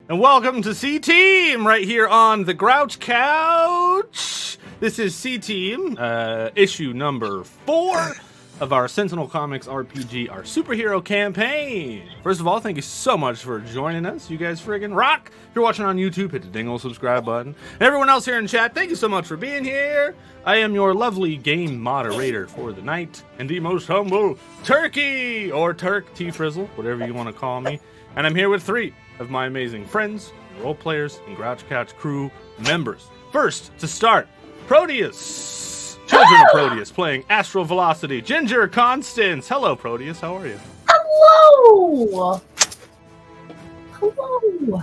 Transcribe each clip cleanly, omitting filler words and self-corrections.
And welcome to C-Team, right here on the Grouch Couch. This is C-Team, issue number 4 of our Sentinel Comics Rpg, our superhero campaign. First of all, thank you so much for joining us. You guys friggin' rock. If you're watching on YouTube, hit the ding old subscribe button. And everyone else here in chat, thank you so much for being here. I am your lovely game moderator for the night, and the most humble Turkey, or Turk, T-Frizzle, whatever you want to call me. And I'm here with 3 of my amazing friends, role players, and Grouch Couch crew members. First, to start, Proteus. Children of Proteus playing Astral Velocity. Ginger Constance. Hello, Proteus. How are you? Hello. Hello.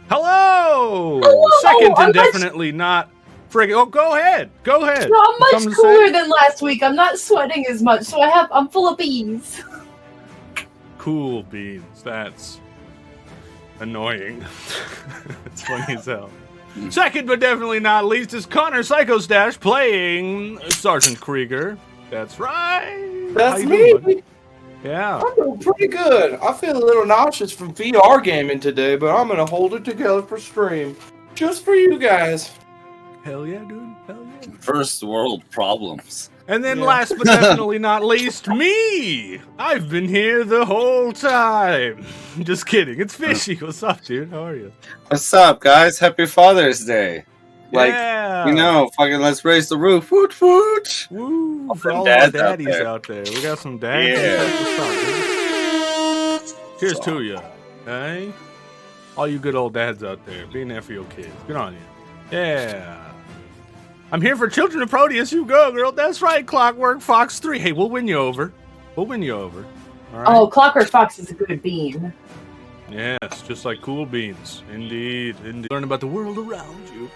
Hello. Second and definitely not friggin'. Oh, go ahead. Go ahead. No, I'm much cooler than last week. I'm not sweating as much, so I'm full of beans. Cool beans. That's annoying. It's funny as hell. Second but definitely not least is Connor Psychostash playing Sergeant Krieger. That's right. That's me. Doing, yeah. I'm doing pretty good. I feel a little nauseous from VR gaming today, but I'm gonna hold it together for stream. Just for you guys. Hell yeah, dude. Hell yeah. First world problems. And then last but definitely not least, me! I've been here the whole time. Just kidding. It's Fishy. What's up, dude? How are you? What's up, guys? Happy Father's Day. Like, yeah. you know, fucking let's raise the roof. Woot woot! Woo! For Some all our dads daddies out there. We got some daddies. Yeah. What's up, dude? Cheers to you. Hey? All you good old dads out there. Being there for your kids. Good on you. Yeah. I'm here for Children of Proteus. You go, girl. That's right, Clockwork Fox 3. Hey, we'll win you over. We'll win you over. All right? Oh, Clockwork Fox is a good bean. Yes, just like cool beans. Indeed, indeed. Learn about the world around you.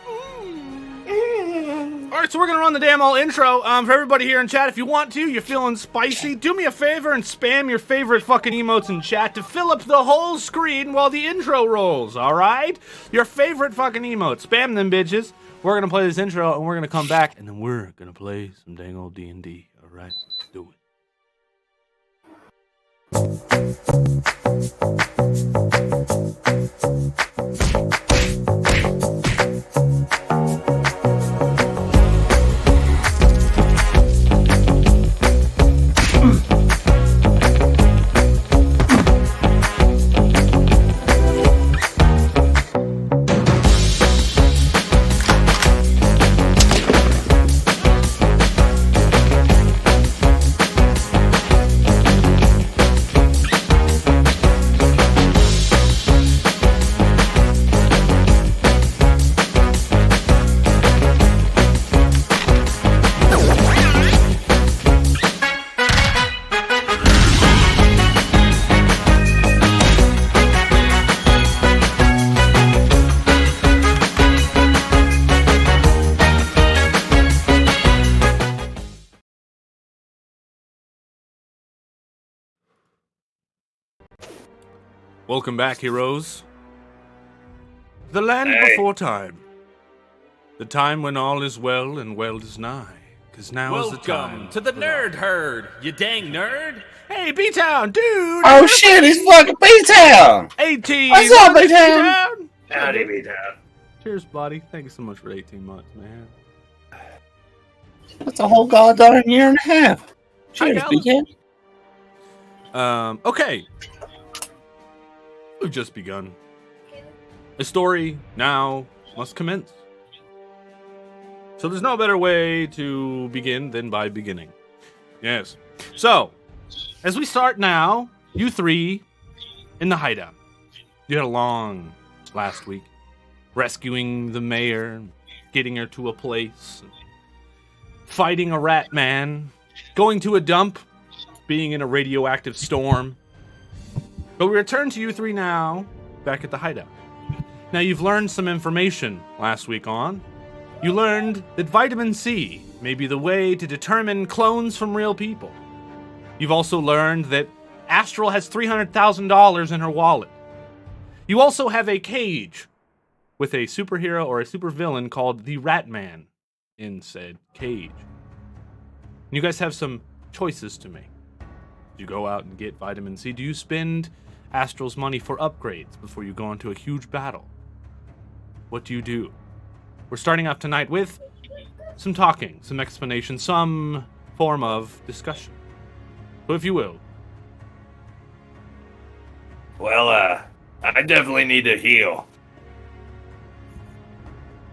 All right, so we're going to run the damn all intro. For everybody here in chat, if you want to, you're feeling spicy, do me a favor and spam your favorite fucking emotes in chat to fill up the whole screen while the intro rolls, all right? Your favorite fucking emotes. Spam them, bitches. We're going to play this intro, and we're going to come back, and then we're going to play some dang old D&D, all right? Let's do it. Welcome back, heroes. The land before time. The time when all is well and well is nigh. Cause now is the time. Welcome to the nerd herd, you dang nerd. Hey, B-Town, dude! Oh shit, he's fucking B-Town! 18! What's up, B-Town? Howdy, B-Town. Cheers, buddy. Thank you so much for 18 months, man. That's a whole goddamn year and a half. Cheers, Hi, B-Town. Okay. We've just begun. The story now must commence. So there's no better way to begin than by beginning. Yes. So, as we start now, you 3 in the hideout. You had a long last week, rescuing the mayor, getting her to a place, fighting a rat man, going to a dump, being in a radioactive storm. But we return to you 3 now, back at the hideout. Now, you've learned some information last week on. You learned that vitamin C may be the way to determine clones from real people. You've also learned that Astral has $300,000 in her wallet. You also have a cage with a superhero or a supervillain called the Rat Man in said cage. You guys have some choices to make. Do you go out and get vitamin C? Do you spend Astral's money for upgrades before you go into a huge battle. What do you do? We're starting off tonight with some talking, some explanation, some form of discussion. So if you will. Well, I definitely need to heal.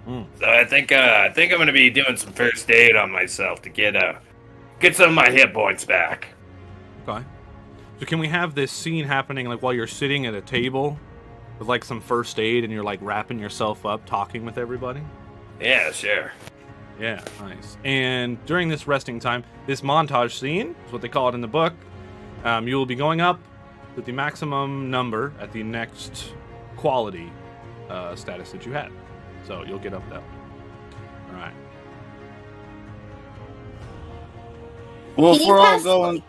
So I think I'm gonna be doing some first aid on myself to get some of my hit points back. Okay. So can we have this scene happening like while you're sitting at a table with like some first aid and you're like wrapping yourself up, talking with everybody? Yeah, sure. Yeah, nice. And during this resting time, this montage scene is what they call it in the book. You will be going up with the maximum number at the next quality status that you had. So you'll get up that way. All right. Well, Can if you we're all pass- going,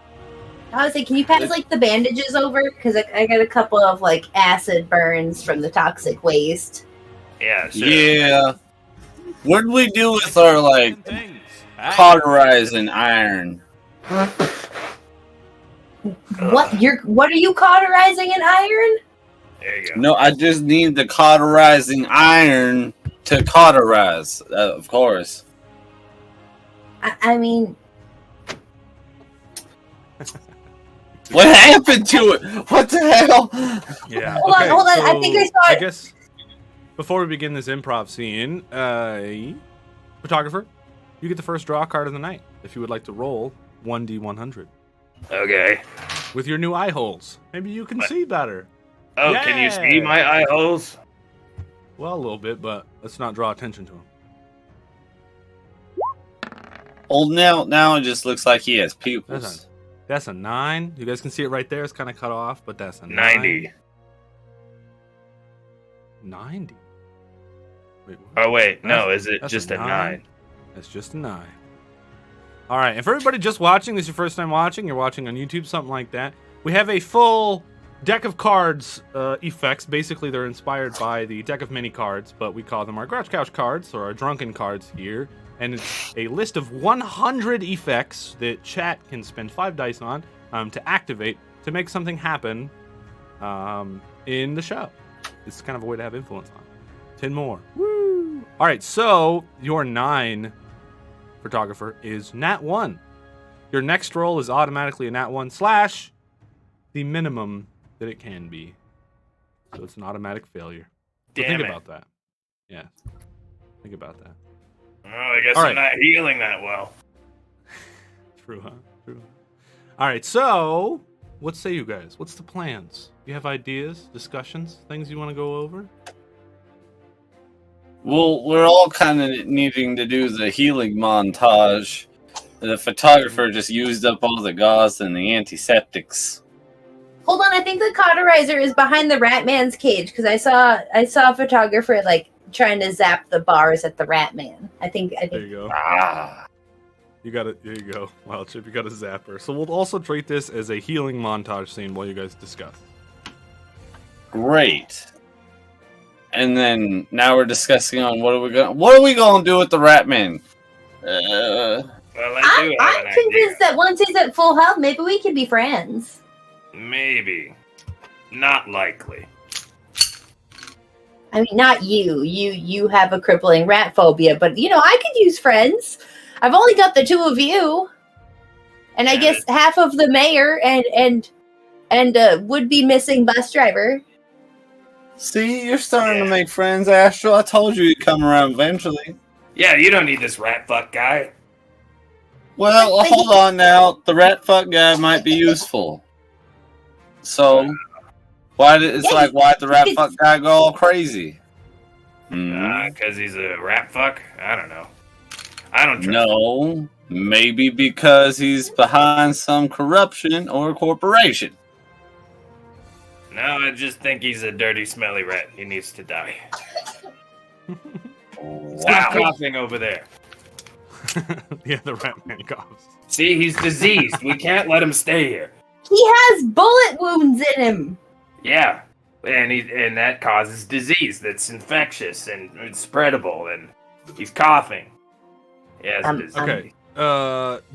I was like, can you pass like the bandages over? Because I got a couple of like acid burns from the toxic waste. Yeah, sure. yeah. What do we do with our like Things. cauterizing iron? What are you cauterizing in iron? There you go. No, I just need the cauterizing iron to cauterize, of course. I mean, What happened to it? What the hell? Yeah. Hold on, I think I saw it. I guess before we begin this improv scene, photographer, you get the first draw card of the night. If you would like to roll 1d100 Okay. with your new eye holes, maybe you can see better. Oh, can you see my eye holes? Well, a little bit, but let's not draw attention to him. Well, now it just looks like he has pupils. That's a 9. You guys can see it right there. It's kind of cut off, but that's a 90. 90. Wait, what? Oh wait, no, That's- is it that's just a a 9? 9? That's just a 9. All right, and for everybody just watching, this is your first time watching, you're watching on YouTube, something like that, we have a full deck of cards effects. Basically, they're inspired by the deck of mini cards, but we call them our Grouch Couch cards, or our drunken cards here. And it's a list of 100 effects that chat can spend 5 dice on to activate to make something happen in the show. It's kind of a way to have influence on. 10 more. Woo! All right, so your 9 photographer is nat 1. Your next roll is automatically a nat 1 / the minimum that it can be. So it's an automatic failure. So Damn think it. about that. Yeah. Think about that. Oh, I guess All I'm right. not healing that well. True, huh? True. All right, so what say you guys? What's the plans? You have ideas, discussions, things you want to go over? Well, we're all kind of needing to do the healing montage. The photographer just used up all the gauze and the antiseptics. hold on. I think the cauterizer is behind the Rat Man's cage because I saw a photographer like trying to zap the bars at the Rat Man. I think. There you go. Ah. You got it. There you go. Wild Chip, you got a zapper. So we'll also treat this as a healing montage scene while you guys discuss. Great. And then now we're discussing on what are we gonna do with the Ratman? Well, I do have I'm an convinced that once he's at full health, maybe we can be friends. idea. Maybe. Not likely. I mean, not you. You have a crippling rat phobia, but I could use friends. I've only got the 2 of you, and I Yeah. guess half of the mayor and would be missing bus driver. See, you're starting to make friends, Astral. I told you you'd come around eventually. Yeah, you don't need this rat fuck guy. Well, But hold on now. The rat fuck guy might be useful. So, why'd the rat fuck guy go all crazy? Because he's a rat fuck? I don't know. I don't trust him. No, maybe because he's behind some corruption or corporation. No, I just think he's a dirty, smelly rat. He needs to die. Stop coughing over there. Yeah, the rat man coughs. See, he's diseased. We can't let him stay here. He has bullet wounds in him. Yeah, and that causes disease that's infectious and it's spreadable, and he's coughing. Yes, it is. Okay.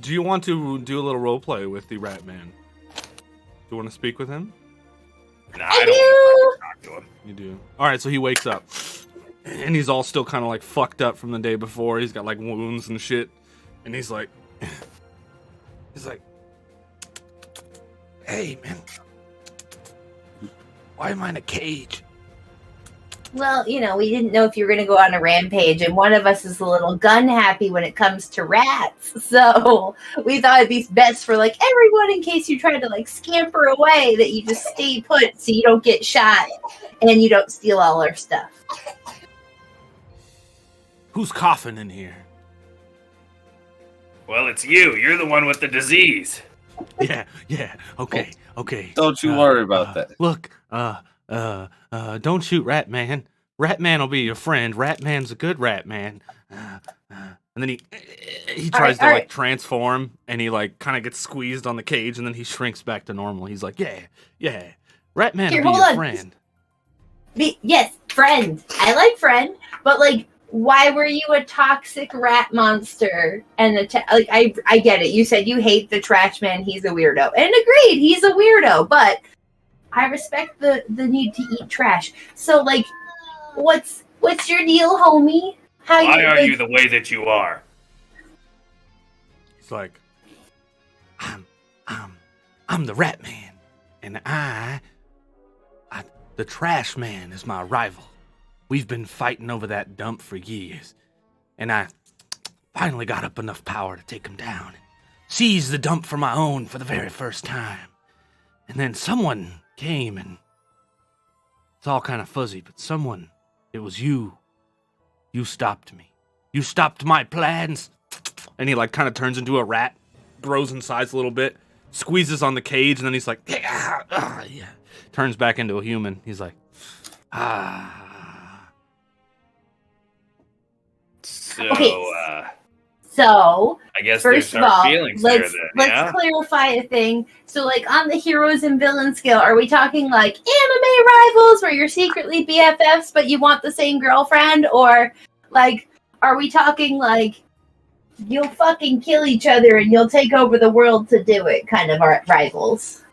Do you want to do a little role play with the rat man? Do you want to speak with him? Nah, I I don't talk to him. You do. All right, so he wakes up, and he's all still kind of like fucked up from the day before. He's got like wounds and shit, and he's like, "Hey, man, why am I in a cage?" Well, you know, we didn't know if you were going to go on a rampage, and one of us is a little gun happy when it comes to rats. So we thought it'd be best for like everyone in case you try to like scamper away that you just stay put so you don't get shot and you don't steal all our stuff. Who's coughing in here? Well, it's you. You're the one with the disease. Yeah, okay. Don't you worry about that. Look, don't shoot Rat Man. Rat Man will be your friend. Rat Man's a good Rat Man. And then he tries to like transform, and he like kind of gets squeezed on the cage, and then he shrinks back to normal. He's like, yeah, Rat Man will be your friend. Yes, friend. I like friend, but like, why were you a toxic rat monster? And like, I get it. You said you hate the trash man. He's a weirdo, and agreed, he's a weirdo. But I respect the need to eat trash. So like, what's your deal, homie? Why are you the way that you are? He's like, I'm the Rat Man, and the Trash Man is my rival. We've been fighting over that dump for years, and I finally got up enough power to take him down and seize the dump for my own for the very first time. And then someone came, and it's all kind of fuzzy, but it was you. You stopped me. You stopped my plans. And he like kind of turns into a rat, grows in size a little bit, squeezes on the cage, and then he's like, yeah. Turns back into a human. He's like, So, Okay. So, I guess first there's of our all, feelings let's there then, yeah? clarify a thing. So, like, on the heroes and villain scale, are we talking like anime rivals where you're secretly BFFs but you want the same girlfriend, or like, are we talking like you'll fucking kill each other and you'll take over the world to do it kind of rivals?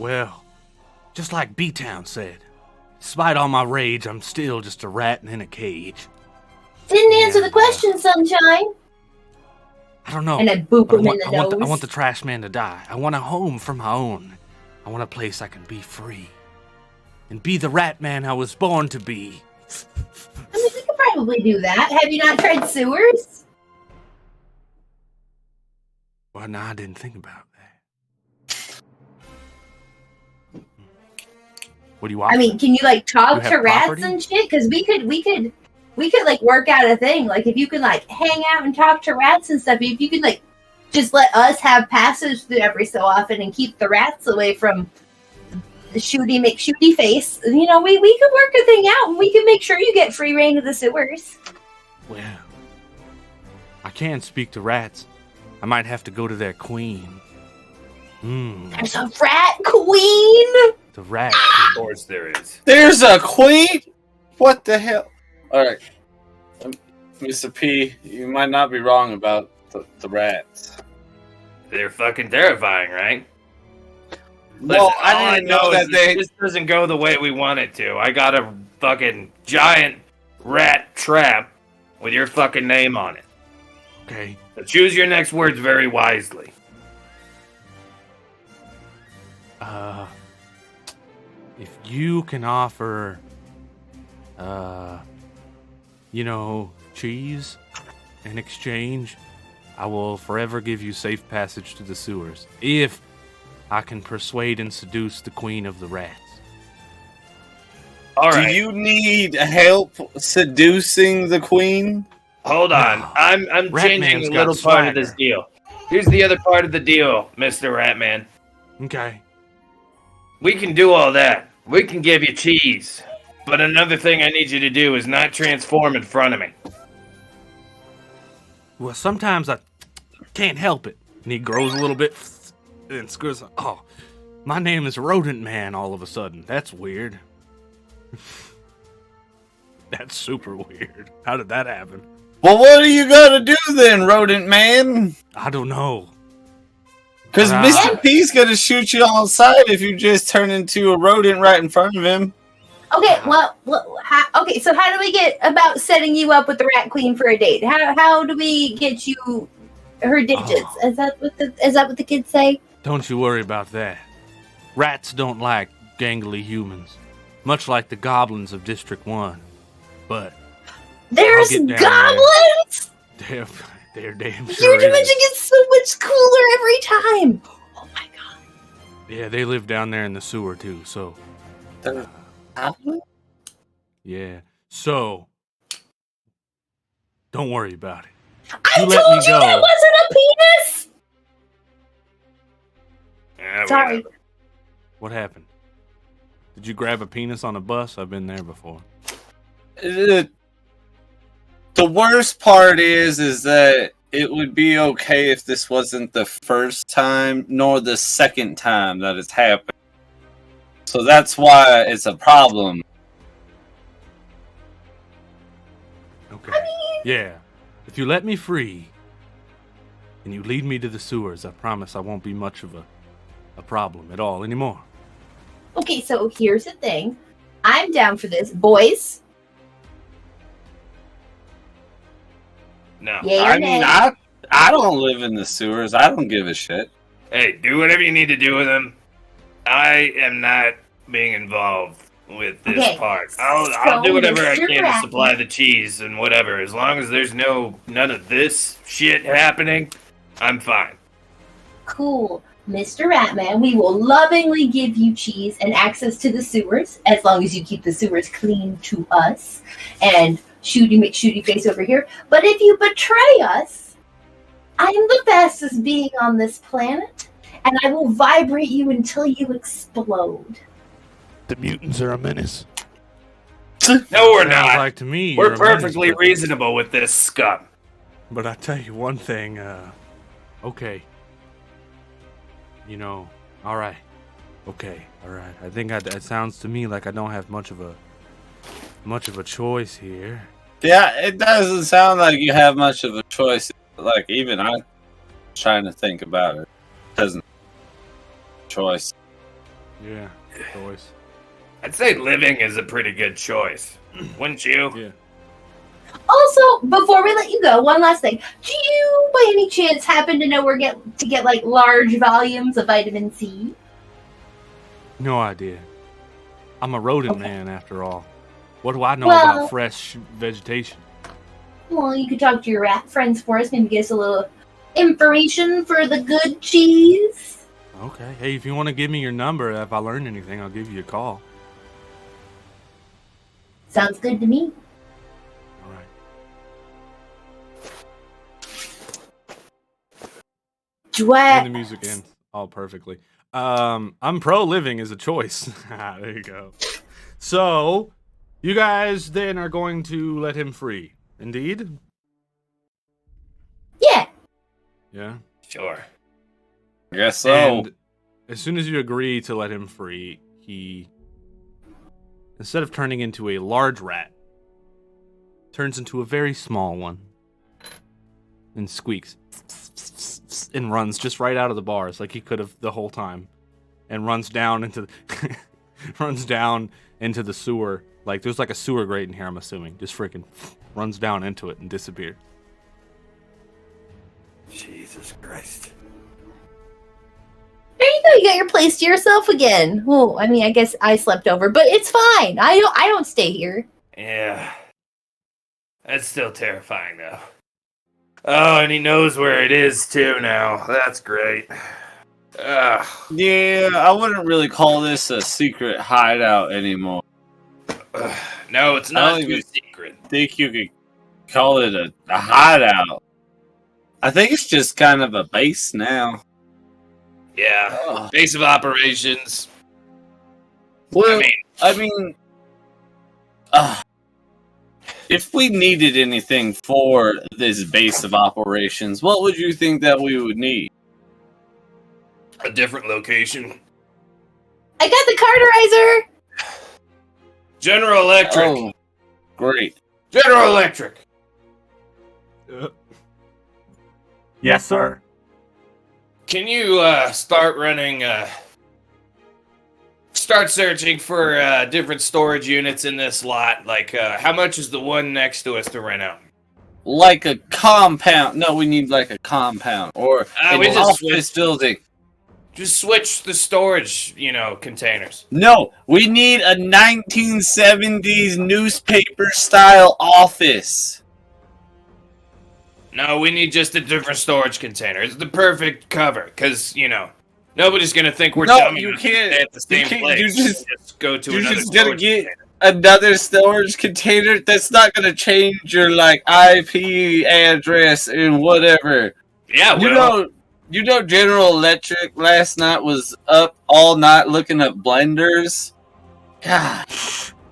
well, just like B-Town said, despite all my rage, I'm still just a rat in a cage. Didn't answer the question, Sunshine. I don't know. And I boop but him in the nose. I want the Trash Man to die. I want a home for my own. I want a place I can be free. And be the Rat Man I was born to be. I mean, we could probably do that. Have you not tried sewers? Well, no, I didn't think about that. What do you want? I mean, can you like talk You to have rats property? and shit? Because we could like work out a thing. Like if you could like hang out and talk to rats and stuff. If you could like just let us have passage through every so often and keep the rats away from the shooty McShooty face. You know, we could work a thing out and we can make sure you get free reign of the sewers. Well, I can speak to rats. I might have to go to their queen. There's a rat queen. The rat Of queen. course there is. There's a queen? What the hell? Alright. Mr. P, you might not be wrong about the rats. They're fucking terrifying, right? Well, Listen, all I didn't know that is they... this doesn't go the way we want it to. I got a fucking giant rat trap with your fucking name on it. Okay. So choose your next words very wisely. If you can offer, cheese in exchange, I will forever give you safe passage to the sewers. If I can persuade and seduce the queen of the rats. All Do right. you need help seducing the queen? Hold on. No. I'm Rat changing Man's a got little part of this swagger. deal. Here's the other part of the deal, Mr. Ratman. Okay. We can do all that. We can give you cheese. But another thing I need you to do is not transform in front of me. Well, sometimes I can't help it. And he grows a little bit and screws. Oh, my name is Rodent Man all of a sudden. That's weird. That's super weird. How did that happen? Well, what are you gonna do then, rodent man? I don't know. Because Ah. Mr. P's gonna shoot you on sight if you just turn into a rodent right in front of him. Okay, well, so how do we get about setting you up with the Rat Queen for a date? How do we get you her digits? Oh. Is that what the kids say? Don't you worry about that. Rats don't like gangly humans, much like the goblins of District 1. But There's get down goblins. they're damn Your sure dimension is. gets so much cooler every time. Oh my god. Yeah, they live down there in the sewer too, so yeah. So don't worry about it. I You told let me you go. that wasn't a penis. Yeah, Sorry. whatever. What happened? Did you grab a penis on a bus? I've been there before. The worst part is that it would be okay if this wasn't the first time nor the second time that it's happened. So that's why it's a problem. Okay. Yeah. If you let me free and you lead me to the sewers, I promise I won't be much of a problem at all anymore. Okay, so here's the thing. I'm down for this, boys. No. Yay or I nay? mean, I don't live in the sewers. I don't give a shit. Hey, do whatever you need to do with him. I am not being involved with this Okay, part. I'll do so whatever I Mr. can to Rat- supply the cheese and whatever. As long as there's none of this shit happening, I'm fine. Cool. Mr. Ratman, we will lovingly give you cheese and access to the sewers as long as you keep the sewers clean to us. And shooty face over here. But if you betray us, I am the fastest being on this planet, and I will vibrate you until you explode. The mutants are a menace. No, we're Sounds not. like to me We're you're a menace, perfectly but- reasonable with this scum. But I tell you one thing, okay. You know, all right. Okay, all right. I think it sounds to me like I don't have much of a choice here. Yeah, it doesn't sound like you have much of a choice. Like, even I'm trying to think about it. Doesn't choice. Yeah, choice. I'd say living is a pretty good choice. Wouldn't you? Yeah. Also, before we let you go, one last thing. Do you, by any chance, happen to know where to get like large volumes of vitamin C? No idea. I'm a rodent man after all. What do I know Well- about fresh vegetation? Well, you could talk to your rat friends for us, maybe get us a little information for the good cheese. Okay. Hey, if you want to give me your number, if I learn anything, I'll give you a call. Sounds good to me. All right. And the music ends all perfectly. I'm pro living as a choice. There you go. So, you guys then are going to let him free. Indeed? Yeah. Yeah. Sure. I guess so. And as soon as you agree to let him free, he, instead of turning into a large rat, turns into a very small one and squeaks and runs just right out of the bars like he could have the whole time, and runs down into the sewer. Like there's like a sewer grate in here, I'm assuming. Just freaking runs down into it and disappears. Jesus Christ. There you go. You got your place to yourself again. Well, I mean, I guess I slept over, but it's fine. I don't stay here. Yeah. That's still terrifying, though. Oh, and he knows where it is, too, now. That's great. Ugh. Yeah, I wouldn't really call this a secret hideout anymore. No, it's I not don't too even- secret. I think you could call it a hideout. I think it's just kind of a base now. Yeah. Ugh. Base of operations. Well, I mean, if we needed anything for this base of operations, what would you think that we would need? a different location. I got the carterizer. General Electric. Oh, great. General Electric. Yes, sir. can you start running? Start searching for different storage units in this lot. Like, how much is the one next to us to rent out? Like a compound. No, we need like a compound or an office building. Just switch the storage, containers. No, we need a 1970s newspaper-style office. No, we need just a different storage container. It's the perfect cover, because, nobody's going to think we're dumb you enough can't. to stay at the same place. You just go to you're another just gonna storage get container. another storage container. That's not gonna change your IP address and whatever. Yeah, You know, General Electric last night was up all night looking at blenders. God,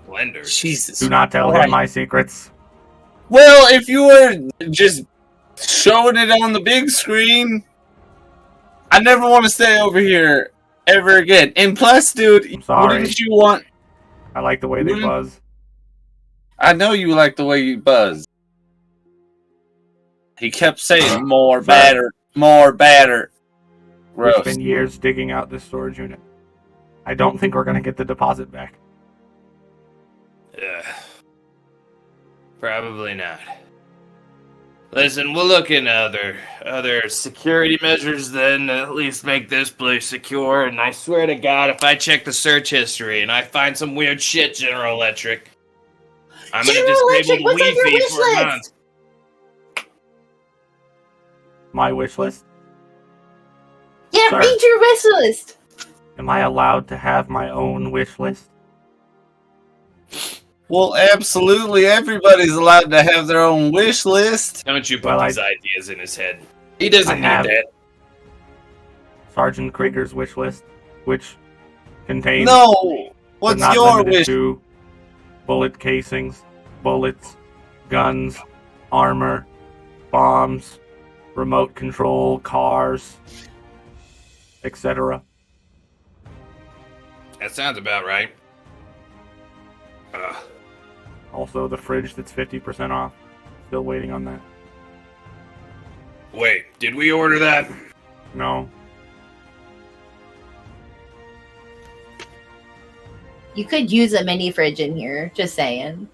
blenders. Jesus. Do not tell him my secrets. Well, if you were just showing it on the big screen, I never want to stay over here ever again. And plus, dude, I'm sorry. wouldn't you want? I like the way they buzz. I know you like the way you buzz. He kept saying more batter, more batter. It's Gross. been years digging out this storage unit. I don't think we're gonna get the deposit back. Probably not. Listen, we'll look into other security measures then, at least make this place secure. And I swear to God, if I check the search history and I find some weird shit, General Electric, I'm gonna disable the Wi-Fi for a month. My wish list? Yeah, Sir. read your wish list. Am I allowed to have my own wish list? Well, absolutely. Everybody's allowed to have their own wish list. Don't you put Well, these ideas in his head. He doesn't need have that. Sergeant Krieger's wish list, which contains No. but What's not your limited wish? to bullet casings, bullets, guns, armor, bombs, remote control, cars, etc. That sounds about right. Also, the fridge that's 50% off. Still waiting on that. Wait, did we order that? No. You could use a mini fridge in here, just saying.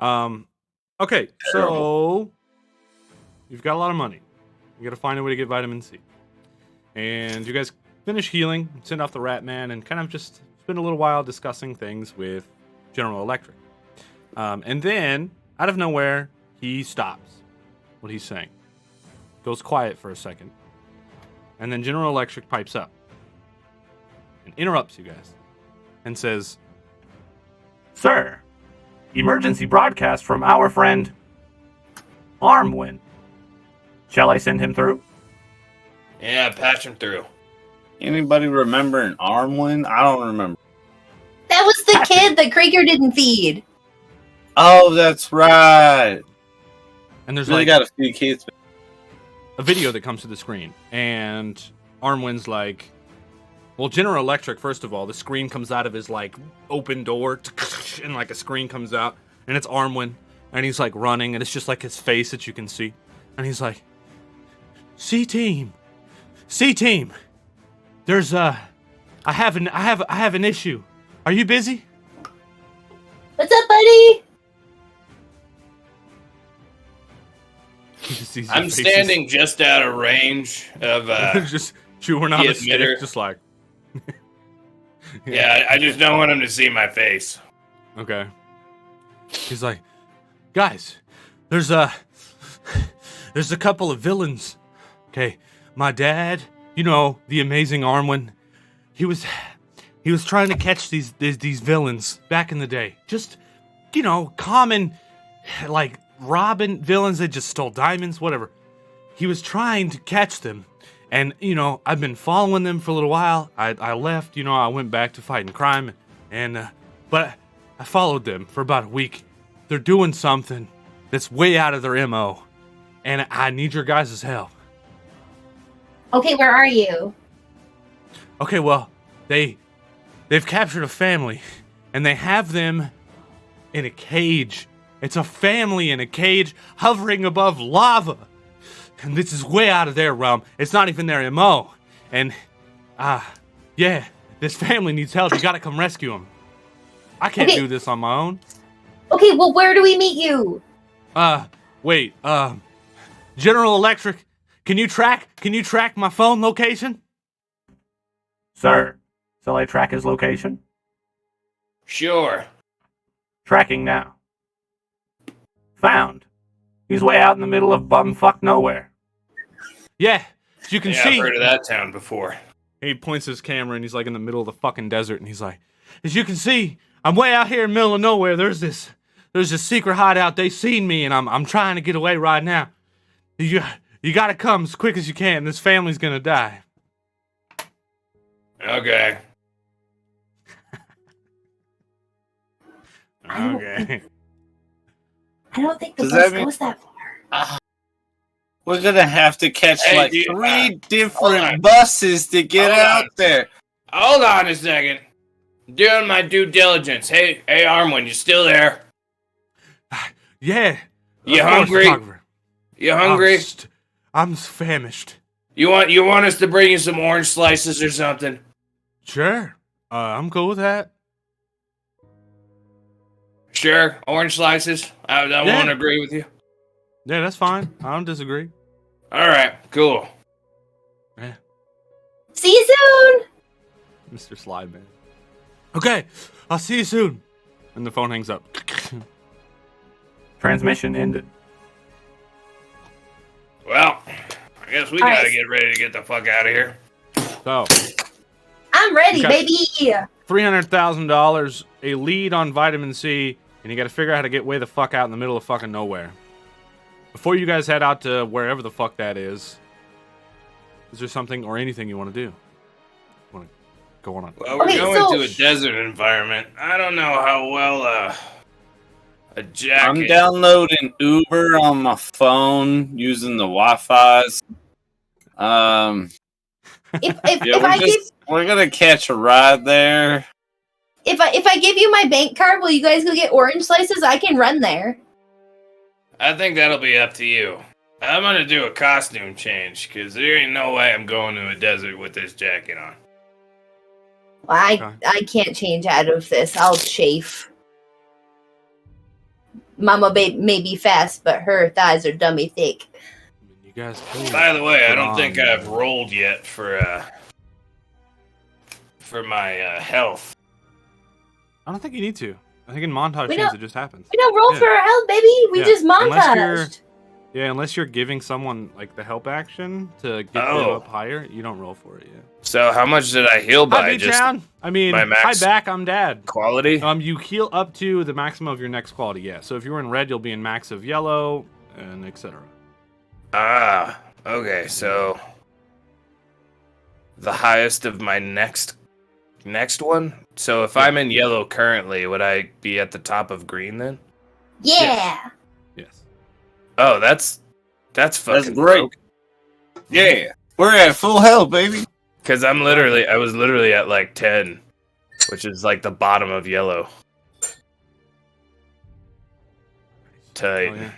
Okay, so you've got a lot of money. You gotta find a way to get vitamin C. And you guys finish healing, send off the Rat Man, and kind of just spend a little while discussing things with General Electric. And then, out of nowhere, he stops what he's saying. Goes quiet for a second. And then General Electric pipes up. And interrupts you guys. And says, Sir, emergency broadcast from our friend Armwin. Shall I send him through? Yeah, patch him through. Anybody remember an Armwin? I don't remember. That was the kid that Krieger didn't feed. Oh, that's right. and there's Really like got a few kids. a video that comes to the screen. And Armwin's like, well, General Electric, first of all, the screen comes out of his like open door and like a screen comes out and it's Armwin and he's like running and it's just like his face that you can see. And he's like, C-Team, there's I have an issue. Are you busy? What's up, buddy? He just sees your I'm faces. standing just out of range of. just chewing on the the stick, emitter. just like. Yeah, I just don't want him to see my face. Okay. He's like, guys, there's a couple of villains. Okay, my dad, you know, the amazing Armwin, he was trying to catch these villains back in the day. Just, you know, common, like robbing villains that just stole diamonds, whatever. He was trying to catch them. And, you know, I've been following them for a little while. I left, you know, I went back to fighting crime. And, but I followed them for about a week. They're doing something that's way out of their MO. And I need your guys' help. Okay, where are you? Okay, well, they've captured a family. And they have them in a cage. It's a family in a cage hovering above lava. And this is way out of their realm. It's not even their MO. And, yeah, this family needs help. You gotta come rescue them. I can't do this on my own. Okay, well, where do we meet you? Wait, General Electric, can you track my phone location? Sir, shall I track his location? Sure. Tracking now. Found. He's way out in the middle of bumfuck nowhere. Yeah, as you can see. I've heard of that town before. He points his camera and he's like in the middle of the fucking desert and he's like, as you can see, I'm way out here in the middle of nowhere. There's this secret hideout. They seen me and I'm trying to get away right now. You gotta come as quick as you can. This family's gonna die. Okay. Okay. I don't think the Does bus that mean- goes that far. We're gonna have to catch Hey, dude, 3 hold different on. buses to get Hold out on. there. Hold on a second. Doing my due diligence. Hey, Armwin, you still there? Yeah. You of course, hungry? photographer. You hungry? I'm famished. You want us to bring you some orange slices or something? Sure. I'm cool with that. Sure, orange slices. I Yeah. won't agree with you. Yeah, that's fine. I don't disagree. All right, cool. Yeah. See you soon. Mr. Slideman. Okay, I'll see you soon. And the phone hangs up. Transmission ended. Well, I guess we All gotta right. get ready to get the fuck out of here. So, I'm ready, Okay. baby. $300,000, a lead on vitamin C, and you gotta figure out how to get way the fuck out in the middle of fucking nowhere. Before you guys head out to wherever the fuck that is there something or anything you want to do? Want to go on? Well, we're Okay, going so- to a desert environment. I don't know how well a jacket. I'm downloading Uber on my phone using the Wi-Fi's. If Yeah, if we're gonna catch a ride there. I give you my bank card, will you guys go get orange slices? I can run there. I think that'll be up to you. I'm gonna do a costume change because there ain't no way I'm going to a desert with this jacket on. Well, Okay. I can't change out of this. I'll chafe. Mama may be fast, but her thighs are dummy thick. You guys. By the way, I Put don't think on- I've rolled yet for my health. I don't think you need to. I think in montage We scenes don't- it just happens. We don't roll Yeah. for our health, baby. We Yeah, just unless you're- montaged. Yeah, unless you're giving someone like the help action to get them Oh. up higher, you don't roll for it yet. So how much did I heal Hi, by? Big Just Town. I mean, my hi max- back. I'm Dad. quality? You heal up to the maximum of your next quality. Yeah. So if you're in red, you'll be in max of yellow, and etc. Ah, okay. So the highest of my next one. So if I'm in yellow currently, would I be at the top of green then? Yeah. Yes. Oh, that's fucking great. Yeah, we're at full health, baby. Because I was literally at like 10, which is like the bottom of yellow. Tight. Oh, yeah.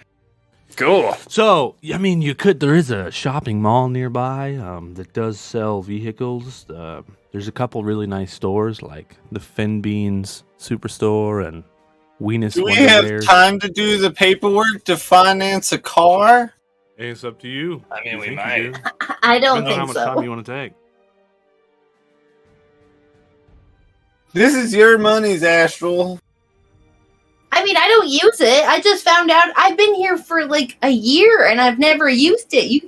Cool. So, I mean, there is a shopping mall nearby that does sell vehicles. There's a couple really nice stores like the Fin Beans Superstore and Weenus Do we have Wonderwares. time to do the paperwork to finance a car? It's up to you. I mean, You we think might. you do. I don't Depends on how think much time so. you want to take. This is your money's, Astral. I mean, I don't use it. I just found out I've been here for like a year and I've never used it.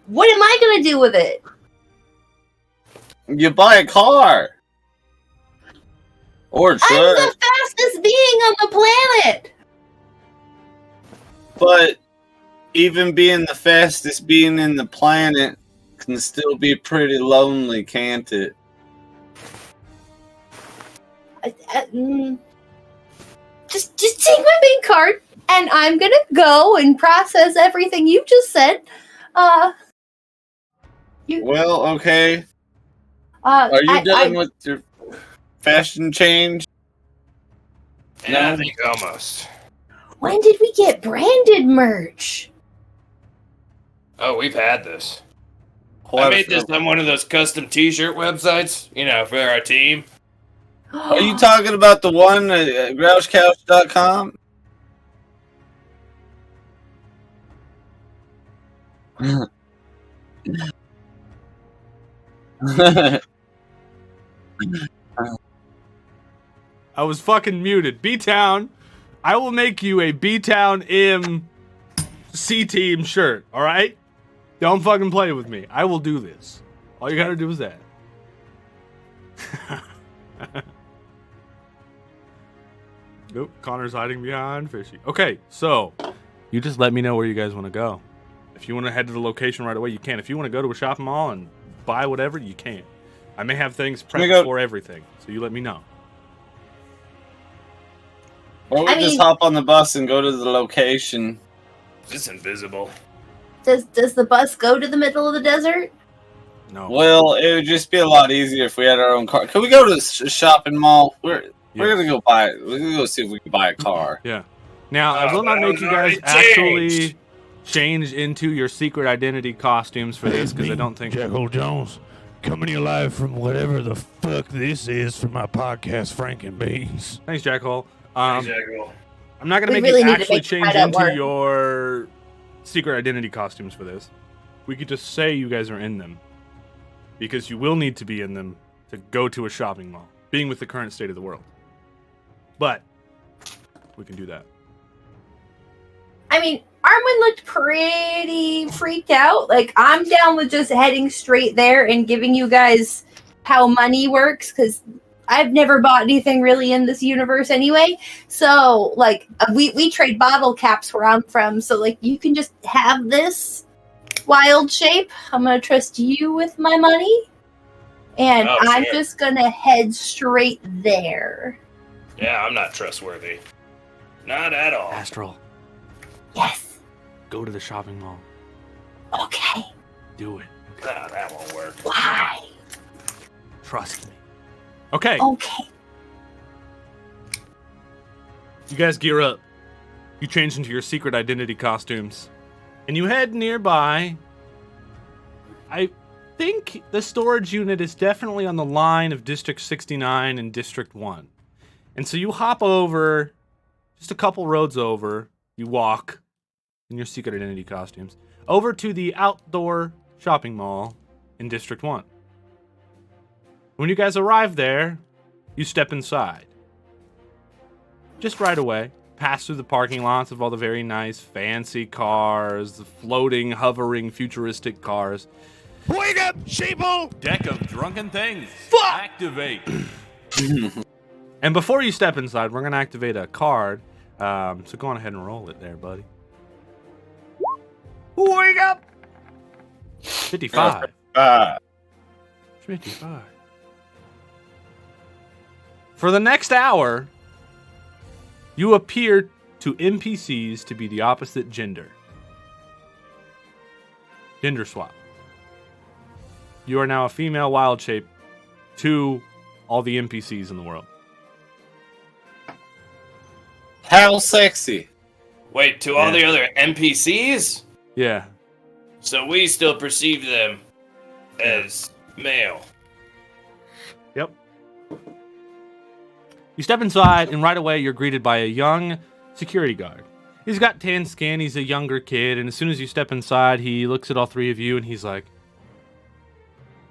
What am I gonna do with it? You buy a car. Or a I'm truck. the fastest being on the planet. But even being the fastest being in the planet can still be pretty lonely, can't it? Just take my bank card and I'm gonna go and process everything you just said. Well, okay. Are you done with your fashion change? Yeah, I think almost. When did we get branded merch? Oh, we've had this. What I made this on one of those custom T-shirt websites, for our team. Are you talking about the one at grouchcouch.com? I was fucking muted. B-Town, I will make you a B-Town M C-Team shirt, alright? Don't fucking play with me. I will do this. All you gotta do is that. Nope, Connor's hiding behind Fishy. Okay, so you just let me know where you guys want to go. If you want to head to the location right away, you can. If you want to go to a shopping mall and buy whatever, you can. I may have things prepped for everything, so you let me know. Or we just hop on the bus and go to the location. It's invisible. Does the bus go to the middle of the desert? No. Well, it would just be a lot easier if we had our own car. Can we go to the shopping mall? We're gonna go buy. We're gonna go see if we can buy a car. Yeah. Now I will not make you guys actually change into your secret identity costumes for this because I don't think. Jekyll Jones, coming to you live from whatever the fuck this is for my podcast, Frank and Beans. Thanks, Jackal. Jackal. I'm not gonna We make really you need to actually make change that into work. your secret identity costumes for this. We could just say you guys are in them because you will need to be in them to go to a shopping mall, being with the current state of the world. But we can do that. I mean, Armin looked pretty freaked out. Like, I'm down with just heading straight there and giving you guys how money works, because I've never bought anything really in this universe anyway. So, like, we trade bottle caps where I'm from. So, like, you can just have this wild shape. I'm going to trust you with my money. And I'm just going to head straight there. Yeah, I'm not trustworthy. Not at all. Astral, Yes. go to the shopping mall. Okay. Do it. Nah, that won't work. Why? Trust me. Okay. Okay. You guys gear up. You change into your secret identity costumes. And you head nearby. I think the storage unit is definitely on the line of District 69 and District 1. And so you hop over, just a couple roads over, you walk in your secret identity costumes, over to the outdoor shopping mall in District 1. When you guys arrive there, you step inside. Just right away, pass through the parking lots of all the very nice, fancy cars, the floating, hovering, futuristic cars. Wake up, sheeple! Deck of drunken things. Activate. And before you step inside, we're going to activate a card. So go on ahead and roll it there, buddy. Wake up! 55. 55. For the next hour, you appear to NPCs to be the opposite gender. Gender swap. You are now a female wild shape to all the NPCs in the world. How sexy. Wait, to all the other NPCs? Yeah. So we still perceive them as male. Yep. You step inside, and right away you're greeted by a young security guard. He's got tan skin, he's a younger kid, and as soon as you step inside, he looks at all three of you, and he's like,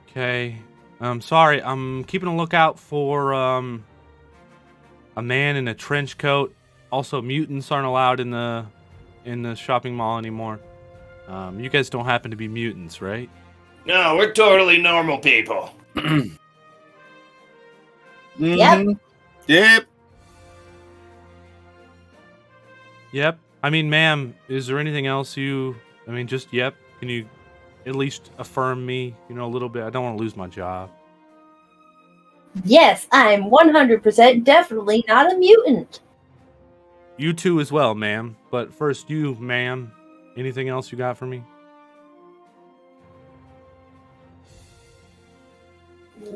okay, I'm sorry, I'm keeping a lookout for a man in a trench coat. Also, mutants aren't allowed in the shopping mall anymore. You guys don't happen to be mutants, right? No, we're totally normal people. Yep. Yep. Yep. I mean, ma'am, is there anything else just yep? Can you at least affirm me, a little bit? I don't want to lose my job. Yes, I'm 100% definitely not a mutant. You too as well, ma'am. But first, you, ma'am. Anything else you got for me?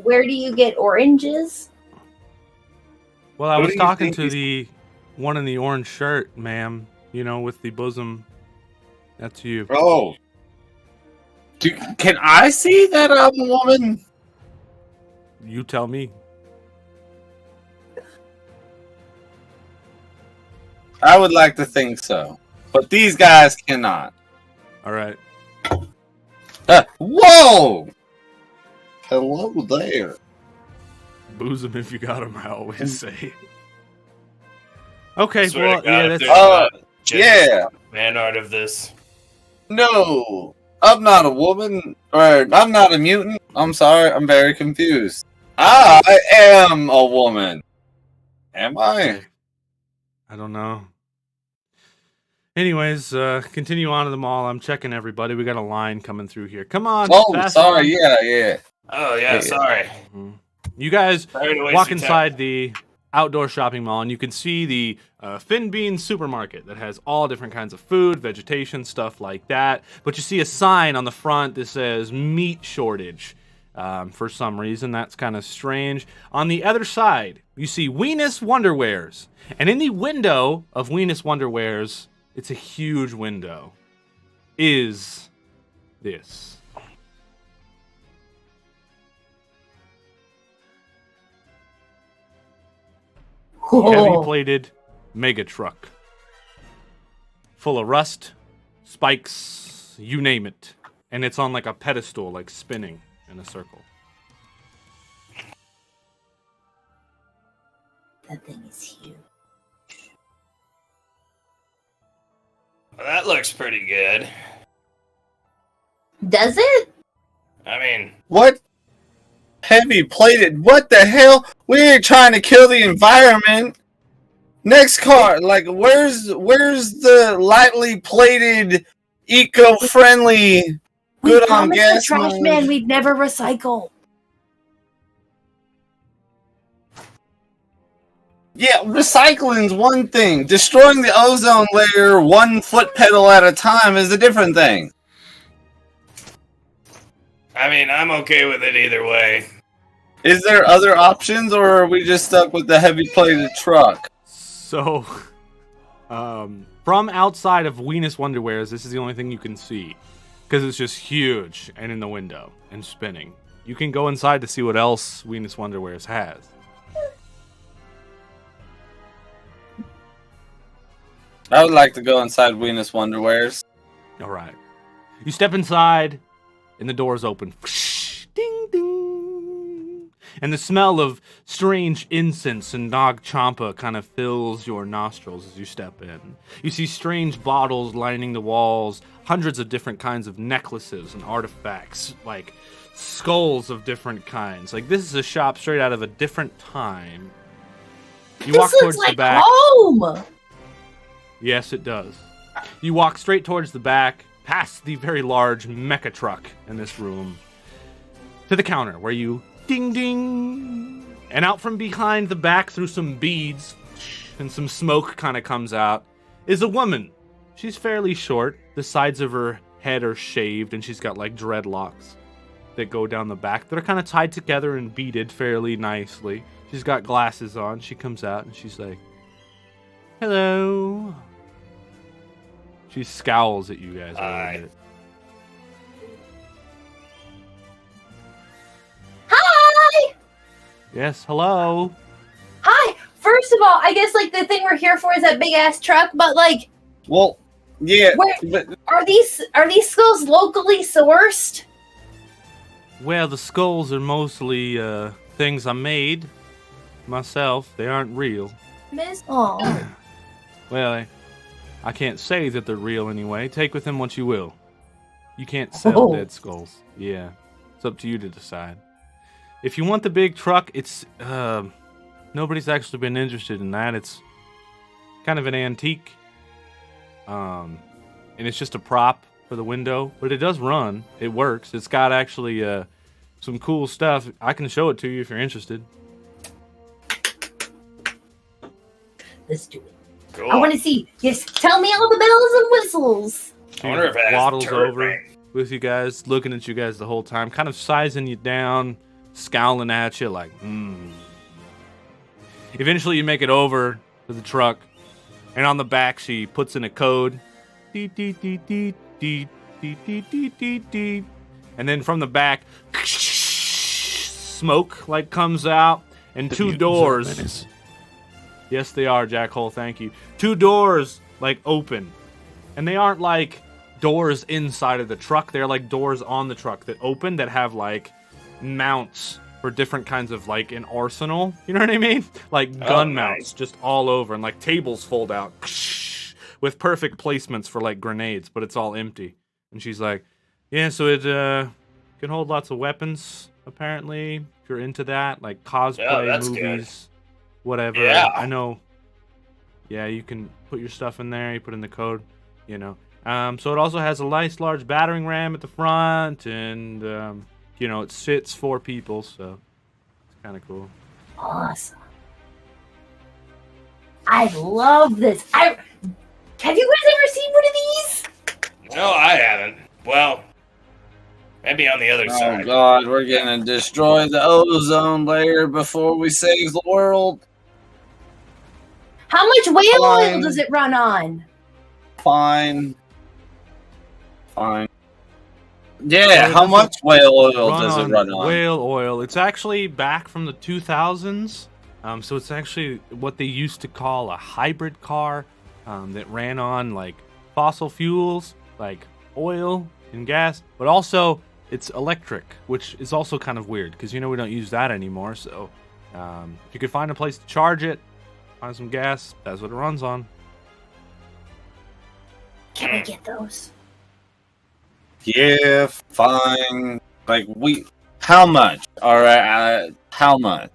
Where do you get oranges? Well, I was talking to the one in the orange shirt, ma'am. You know, with the bosom. That's you. Oh. Can I see that I'm a woman? You tell me. I would like to think so. But these guys cannot. All right. Whoa! Hello there. Bosom if you got him, I always say. Okay, Swear well, to God, yeah, if that's... there's Yeah. fan art of this. No. I'm not a woman. Or, I'm not a mutant. I'm sorry. I'm very confused. I am a woman. Am I? I don't know. Anyways, continue on to the mall. I'm checking everybody. We got a line coming through here. Come on. Oh, pass sorry. on. Yeah. Oh, yeah, Yeah. sorry. Mhm. You guys Sorry to waste walk your time. inside the outdoor shopping mall, and you can see the Fin Bean supermarket that has all different kinds of food, vegetation, stuff like that. But you see a sign on the front that says meat shortage. For some reason, that's kind of strange. On the other side, you see Weenus Wonderwares. And in the window of Weenus Wonderwares, it's a huge window, is this. Heavy-plated mega truck. Full of rust, spikes, you name it. And it's on like a pedestal, like spinning in a circle. That thing is huge. Well, that looks pretty good. Does it? I mean, What? Heavy plated? What the hell? We ain't trying to kill the environment. Next car, like where's the lightly plated, eco-friendly, We good on promised gas the trash mode? man we'd never recycle. Yeah, recycling's one thing. Destroying the ozone layer one foot pedal at a time is a different thing. I mean, I'm okay with it either way. Is there other options, or are we just stuck with the heavy plated truck? So, from outside of Weenus Wonderwares, this is the only thing you can see. Because it's just huge and in the window and spinning. You can go inside to see what else Weenus Wonderwares has. I would like to go inside Weenus Wonderwares. All right. You step inside, and the doors open. Ding, ding. And the smell of strange incense and Nag Champa kind of fills your nostrils as you step in. You see strange bottles lining the walls, hundreds of different kinds of necklaces and artifacts, like skulls of different kinds. Like, this is a shop straight out of a different time. You walk This towards looks the like back. home. Yes, it does. You walk straight towards the back, past the very large mecha truck in this room, to the counter where you ding ding, and out from behind the back through some beads and some smoke kind of comes out, is a woman. She's fairly short. The sides of her head are shaved, and she's got like dreadlocks that go down the back that are kind of tied together and beaded fairly nicely. She's got glasses on. She comes out and she's like, "Hello." She scowls at you guys a Hi. little bit. Hi. Yes, hello. Hi. First of all, I guess like the thing we're here for is that big ass truck, but like, Well, yeah, Where- but are these skulls locally sourced? Well, the skulls are mostly things I made myself. They aren't real. Miss? Oh. Well, I can't say that they're real anyway. Take with them what you will. You can't sell Oh. dead skulls. Yeah, it's up to you to decide. If you want the big truck, it's nobody's actually been interested in that. It's kind of an antique, and it's just a prop for the window, but it does run. It works. It's got actually some cool stuff. I can show it to you if you're interested. Let's do it. Cool. I want to see. Yes, tell me all the bells and whistles. I wonder if it has waddles turret over range. with you guys, looking at you guys the whole time, kind of sizing you down, scowling at you like, Eventually you make it over to the truck, And on the back, she puts in a code. Deet, deet, deet, deet, deet, deet, deet, deet, deet, deet. And then from the back, smoke like comes out, and two doors. Yes, they are, Jackhole. Thank you. Two doors like open, and they aren't like doors inside of the truck. They're like doors on the truck that open that have like mounts for different kinds of like an arsenal. You know what I mean? Like gun mounts just all over, and like tables fold out with perfect placements for like grenades, but it's all empty. And she's like, "Yeah, so it can hold lots of weapons. Apparently, if you're into that, like cosplay movies, whatever. Yeah. I know. Yeah, you can put your stuff in there. You put in the code, you know. So it also has a nice large battering ram at the front, and you know, it fits 4 people, so it's kind of cool. Awesome. I love this. Have you guys ever seen one of these? No, I haven't. Well, maybe on the other Oh side. God, we're gonna destroy the ozone layer before we save the world. How much whale oil Fine. does it run on? Fine. Yeah, So how does much whale oil does it run on? Whale oil. It's actually back from the 2000s. So it's actually what they used to call a hybrid car that ran on like fossil fuels, like oil and gas, but also it's electric, which is also kind of weird because, you know, we don't use that anymore. So if you could find a place to charge it, find some gas, that's what it runs on. Can we get those? Yeah, fine. Like how much? All right, how much?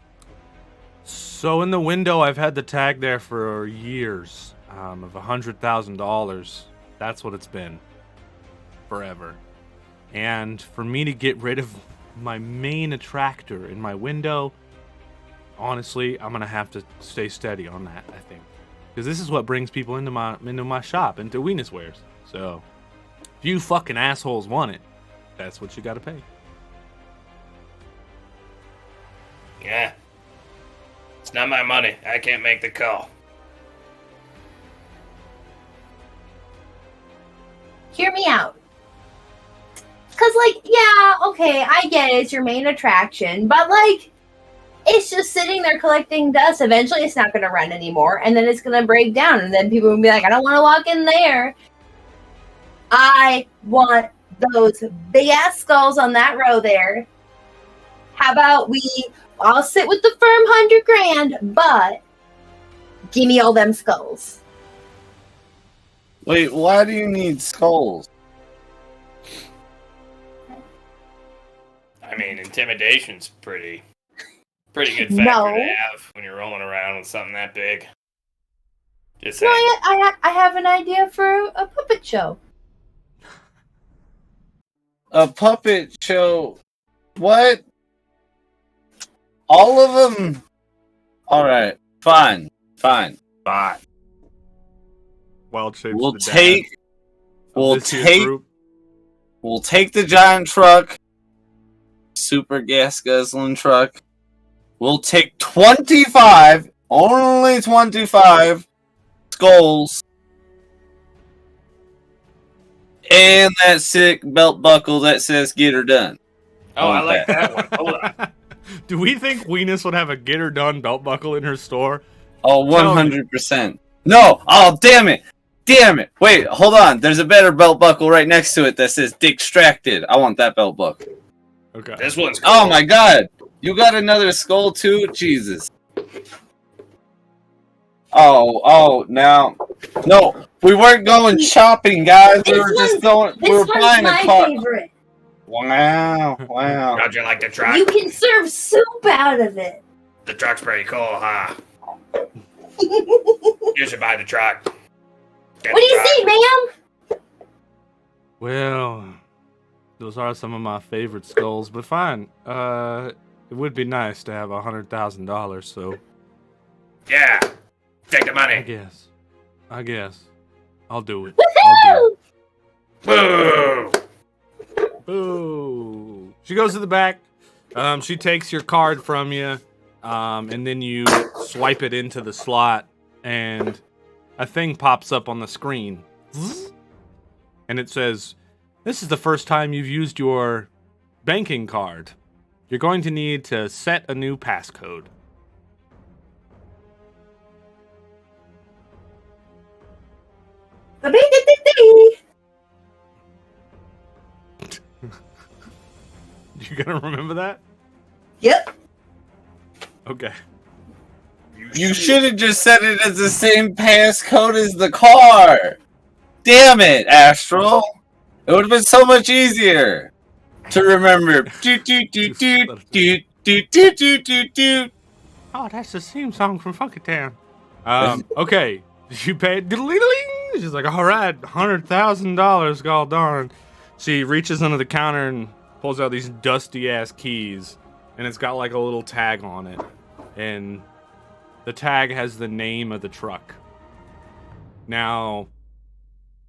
So in the window, I've had the tag there for years of $100,000. That's what it's been forever. And for me to get rid of my main attractor in my window, honestly, I'm gonna have to stay steady on that, I think, because this is what brings people into my shop, into Weenus Wares. So if you fucking assholes want it, that's what you gotta pay. Yeah. It's not my money. I can't make the call. Hear me out. Because, like, yeah, okay, I get it. It's your main attraction. But, like, it's just sitting there collecting dust. Eventually, it's not going to run anymore. And then it's going to break down. And then people will be like, I don't want to walk in there. I want those big-ass skulls on that row there. How about I'll sit with the firm $100,000, but give me all them skulls. Wait, why do you need skulls? I mean, intimidation's pretty good factor No. to have when you're rolling around with something that big. Just No, saying. I have an idea for a puppet show. A puppet show? What? All of them? Alright, fine. Wild shapes. We'll of the take dad we'll of this here take group. we'll take the giant truck, super gas guzzling truck. We'll take 25, only 25 skulls. And that sick belt buckle that says "Get her done." Oh, I like that one. Hold on. Do we think Weenus would have a Get Her Done belt buckle in her store? Oh, 100%. No! Oh, damn it! Wait, hold on. There's a better belt buckle right next to it that says "Distracted." I want that belt buckle. Okay. This one's cool. Oh my god! You got another skull too? Jesus. Oh, now. No, we weren't going shopping, guys. We were just going. We were This one's buying a my car. favorite. Wow. How'd you like the truck? You can serve soup out of it. The truck's pretty cool, huh? You should buy the truck. Get What do the you truck. say, ma'am? Well, those are some of my favorite skulls, but fine. It would be nice to have $100,000, so Yeah. Take the I money. guess. I'll do it. Woohoo! Boo! Boo! She goes to the back. She takes your card from you, and then you swipe it into the slot, and a thing pops up on the screen. And it says, "This is the first time you've used your banking card. You're going to need to set a new passcode." You gonna remember that? Yep. Okay. You should have just set it as the same passcode as the car. Damn it, Astral. It would have been so much easier to remember. Oh, that's the theme song from Funky Town. Okay. You paid. She's like, all right, $100,000, god darn. She reaches under the counter and pulls out these dusty ass keys, and it's got like a little tag on it, and the tag has the name of the truck. Now,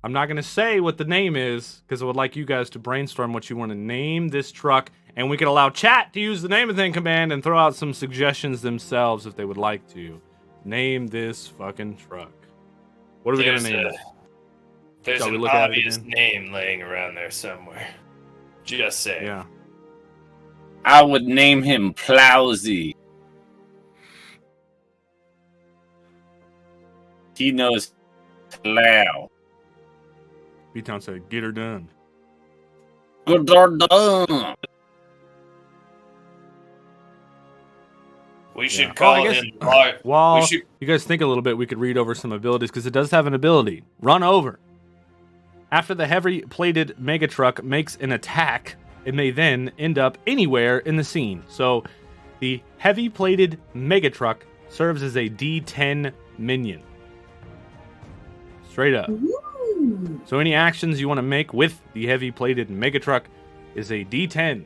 I'm not gonna say what the name is because I would like you guys to brainstorm what you want to name this truck, and we can allow chat to use the name of thing command and throw out some suggestions themselves if they would like to. Name this fucking truck. What are we gonna name it? There's Shall we an look at it obvious again? name laying around there somewhere. Just saying. Yeah. I would name him Plowsy. He knows plow. B-Town said, "Get her done." Good done. We should Yeah. call Oh, I guess- him Bart. While We should. you guys think a little bit, we could read over some abilities because it does have an ability. Run over. After the heavy-plated Megatruck makes an attack, it may then end up anywhere in the scene. So, the heavy-plated Megatruck serves as a D10 minion. Straight up. Ooh. So, any actions you want to make with the heavy-plated Megatruck is a D10.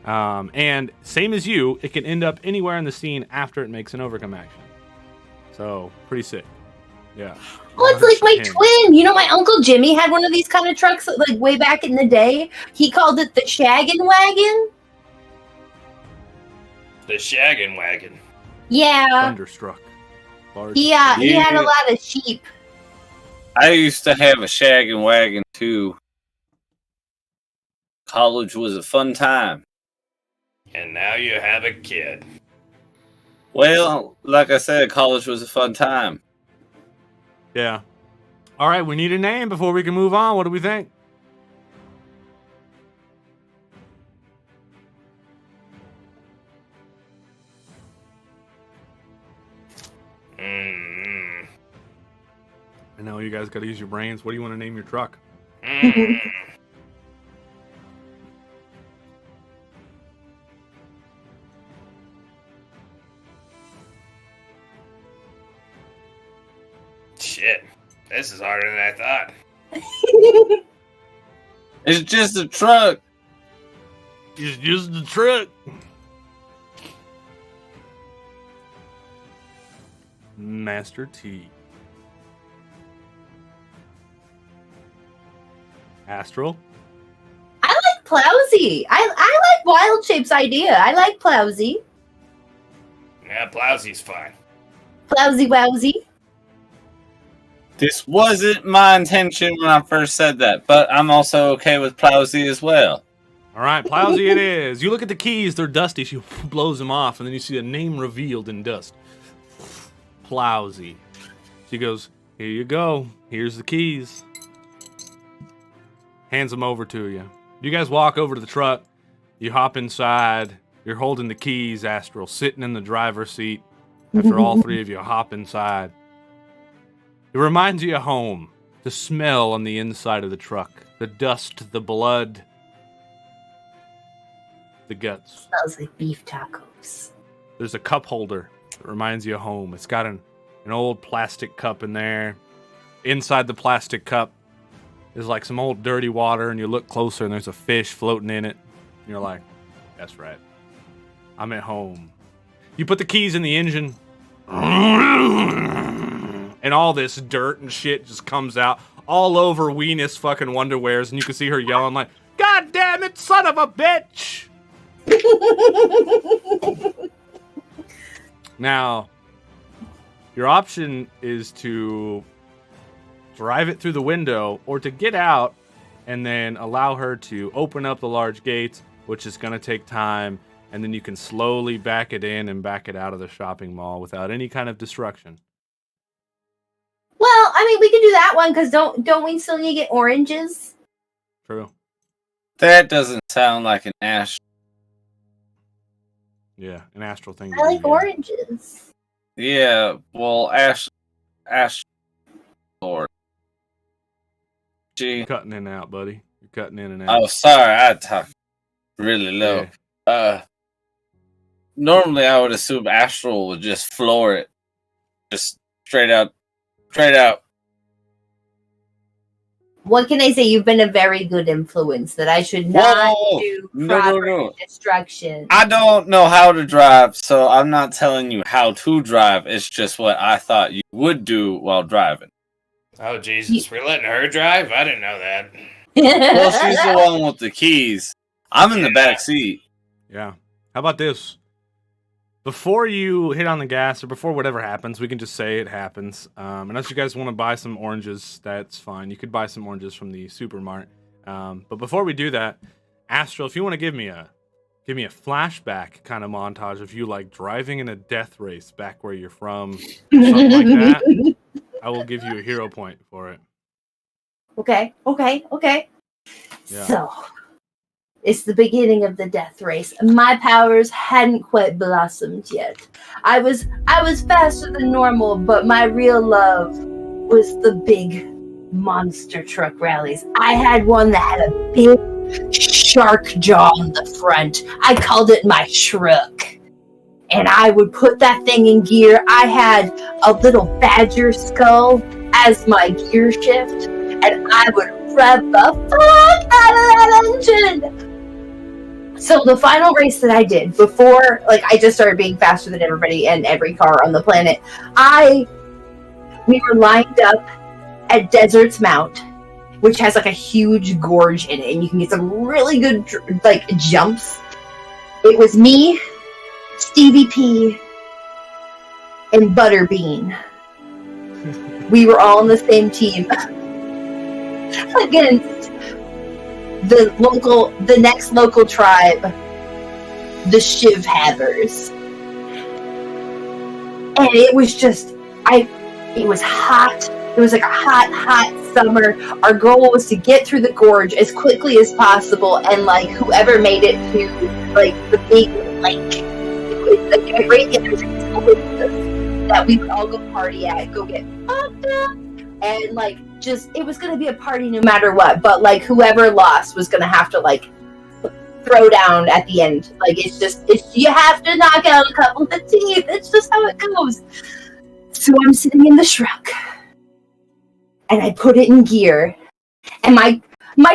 And same as you, it can end up anywhere in the scene after it makes an overcome action. So, pretty sick. Yeah. Oh, it's like my 10. twin. You know, my Uncle Jimmy had one of these kind of trucks, like way back in the day. He called it the Shaggin' Wagon. The Shaggin' Wagon. Yeah. Thunderstruck. Large. He had a Yeah. lot of sheep. I used to have a shaggin' wagon too. College was a fun time. And now you have a kid. Well, like I said, college was a fun time. Yeah. All right, we need a name before we can move on. What do we think? Mm. I know you guys got to use your brains. What do you want to name your truck? Mm. Shit. This is harder than I thought. It's just a truck. It's just the truck. Master T. Astral. I like Plowsy. I like Wild Shape's idea. I like Plowsy. Yeah, Plowsy's fine. Plowsy Wowsy. This wasn't my intention when I first said that, but I'm also okay with Plowsy as well. All right, Plowsy it is. You look at the keys, they're dusty. She blows them off, and then you see a name revealed in dust. Plowsy. She goes, "Here you go. Here's the keys." Hands them over to you. You guys walk over to the truck. You hop inside. You're holding the keys, Astral, sitting in the driver's seat. After all three of you hop inside. It reminds you of home. The smell on the inside of the truck. The dust, the blood. The guts. Smells like beef tacos. There's a cup holder that reminds you of home. It's got an old plastic cup in there. Inside the plastic cup is like some old dirty water, and you look closer and there's a fish floating in it. And you're like, that's right. I'm at home. You put the keys in the engine, and all this dirt and shit just comes out all over Weenus fucking Wonderwears, and you can see her yelling like, "God damn it, son of a bitch!" Now, your option is to drive it through the window or to get out and then allow her to open up the large gates, which is going to take time, and then you can slowly back it in and back it out of the shopping mall without any kind of destruction. Well, I mean, we can do that one because don't we still need to get oranges? True. That doesn't sound like an Ash. Yeah, an astral thing. I like oranges. Yeah, well, Ash, Lord. You're cutting in and out, buddy. You're cutting in and out. Oh, sorry, I talk really low. Yeah. Normally I would assume Astral would just floor it, just straight out. What can I say? You've been a very good influence that I should not do proper No. instruction. I don't know how to drive, so I'm not telling you how to drive. It's just what I thought you would do while driving. Oh, Jesus. We're letting her drive? I didn't know that. Well, she's the one with the keys. I'm in the back seat. Yeah. How about this? Before you hit on the gas or before whatever happens, we can just say it happens. Unless you guys want to buy some oranges, that's fine. You could buy some oranges from the supermart. But before we do that, Astral, if you want to give me a flashback kind of montage of you like driving in a death race back where you're from, something like that, I will give you a hero point for it. Okay. Yeah. So, it's the beginning of the death race. My powers hadn't quite blossomed yet. I was faster than normal, but my real love was the big monster truck rallies. I had one that had a big shark jaw on the front. I called it my truck. And I would put that thing in gear. I had a little badger skull as my gear shift, and I would rev the fuck out of that engine. So the final race that I did before, like, I just started being faster than everybody and every car on the planet. We were lined up at Desert's Mount, which has like a huge gorge in it, and you can get some really good like jumps. It was me, Stevie P, and Butterbean. We were all on the same team against the next local tribe, the Shiv Havers. And it was just, it was hot. It was like a hot summer. Our goal was to get through the gorge as quickly as possible, and like whoever made it to like the big lake, like right that we would all go party at, go get fucked up, and like just it was gonna be a party no matter what. But like whoever lost was gonna have to like throw down at the end. Like it's you have to knock out a couple of the teeth. It's just how it goes. So I'm sitting in the truck, and I put it in gear, and my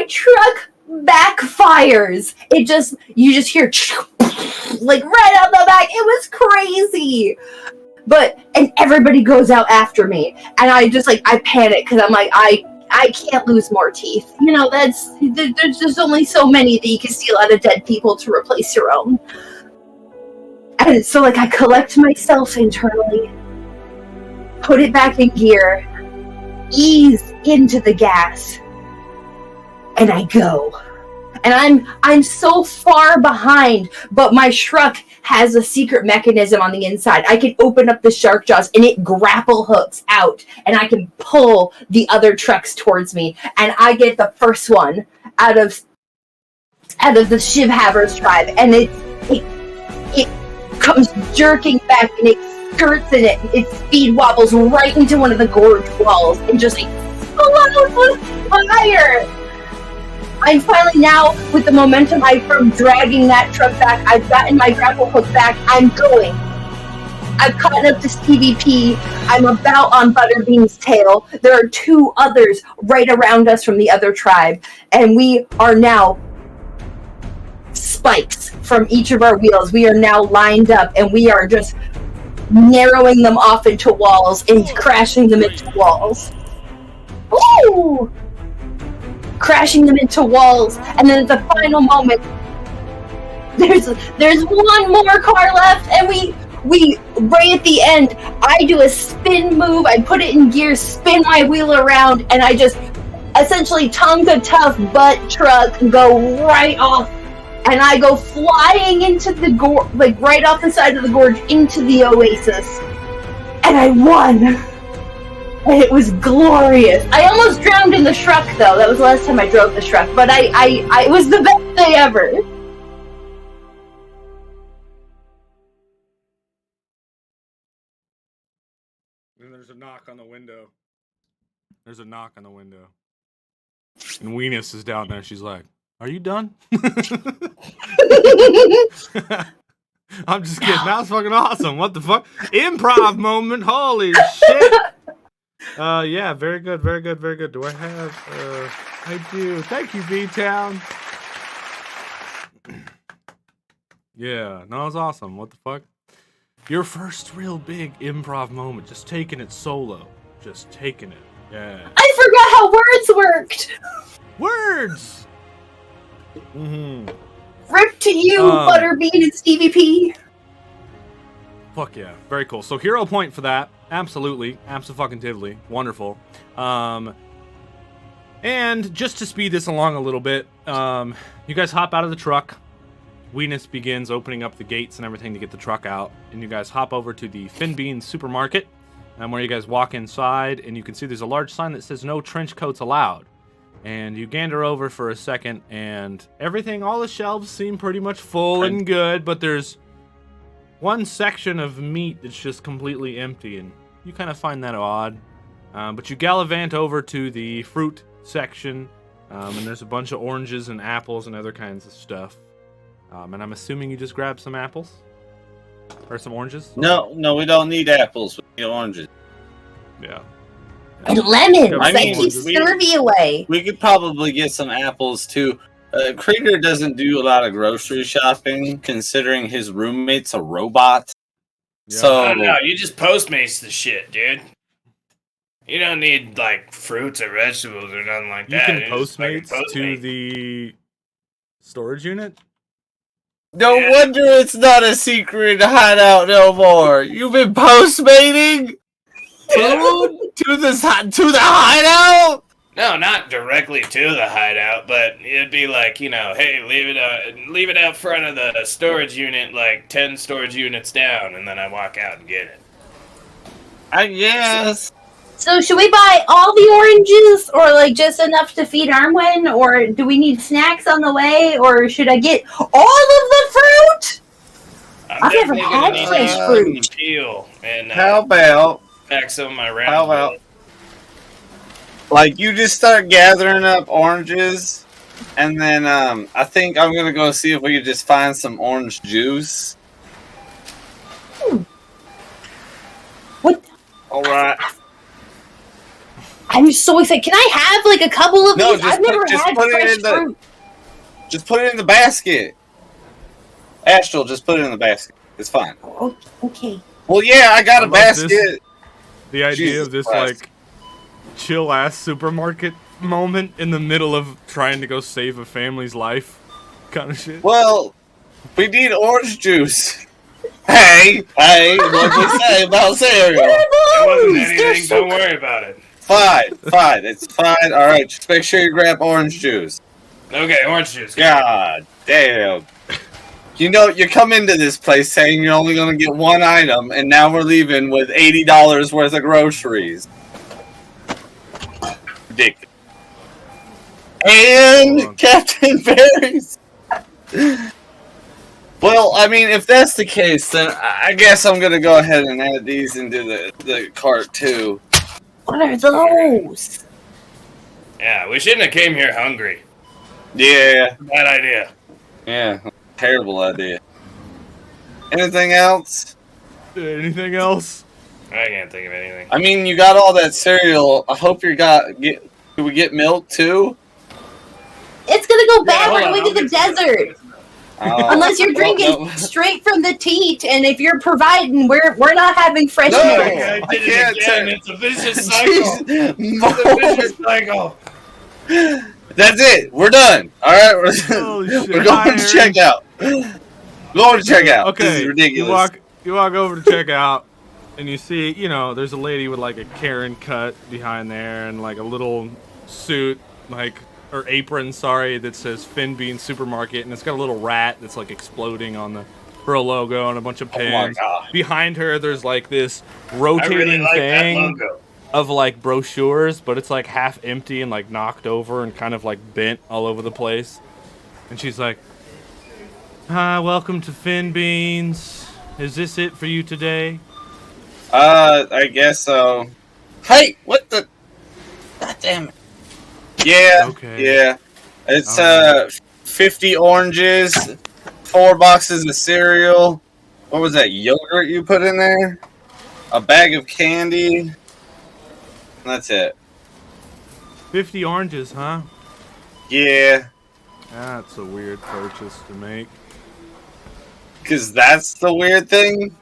truck backfires. You just hear like right out the back. It was crazy. And everybody goes out after me, and I just like I panic because I'm like I can't lose more teeth. You know, there's just only so many that you can steal out of dead people to replace your own. And so like I collect myself internally, put it back in gear, ease into the gas, and I go. And I'm so far behind, but my truck has a secret mechanism on the inside. I can open up the shark jaws and it grapple hooks out, and I can pull the other trucks towards me, and I get the first one out of the Shiv Havers tribe, and it comes jerking back, and it skirts in it. Its speed wobbles right into one of the gorge walls and just like explodes with fire. I'm finally now, with the momentum from dragging that truck back, I've gotten my grapple hook back. I'm going. I've caught up to Stevie P. I'm about on Butterbean's tail. There are two others right around us from the other tribe, and we are now spikes from each of our wheels. We are now lined up, and we are just narrowing them off into walls and crashing them into walls. Woo! Crashing them into walls, and then at the final moment, there's one more car left, and right at the end, I do a spin move, I put it in gear, spin my wheel around, and I just essentially Tonka Tough butt truck, go right off, and I go flying into the gorge, like right off the side of the gorge into the oasis. And I won! And it was glorious. I almost drowned in the Shrek, though. That was the last time I drove the Shrek, but it was the best day ever. And there's a knock on the window. There's a knock on the window. And Weenus is down there. She's like, "Are you done?" I'm just kidding. That was fucking awesome. What the fuck? Improv moment. Holy shit. Yeah, very good, very good, very good. Do I have, I do. Thank you, V-Town. Yeah, no, it was awesome. What the fuck? Your first real big improv moment. Just taking it solo. Just taking it. Yeah. I forgot how words worked. Words! Mm-hmm. Rip to you, Butterbean and Stevie P. Fuck yeah. Very cool. So hero point for that. Absolutely. Abso-fucking-tively. Wonderful. And just to speed this along a little bit, you guys hop out of the truck. Weenus begins opening up the gates and everything to get the truck out. And you guys hop over to the Finbean supermarket, where you guys walk inside, and you can see there's a large sign that says no trench coats allowed. And you gander over for a second, and everything, all the shelves seem pretty much full and good, but there's one section of meat that's just completely empty, and you kind of find that odd. But you gallivant over to the fruit section, and there's a bunch of oranges and apples and other kinds of stuff. And I'm assuming you just grabbed some apples? Or some oranges? No, we don't need apples. We need oranges. Yeah. And lemons! I That mean, keeps scurvy away. We could probably get some apples, too. Krieger doesn't do a lot of grocery shopping, considering his roommate's a robot. Yeah. So, No, you just Postmates the shit, dude. You don't need, like, fruits or vegetables or nothing like You that. can You just fucking Postmates to the storage unit? no wonder it's not a secret hideout no more. You've been postmating food to the hideout? No, not directly to the hideout, but it'd be like, you know, hey, leave it out front of the storage unit, like 10 storage units down, and then I walk out and get it. I guess. So should we buy all the oranges, or like just enough to feed Arwen, or do we need snacks on the way, or should I get all of the fruit? I've never had fresh fruit. Peel and How about, pack some of my rounds. like, you just start gathering up oranges, and then I think I'm gonna go see if we can just find some orange juice. What? All right. I'm so excited. Can I have like a couple of these? I've never had put fresh it in fruit. Just put it in the basket. Astral, just put it in the basket. It's fine. Oh, okay. Well, yeah, I got a love basket. this. The idea Jesus of this, Christ. like, chill-ass supermarket moment in the middle of trying to go save a family's life kind of shit. Well, we need orange juice. Hey, what we say about cereal? It wasn't anything, don't worry about it. Fine, it's fine. All right, just make sure you grab orange juice. Okay, orange juice. God damn. You know, you come into this place saying you're only going to get one item, and now we're leaving with $80 worth of groceries. Ridiculous. And Captain Berries. Well, I mean, if that's the case, then I guess I'm going to go ahead and add these into the cart, too. What are those? Yeah, we shouldn't have came here hungry. Yeah. Bad idea. Yeah. Terrible idea. Anything else? Anything else? I can't think of anything. I mean, you got all that cereal. I hope do we get milk, too? It's gonna go bad hold on the on, way to the desert. Unless you're drinking straight from the teat, and if you're providing, we're not having fresh No. milk. I I did can't it again. say- It's a vicious cycle. Jeez. It's a vicious cycle. That's it. We're done. All right, Holy shit. we're going to check out. Going to check out. Okay, This is ridiculous. You walk over to check out, and you see, there's a lady with like a Karen cut behind there, and like a little suit, or apron, sorry, that says Finn Bean Supermarket, and it's got a little rat that's like exploding on her logo and a bunch of pins. Oh my God. Behind her, there's like this rotating thing of like brochures, but it's like half empty and like knocked over and kind of like bent all over the place. And she's like, "Hi, welcome to Finn Beans. Is this it for you today?" I guess so. Hey, what the? God damn it. Yeah. Okay. Yeah. It's 50 oranges, 4 boxes of cereal. What was that yogurt you put in there? A bag of candy. That's it. 50 oranges, huh? Yeah. That's a weird purchase to make. Because that's the weird thing.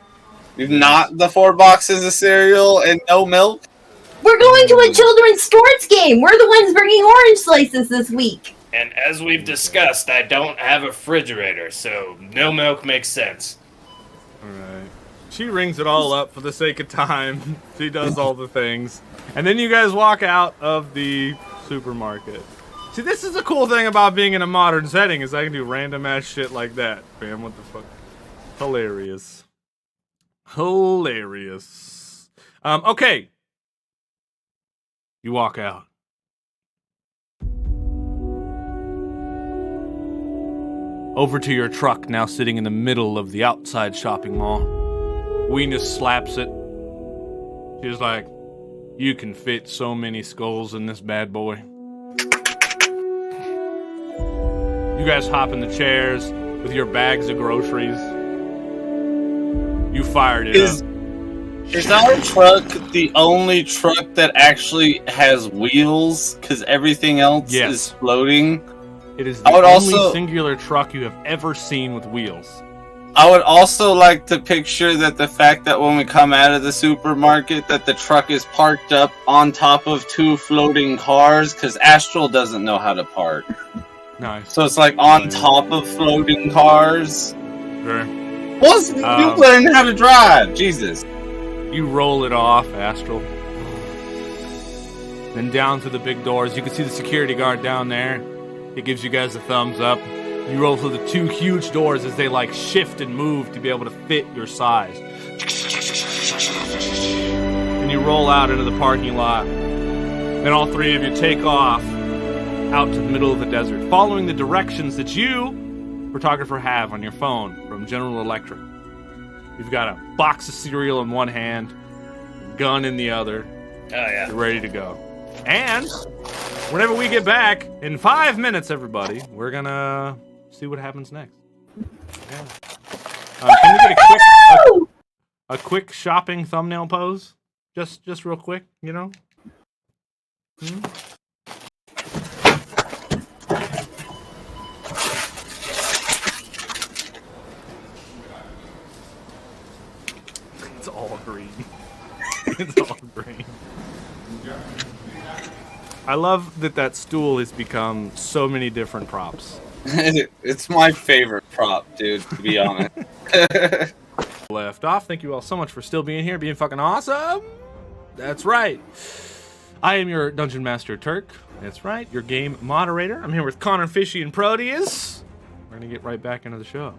Not the 4 boxes of cereal and no milk. We're going to a children's sports game. We're the ones bringing orange slices this week. And as we've discussed, I don't have a refrigerator, so no milk makes sense. Alright. She rings it all up for the sake of time. She does all the things. And then you guys walk out of the supermarket. See, this is the cool thing about being in a modern setting, is I can do random ass shit like that. Fam, what the fuck? Hilarious. Hilarious. Okay. You walk out. Over to your truck, now sitting in the middle of the outside shopping mall. Weena slaps it. She's like, "You can fit so many skulls in this bad boy." You guys hop in the chairs with your bags of groceries. You fired it up. Is our truck the only truck that actually has wheels? Because everything else is floating. It is the only singular truck you have ever seen with wheels. I would also like to picture that the fact that when we come out of the supermarket that the truck is parked up on top of 2 floating cars, because Astral doesn't know how to park. Nice. So it's like on top of floating cars. Sure. You learn how to drive, Jesus. You roll it off, Astral. Then down through the big doors. You can see the security guard down there. He gives you guys a thumbs up. You roll through the 2 huge doors as they like shift and move to be able to fit your size. And you roll out into the parking lot. Then all 3 of you take off out to the middle of the desert, following the directions that you, photographer, have on your phone from General Electric. You've got a box of cereal in one hand, a gun in the other. Oh, yeah. You're ready to go. And whenever we get back, in 5 minutes, everybody, we're gonna see what happens next. Yeah. Can we get a quick shopping thumbnail pose? Just real quick, It's all green. It's all green. I love that stool has become so many different props. It's my favorite prop, dude, to be honest. Left off. Thank you all so much for still being here, being fucking awesome. That's right. I am your Dungeon Master Turk. That's right, your game moderator. I'm here with Connor, Fishy, and Proteus. We're gonna get right back into the show.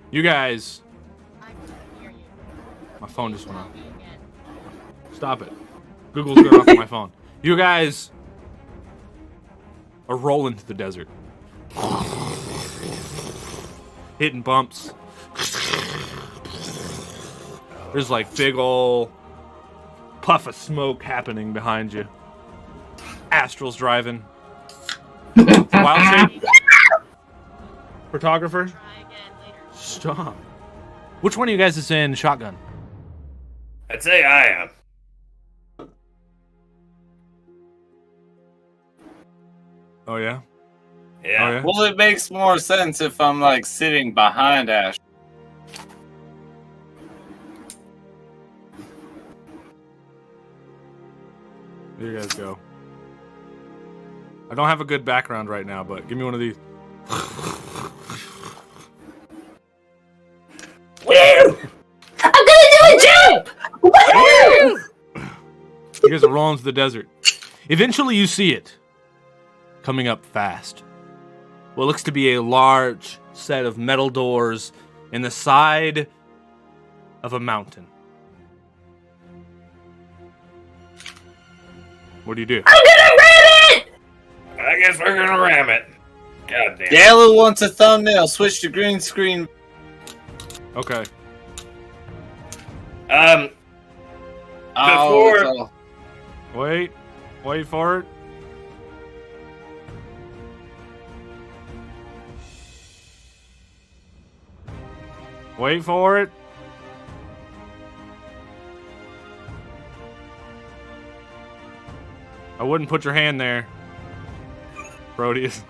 You guys. My phone just went off. Stop it. Google's going off on my phone. You guys are rolling to the desert. Hitting bumps. There's like big ol' puff of smoke happening behind you. Astral's driving. Wild shape. Photographer. Stop. Which one of you guys is in shotgun? I'd say I am. Oh yeah? Yeah. Oh, yeah? Well, it makes more sense if I'm like sitting behind Ash. There you guys go. I don't have a good background right now, but give me one of these. Woo! You guys are rolling through the desert. Eventually, you see it coming up fast. What looks to be a large set of metal doors in the side of a mountain. What do you do? I'm gonna ram it! I guess we're gonna ram it. God damn. Gala wants a thumbnail. Switch to green screen. Okay. Before Wait for it. Wait for it. I wouldn't put your hand there, Proteus.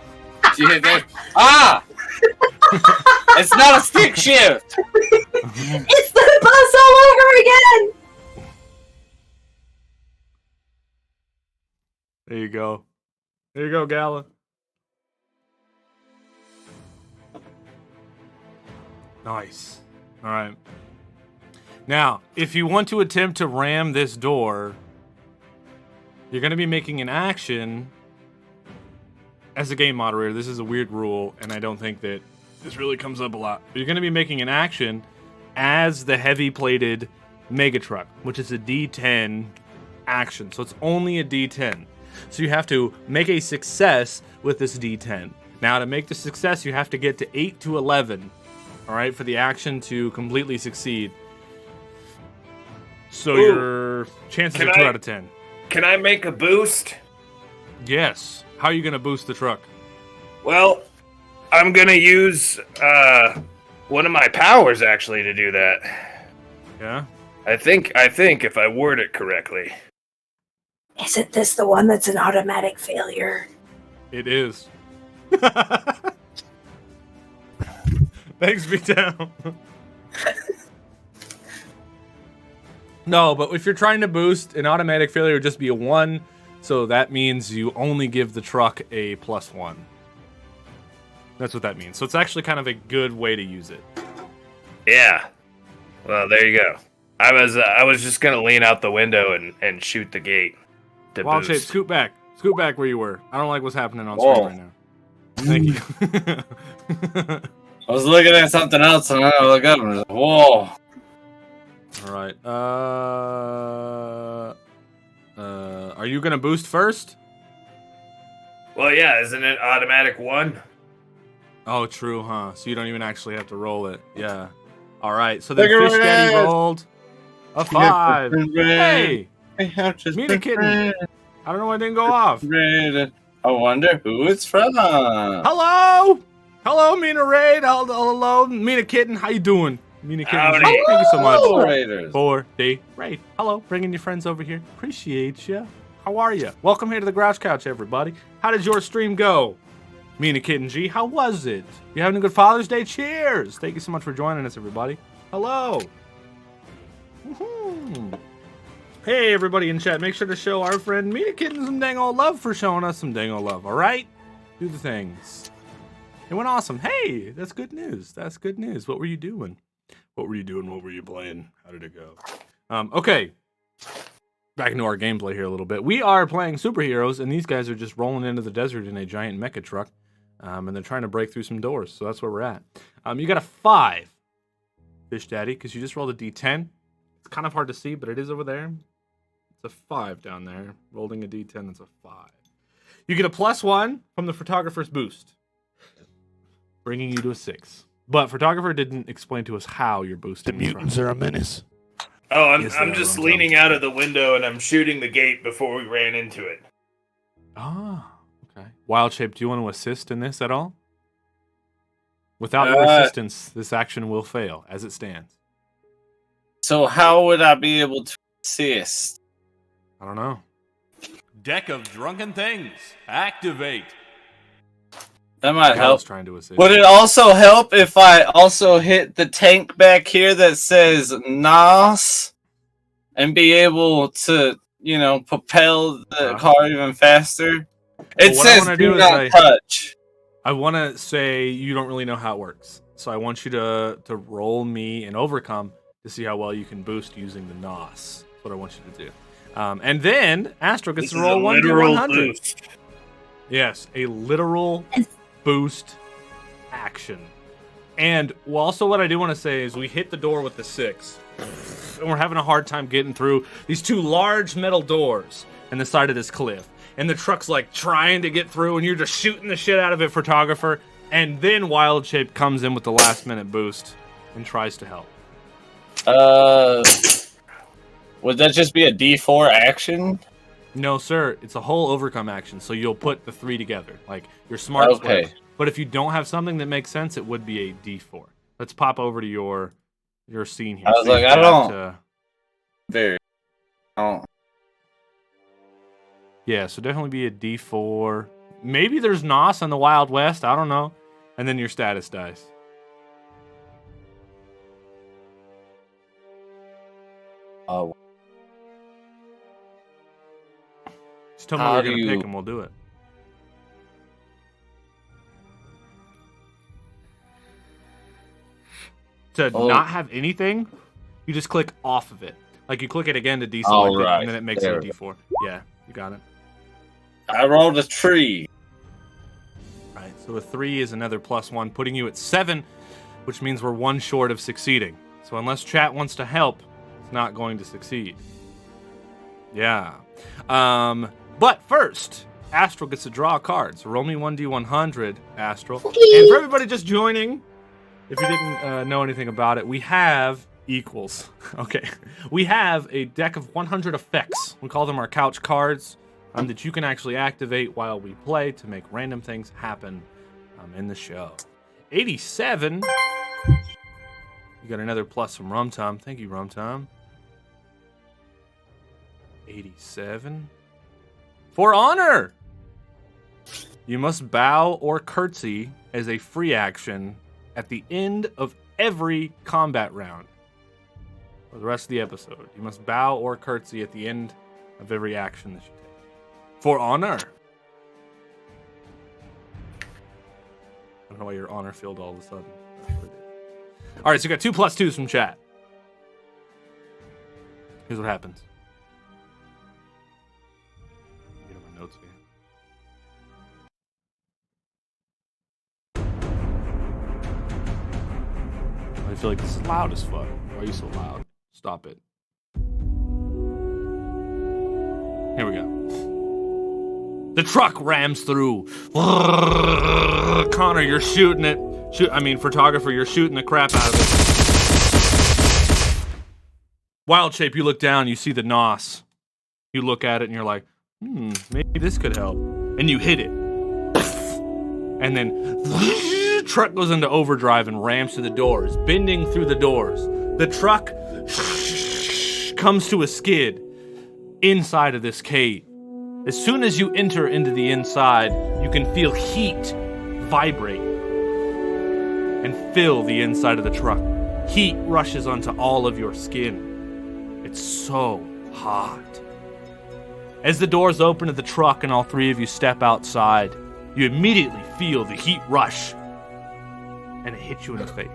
She hit that. Ah! It's not a stick shift. It's the bus all over again! There you go. There you go, Gala. Nice. All right. Now, if you want to attempt to ram this door, you're going to be making an action as a game moderator. This is a weird rule, and I don't think that this really comes up a lot. But you're going to be making an action as the heavy-plated Megatruck, which is a D10 action. So it's only a D10. So you have to make a success with this D10. Now, to make the success, you have to get to 8 to 11, all right, for the action to completely succeed. So your chances are 2 out of 10. Can I make a boost? Yes. How are you going to boost the truck? Well, I'm gonna use one of my powers actually to do that. Yeah? I think if I word it correctly. Isn't this the one that's an automatic failure? It is. Thanks, B-Town. No, but if you're trying to boost, an automatic failure would just be a 1, so that means you only give the truck a +1. That's what that means. So it's actually kind of a good way to use it. Yeah. Well, there you go. I was just gonna lean out the window and shoot the gate. To Wild Shape, boost. scoot back. Scoot back where you were. I don't like what's happening on screen right now. Thank you. I was looking at something else and I look up and I was like, whoa. All right. Are you gonna boost first? Well, yeah, isn't it automatic 1? Oh, true, huh? So you don't even actually have to roll it. Yeah. All right. So then Look at Fish Daddy that. rolled a 5. Hey, meet a kitten. I don't know why it didn't go off. I wonder who it's from. Hello, hello, Mina Raid. Hello, Mina Kitten. How you doing, Mina Kitten? Howdy. Thank you so much Raiders. for the raid. Hello, bringing your friends over here. Appreciate you. How are you? Welcome here to the Grouch Couch, everybody. How did your stream go? Mina Kitten G, how was it? You having a good Father's Day? Cheers! Thank you so much for joining us, everybody. Hello. Woohoo. Hey, everybody in chat, make sure to show our friend Mina Kitten some dang old love for showing us some dang old love, all right? Do the things. It went awesome. Hey, that's good news. That's good news. What were you doing? What were you doing? What were you playing? How did it go? Okay. Back into our gameplay here a little bit. We are playing superheroes, and these guys are just rolling into the desert in a giant mecha truck, and they're trying to break through some doors, so that's where we're at. You got a 5, Fish Daddy, because you just rolled a D10. It's kind of hard to see, but it is over there. It's a 5 down there. Rolling a D10, that's a 5. You get a +1 from the photographer's boost, bringing you to a 6. But photographer didn't explain to us how you're boosting. The mutants are a menace. Oh, Yes, I'm they just are, leaning out of the window and I'm shooting the gate before we ran into it. Ah, okay. Wild Shape, do you want to assist in this at all? Without your assistance, this action will fail as it stands. So how would I be able to assist? I don't know. Deck of Drunken Things. Activate. That might I help. was trying to assist. Would it also help if I also hit the tank back here that says NOS and be able to, you know, propel the car even faster? It what I says wanna do do is not touch. I want to say you don't really know how it works. So I want you to roll me an overcome to see how well you can boost using the NOS. That's what I want you to do. And then Astro gets This to is roll a 1d100. literal boost. Yes, a literal boost action. And also what I do want to say is we hit the door with the 6. And we're having a hard time getting through these 2 large metal doors in the side of this cliff. And the truck's like trying to get through and you're just shooting the shit out of it, photographer. And then Wild Shape comes in with the last minute boost and tries to help. Would that just be a D4 action? No, sir. It's a whole overcome action, so you'll put the 3 together. Like, you're smart. Okay. Players. But if you don't have something that makes sense, it would be a D4. Let's pop over to your scene here. I was So like, you've I got, don't. Very. I don't. Yeah, so definitely be a D4. Maybe there's NOS on the Wild West. I don't know. And then your status dice. Oh. Just tell me How we're do going to you- pick and we'll do it. To not have anything, you just click off of it. Like you click it again to deselect it, right. and then it makes There it a we D4. Yeah, you got it. I rolled a tree. Right, so a 3 is another +1, putting you at 7, which means we're 1 short of succeeding. So unless chat wants to help, it's not going to succeed. Yeah. But first, Astral gets to draw cards. So roll me 1d100, Astral. And for everybody just joining, if you didn't know anything about it, we have equals. Okay. We have a deck of 100 effects. We call them our couch cards. That you can actually activate while we play to make random things happen in the show. 87. You got another plus from Rumtum. Thank you, Rumtum. 87. For honor! You must bow or curtsy as a free action at the end of every combat round. For the rest of the episode, you must bow or curtsy at the end of every action that you take. For honor. I don't know why you're honor filled all of a sudden. That's what it is. All right, so you got 2 +2s from chat. Here's what happens. Get my notes here. I feel like this is loud as fuck. Why are you so loud? Stop it. Here we go. The truck rams through. Connor, you're shooting it. Photographer, you're shooting the crap out of it. Wild Shape, you look down, you see the NOS. You look at it and you're like, maybe this could help. And you hit it. And then truck goes into overdrive and rams to the doors, bending through the doors. The truck comes to a skid inside of this cave. As soon as you enter into the inside, you can feel heat vibrate and fill the inside of the truck. Heat rushes onto all of your skin. It's so hot. As the doors open to the truck and all 3 of you step outside, you immediately feel the heat rush and it hits you in the face.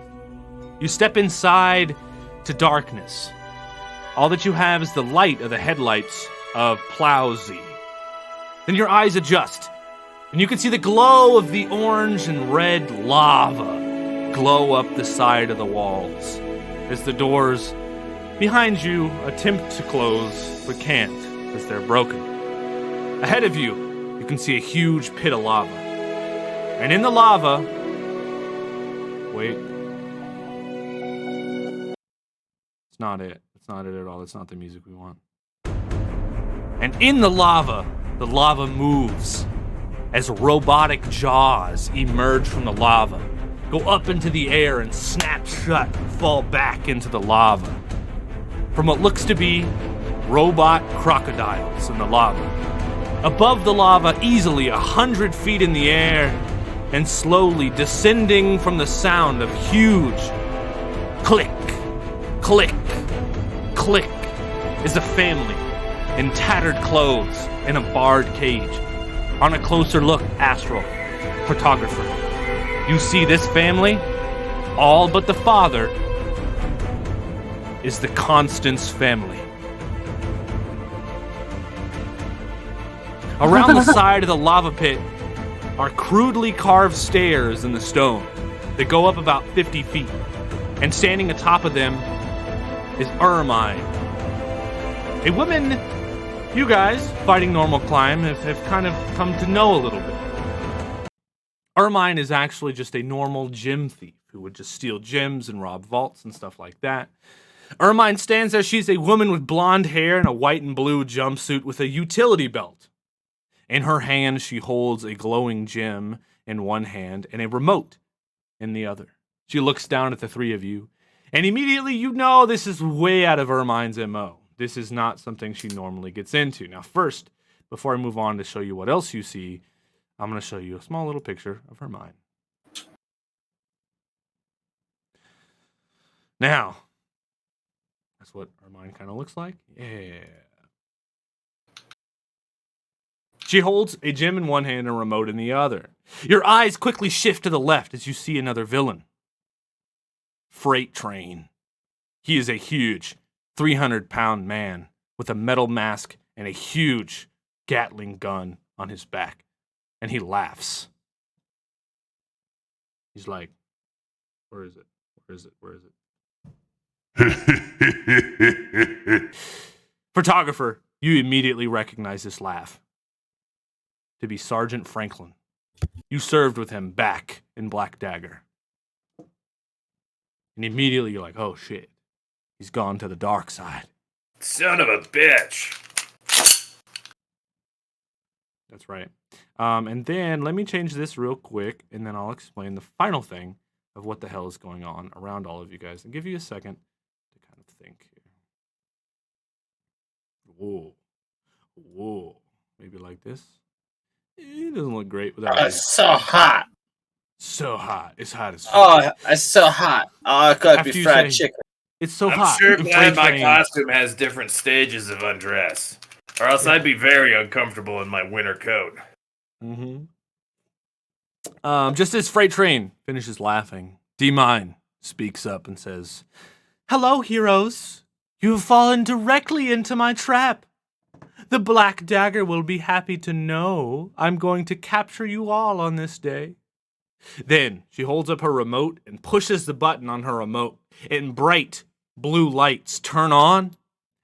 You step inside to darkness. All that you have is the light of the headlights of Plowsy. Then your eyes adjust, and you can see the glow of the orange and red lava glow up the side of the walls as the doors behind you attempt to close, but can't, as they're broken. Ahead of you, you can see a huge pit of lava. And in the lava... Wait. It's not it. It's not it at all. It's not the music we want. And in the lava moves as robotic jaws emerge from the lava, go up into the air and snap shut and fall back into the lava. From what looks to be robot crocodiles in the lava. Above the lava, easily 100 feet in the air, and slowly descending from the sound of huge click, click, click, is a family in tattered clothes in a barred cage. On a closer look, Astral, photographer, you see this family, all but the father, is the Constance family. Around the side of the lava pit are crudely carved stairs in the stone that go up about 50 feet. And standing atop of them is Ermine. A woman you guys, fighting normal climb, have kind of come to know a little bit. Ermine is actually just a normal gem thief who would just steal gems and rob vaults and stuff like that. Ermine stands there. She's a woman with blonde hair and a white and blue jumpsuit with a utility belt. In her hand, she holds a glowing gem in one hand and a remote in the other. She looks down at the three of you, and immediately you know this is way out of Ermine's MO. This is not something she normally gets into. Now, first, before I move on to show you what else you see, I'm going to show you a small little picture of Ermine. Now, that's what Ermine kind of looks like. Yeah. She holds a gem in one hand and a remote in the other. Your eyes quickly shift to the left as you see another villain. Freight Train. He is a huge 300-pound man with a metal mask and a huge Gatling gun on his back. And he laughs. He's like, where is it? Where is it? Where is it? Photographer, you immediately recognize this laugh to be Sergeant Franklin. You served with him back in Black Dagger. And immediately you're like, oh shit, he's gone to the dark side. Son of a bitch. That's right. And then let me change this real quick, and then I'll explain the final thing of what the hell is going on around all of you guys, and give you a second to kind of think here. Whoa. Whoa. Maybe like this. It doesn't look great without it. It's so hot. So hot. It's hot as fuck. Oh, it's so hot. Oh, it could After be you fried say- chicken. It's so I'm hot. sure And glad Freight my Train- costume has different stages of undress. Or else I'd be very uncomfortable in my winter coat. Mm-hmm. Just as Freight Train finishes laughing, D-Mine speaks up and says, "Hello, heroes. You have fallen directly into my trap. The Black Dagger will be happy to know I'm going to capture you all on this day." Then she holds up her remote and pushes the button on her remote, and bright blue lights turn on,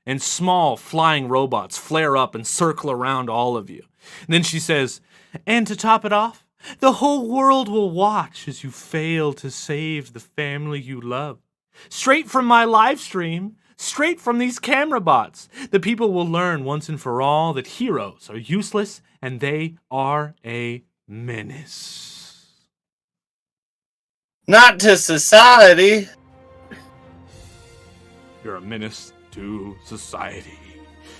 and small flying robots flare up and circle around all of you. And then she says, "And to top it off, the whole world will watch as you fail to save the family you love. Straight from my live stream, straight from these camera bots, the people will learn once and for all that heroes are useless and they are a menace." Not to society. You're a menace to society.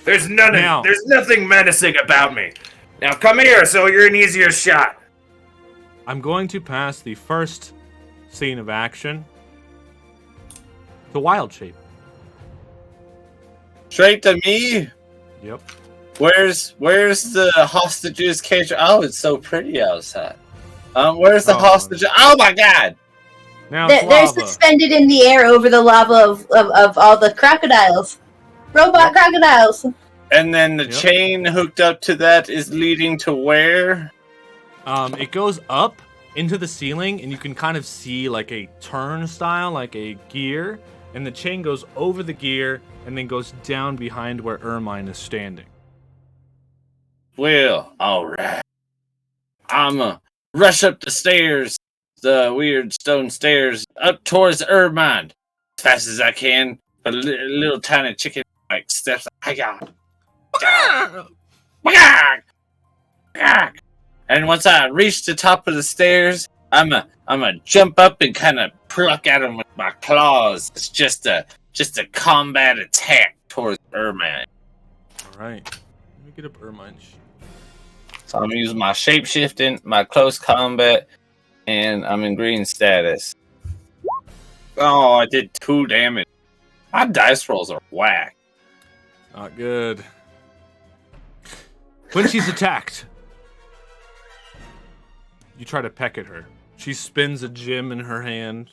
There's Now- nothing menacing about me. Now come here so you're an easier shot. I'm going to pass the first scene of action to Wild Shape. Straight to me. Yep. Where's the hostages cage? Oh, it's so pretty outside. Where's the Oh. hostage? Oh my god! Now They're it's lava. suspended in the air over the lava of all the crocodiles. Robot crocodiles. And then the Yep. chain hooked up to that is leading to where? It goes up into the ceiling, and you can kind of see like a turnstile, like a gear, and the chain goes over the gear and then goes down behind where Ermine is standing. Well, alright. I'ma rush up the stairs, the weird stone stairs, up towards Ermine as fast as I can. But little tiny chicken like steps. And once I reach the top of the stairs, I'ma jump up and kind of pluck at him with my claws. It's just a combat attack towards Ermine. All right. Let me get up Ermine's. So I'm using my shape-shifting, my close combat, and I'm in green status. Oh, I did 2 damage. My dice rolls are whack. Not good. When she's attacked, you try to peck at her. She spins a gem in her hand,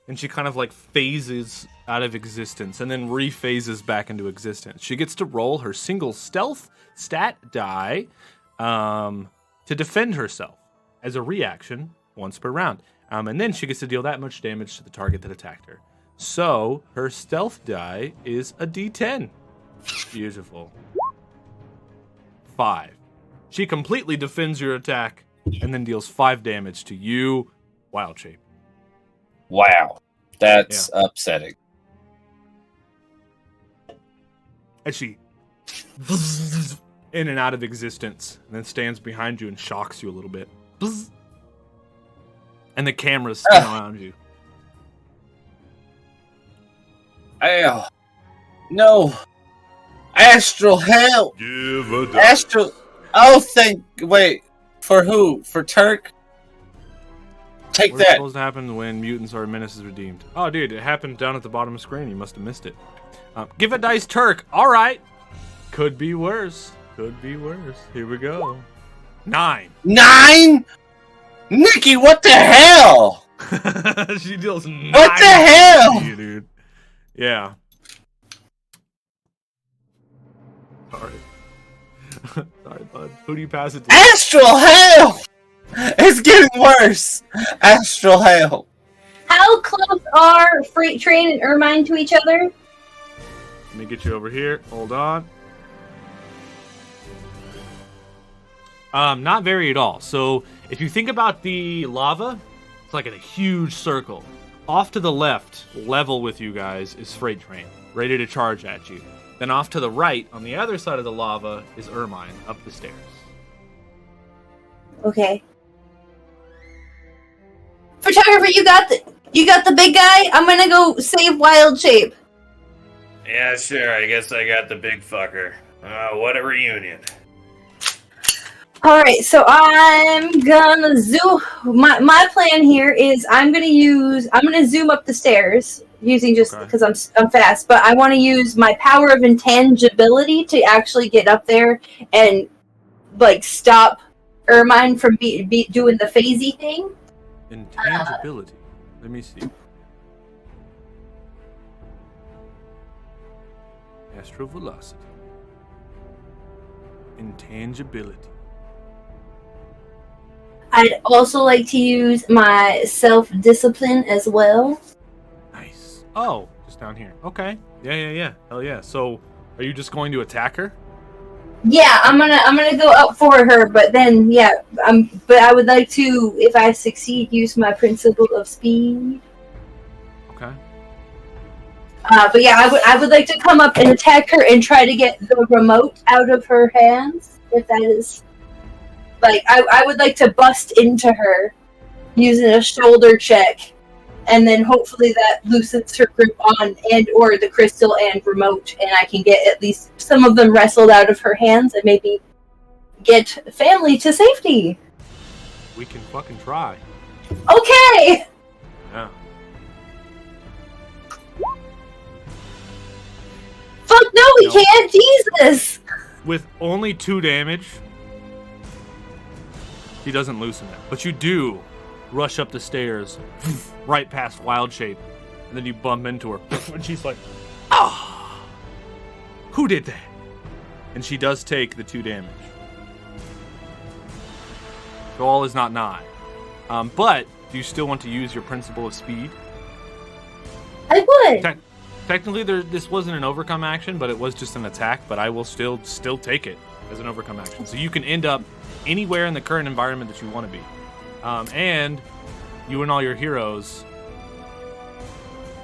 and she kind of like phases out of existence and then rephases back into existence. She gets to roll her single stealth stat die to defend herself as a reaction once per round. And then she gets to deal that much damage to the target that attacked her. So her stealth die is a D10. Beautiful. 5. She completely defends your attack and then deals 5 damage to you, Wild Shape. Wow. That's upsetting. And she in and out of existence, and then stands behind you and shocks you a little bit. And the cameras spin around you. No. Astral help. Give a damn. Astral. Wait. For who? For Turk? Take What's that. supposed to happen when mutants or menaces redeemed? Oh, dude, it happened down at the bottom of the screen. You must have missed it. Give a dice, Turk. All right. Could be worse. Could be worse. Here we go. 9. 9? Nikki, what the hell? She deals 9. What the hell? To you, dude. Yeah. Sorry. Sorry, bud. Who do you pass it to? Astral hell! It's getting worse. Astral hell. How close are Freight Train and Ermine to each other? Let me get you over here. Hold on. Not very at all. So if you think about the lava, it's like in a huge circle. Off to the left, level with you guys, is Freight Train, ready to charge at you. Then off to the right, on the other side of the lava, is Ermine, up the stairs. Okay. Photographer, you got the big guy? I'm gonna go save Wild Shape. Yeah, sure. I guess I got the big fucker. What a reunion. Alright, so I'm gonna zoom. My plan here is I'm gonna zoom up the stairs using just because I'm fast, but I want to use my power of intangibility to actually get up there and like stop Ermine from doing the phasey thing. Intangibility. Let me see. Astral velocity. Intangibility. I'd also like to use my self-discipline as well. Nice. Oh, just down here. Okay. Yeah. Hell yeah. So, are you just going to attack her? Yeah, I'm gonna go up for her, but then but I would like to, if I succeed, use my principle of speed. Okay. But yeah, I would like to come up and attack her and try to get the remote out of her hands, if that is. Like, I would like to bust into her using a shoulder check, and then hopefully that loosens her grip on or the crystal and remote, and I can get at least some of them wrestled out of her hands and maybe get family to safety. We can fucking try. Okay! Yeah. Fuck no, we can't! Jesus! With only 2 damage, he doesn't loosen it. But you do rush up the stairs, right past Wild Shape, and then you bump into her, and she's like, "Ah, who did that?" And she does take the 2 damage. So all is not nigh. But do you still want to use your principle of speed? I would. Technically, this wasn't an overcome action, but it was just an attack. But I will still take it as an overcome action. So you can end up anywhere in the current environment that you want to be. And you and all your heroes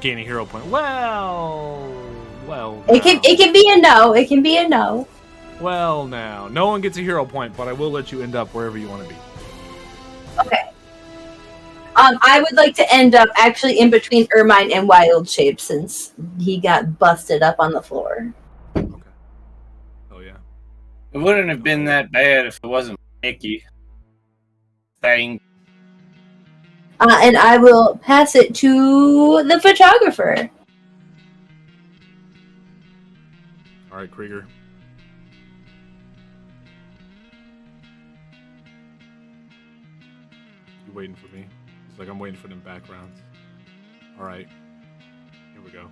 gain a hero point. Well. It can be a no. It can be a no. Well, now no one gets a hero point, but I will let you end up wherever you want to be. Okay. I would like to end up actually in between Ermine and Wild Shape since he got busted up on the floor. Okay. Oh yeah. It wouldn't have been that bad if it wasn't Nikki. Thing. And I will pass it to the photographer. All right, Krieger. You waiting for me? It's like I'm waiting for them backgrounds. All right. Here we go.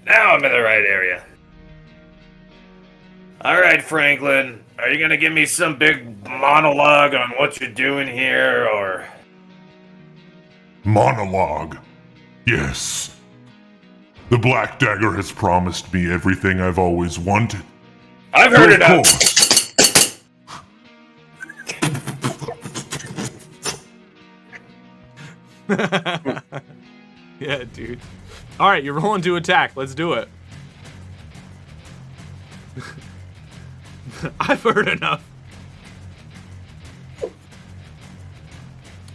Now I'm in the right area. All right, Franklin. Are you gonna give me some big monologue on what you're doing here, or? Monologue. Yes. The Black Dagger has promised me everything I've always wanted. I've heard it. Of course. Yeah, dude. All right, you're rolling to attack. Let's do it. I've heard enough.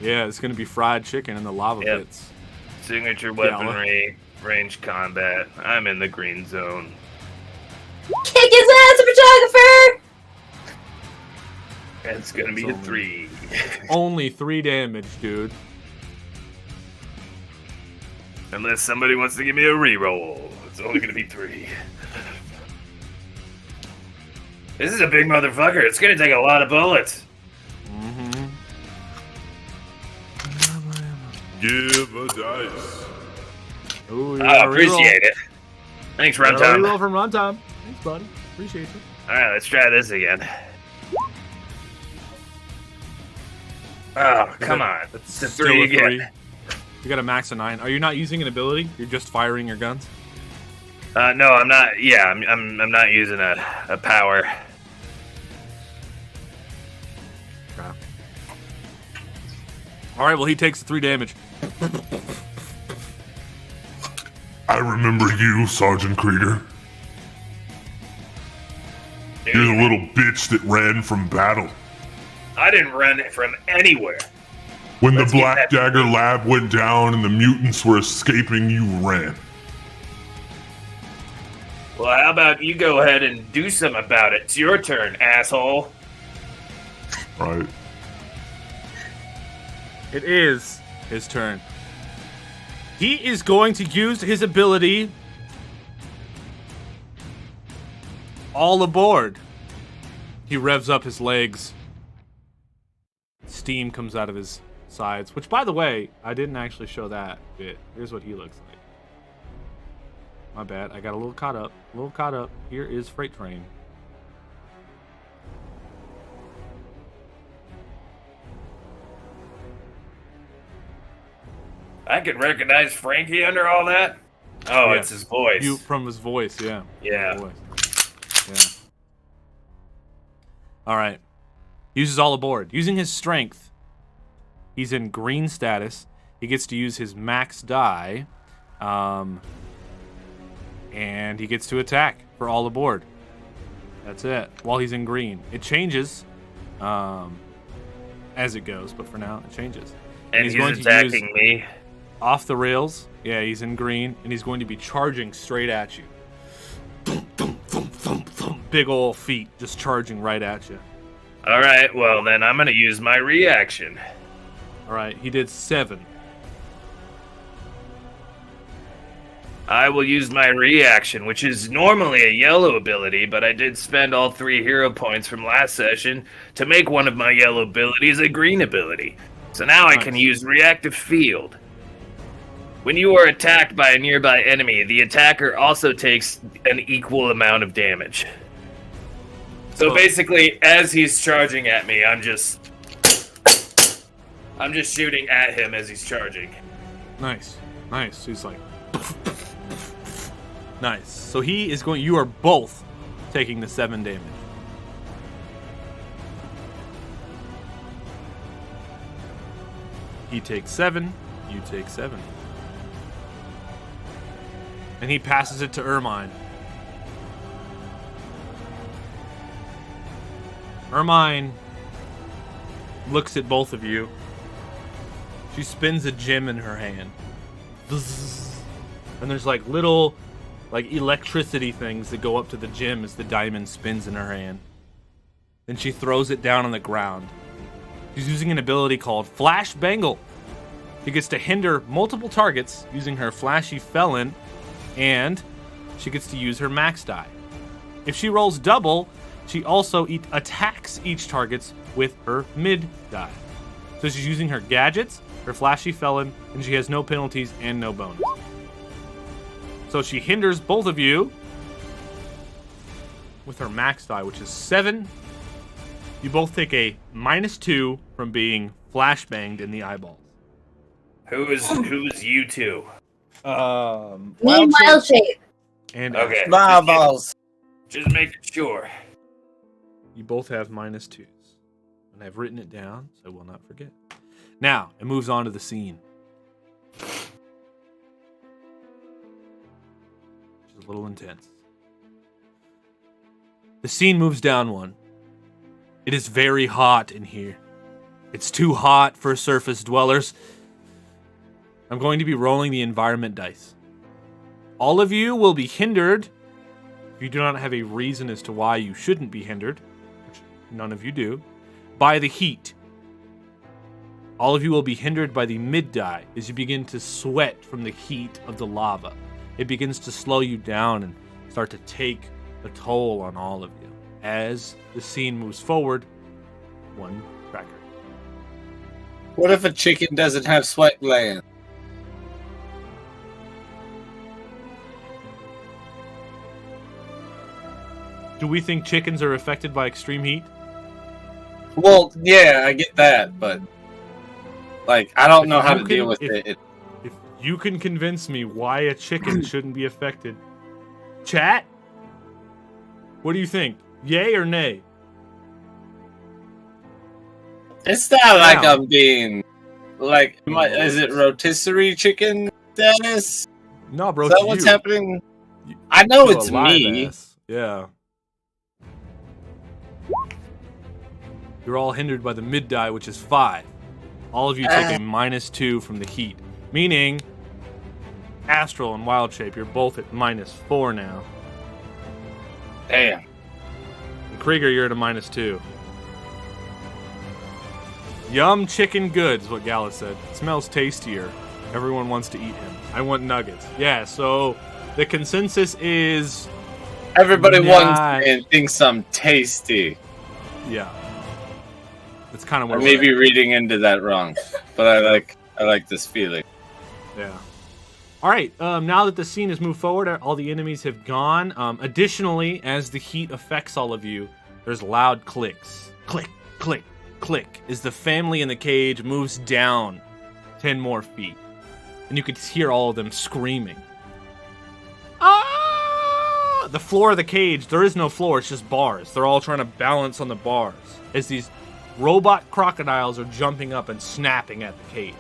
Yeah, it's gonna be fried chicken in the lava pits. Signature weaponry, range combat. I'm in the green zone. Kick his ass, photographer! It's gonna be a 3. Only 3 damage, dude. Unless somebody wants to give me a reroll. It's only gonna be 3. This is a big motherfucker. It's gonna take a lot of bullets. Mm-hmm. Give a dice. Ooh, I appreciate it. Thanks, Runtime. Reroll from Runtime. Thanks, buddy. Appreciate you. Alright, let's try this again. Oh, come on. That's It's a still 3 a again. 3. You got a max of 9. Are you not using an ability? You're just firing your guns? No, I'm not. Yeah, I'm not using a power. Okay. All right. Well, he takes 3 damage. I remember you, Sergeant Krieger. You're the little bitch that ran from battle. I didn't run it from anywhere. When Let's the get Black that- Dagger lab went down and the mutants were escaping, you ran. Well, how about you go ahead and do something about it? It's your turn, asshole. Right. It is his turn. He is going to use his ability. All aboard. He revs up his legs. Steam comes out of his sides. Which, by the way, I didn't actually show that bit. Here's what he looks like. My bad. I got a little caught up. Here is Freight Train. I can recognize Frankie under all that. Oh, Yeah. it's his voice. From his voice, yeah. Yeah. Voice. Yeah. All right. Uses all aboard. Using his strength, he's in green status. He gets to use his max die. And he gets to attack for all aboard. That's it. While he's in green. It changes as it goes, but for now, it changes. And he's attacking me. Off the rails. Yeah, he's in green, and he's going to be charging straight at you. Thump, thump, thump, thump, thump. Big ol' feet just charging right at you. All right, well, then I'm going to use my reaction. All right, he did 7. I will use my reaction, which is normally a yellow ability, but I did spend all 3 hero points from last session to make one of my yellow abilities a green ability. So now I can use Reactive Field. When you are attacked by a nearby enemy, the attacker also takes an equal amount of damage. So basically, as he's charging at me, I'm just shooting at him as he's charging. Nice. He's like... Nice. So he is going... You are both taking the 7 damage. He takes 7. You take 7. And he passes it to Ermine. Ermine looks at both of you. She spins a gem in her hand. And there's like little electricity things that go up to the gem as the diamond spins in her hand. Then she throws it down on the ground. She's using an ability called Flash Bangle. She gets to hinder multiple targets using her Flashy Felon, and she gets to use her max die. If she rolls double, she also attacks each target with her mid die. So she's using her gadgets, her Flashy Felon, and she has no penalties and no bonus. So she hinders both of you. with her max die, which is 7. You both take a -2 from being flashbanged in the eyeballs. Who is you two? Me and Wild Shape. And Okay. Marbles. Just making sure. you both have -2s. And I've written it down, so I will not forget. Now, it moves on to the scene. Which is a little intense. The scene moves down one. It is very hot in here. It's too hot for surface dwellers. I'm going to be rolling the environment dice. All of you will be hindered if you do not have a reason as to why you shouldn't be hindered, which none of you do, by the heat. All of you will be hindered by the mid die as you begin to sweat from the heat of the lava. It begins to slow you down and start to take a toll on all of you. As the scene moves forward, one tracker. What if a chicken doesn't have sweat glands? Do we think chickens are affected by extreme heat? Well, yeah, I get that, but like, I don't know how to deal with it. If you can convince me why a chicken shouldn't be affected, chat, what do you think? Yay or nay? It's not like I'm being like, is it rotisserie chicken status? No, bro. Is that what's happening? I know it's me. Yeah. You're all hindered by the mid die, which is 5. All of you take a -2 from the heat, meaning Astral and Wild Shape, you're both at -4 now. Damn. And Krieger, you're at a -2. Yum chicken good is what Gala said. It smells tastier. Everyone wants to eat him. I want nuggets. Yeah, so the consensus is everybody wants and thinks I'm tasty. Yeah. That's kind of what I may be reading into that wrong, but I like this feeling. Yeah. All right. Now that the scene has moved forward, all the enemies have gone. Additionally, as the heat affects all of you, there's loud clicks. Click, click, click. As the family in the cage moves down 10 more feet, and you could hear all of them screaming. Ah! The floor of the cage. There is no floor. It's just bars. They're all trying to balance on the bars as these robot crocodiles are jumping up and snapping at the cage.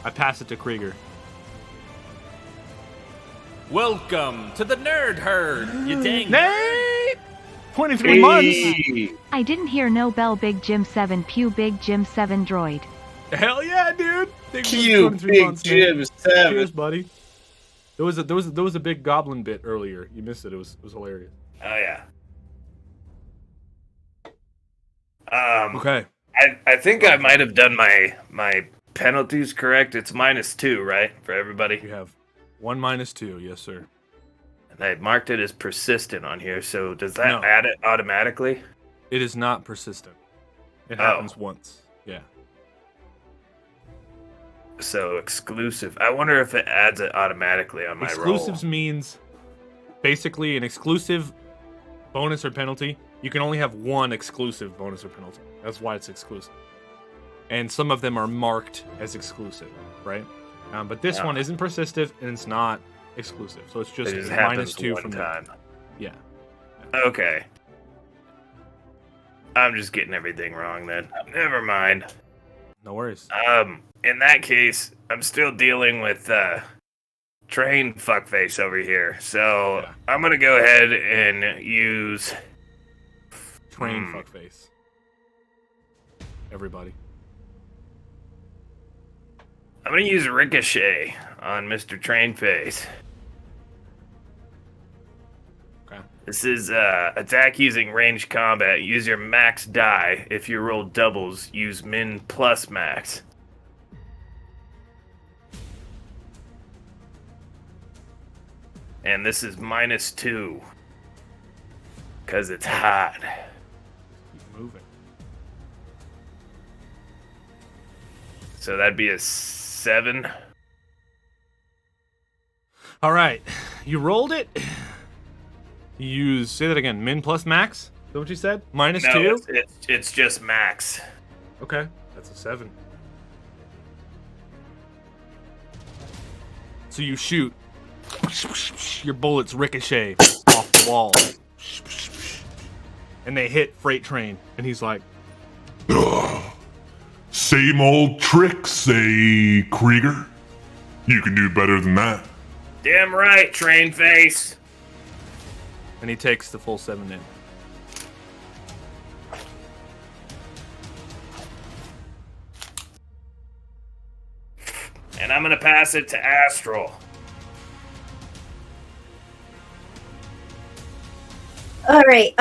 I pass it to Krieger. Welcome to the nerd herd, you dang Nate! 23 months! I didn't hear no bell Big Jim 7 Pew Big Jim 7 droid. Hell yeah, dude! Pew Big Jim 7. Cheers, buddy. There was a big goblin bit earlier. You missed it. It was hilarious. Oh yeah. Okay. I think I might have done my penalties correct. It's -2, right, for everybody? You have 1 -2, yes, sir. And I marked it as persistent on here, so does that add it automatically? It is not persistent. It happens once. Yeah. So exclusive. I wonder if it adds it automatically on my roll. Exclusives means basically an exclusive bonus or penalty. You can only have one exclusive bonus or penalty. That's why it's exclusive. And some of them are marked as exclusive, right? But this one isn't persistent and it's not exclusive. So it's just -2 from time. Yeah. Okay. I'm just getting everything wrong then. Never mind. No worries. In that case, I'm still dealing with train fuckface over here. So I'm gonna go ahead and use train fuckface. Everybody. I'm gonna use Ricochet on Mr. Trainface. Okay. This is attack using ranged combat. Use your max die. If you roll doubles, use min plus max. And this is -2. Because it's hot. Keep moving. So that'd be a 7. All right. You rolled it. Say that again. Min plus max? Is that what you said? Minus No, 2? it's just max. Okay, that's a 7. So you shoot. Your bullets ricochet off the wall. And they hit Freight Train. And he's like, Same old tricks, eh, Krieger? You can do better than that. Damn right, train face. and he takes the full 7 in. And I'm gonna pass it to Astral. All right.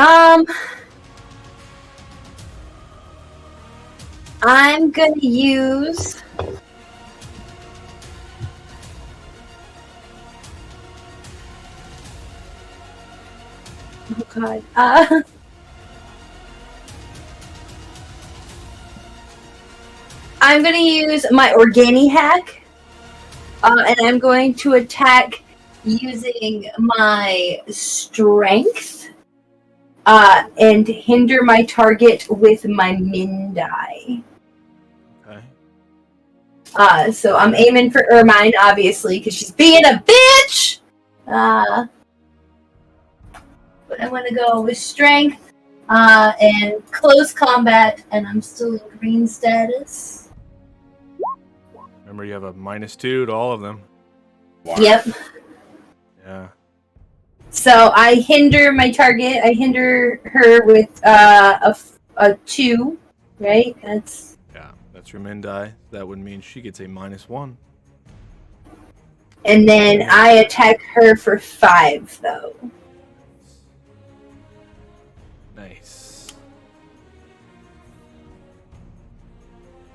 I'm gonna use. Oh God. I'm gonna use my Organi hack, and I'm going to attack using my strength, and hinder my target with my min die. Okay. So I'm aiming for Ermine, obviously, because she's being a bitch! But I'm gonna go with strength, and close combat, and I'm still in green status. Remember, you have a -2 to all of them. Wow. Yep. Yeah. So I hinder my target. I hinder her with a 2, right? That's your min die. That would mean she gets a -1. And then I attack her for 5, though. Nice.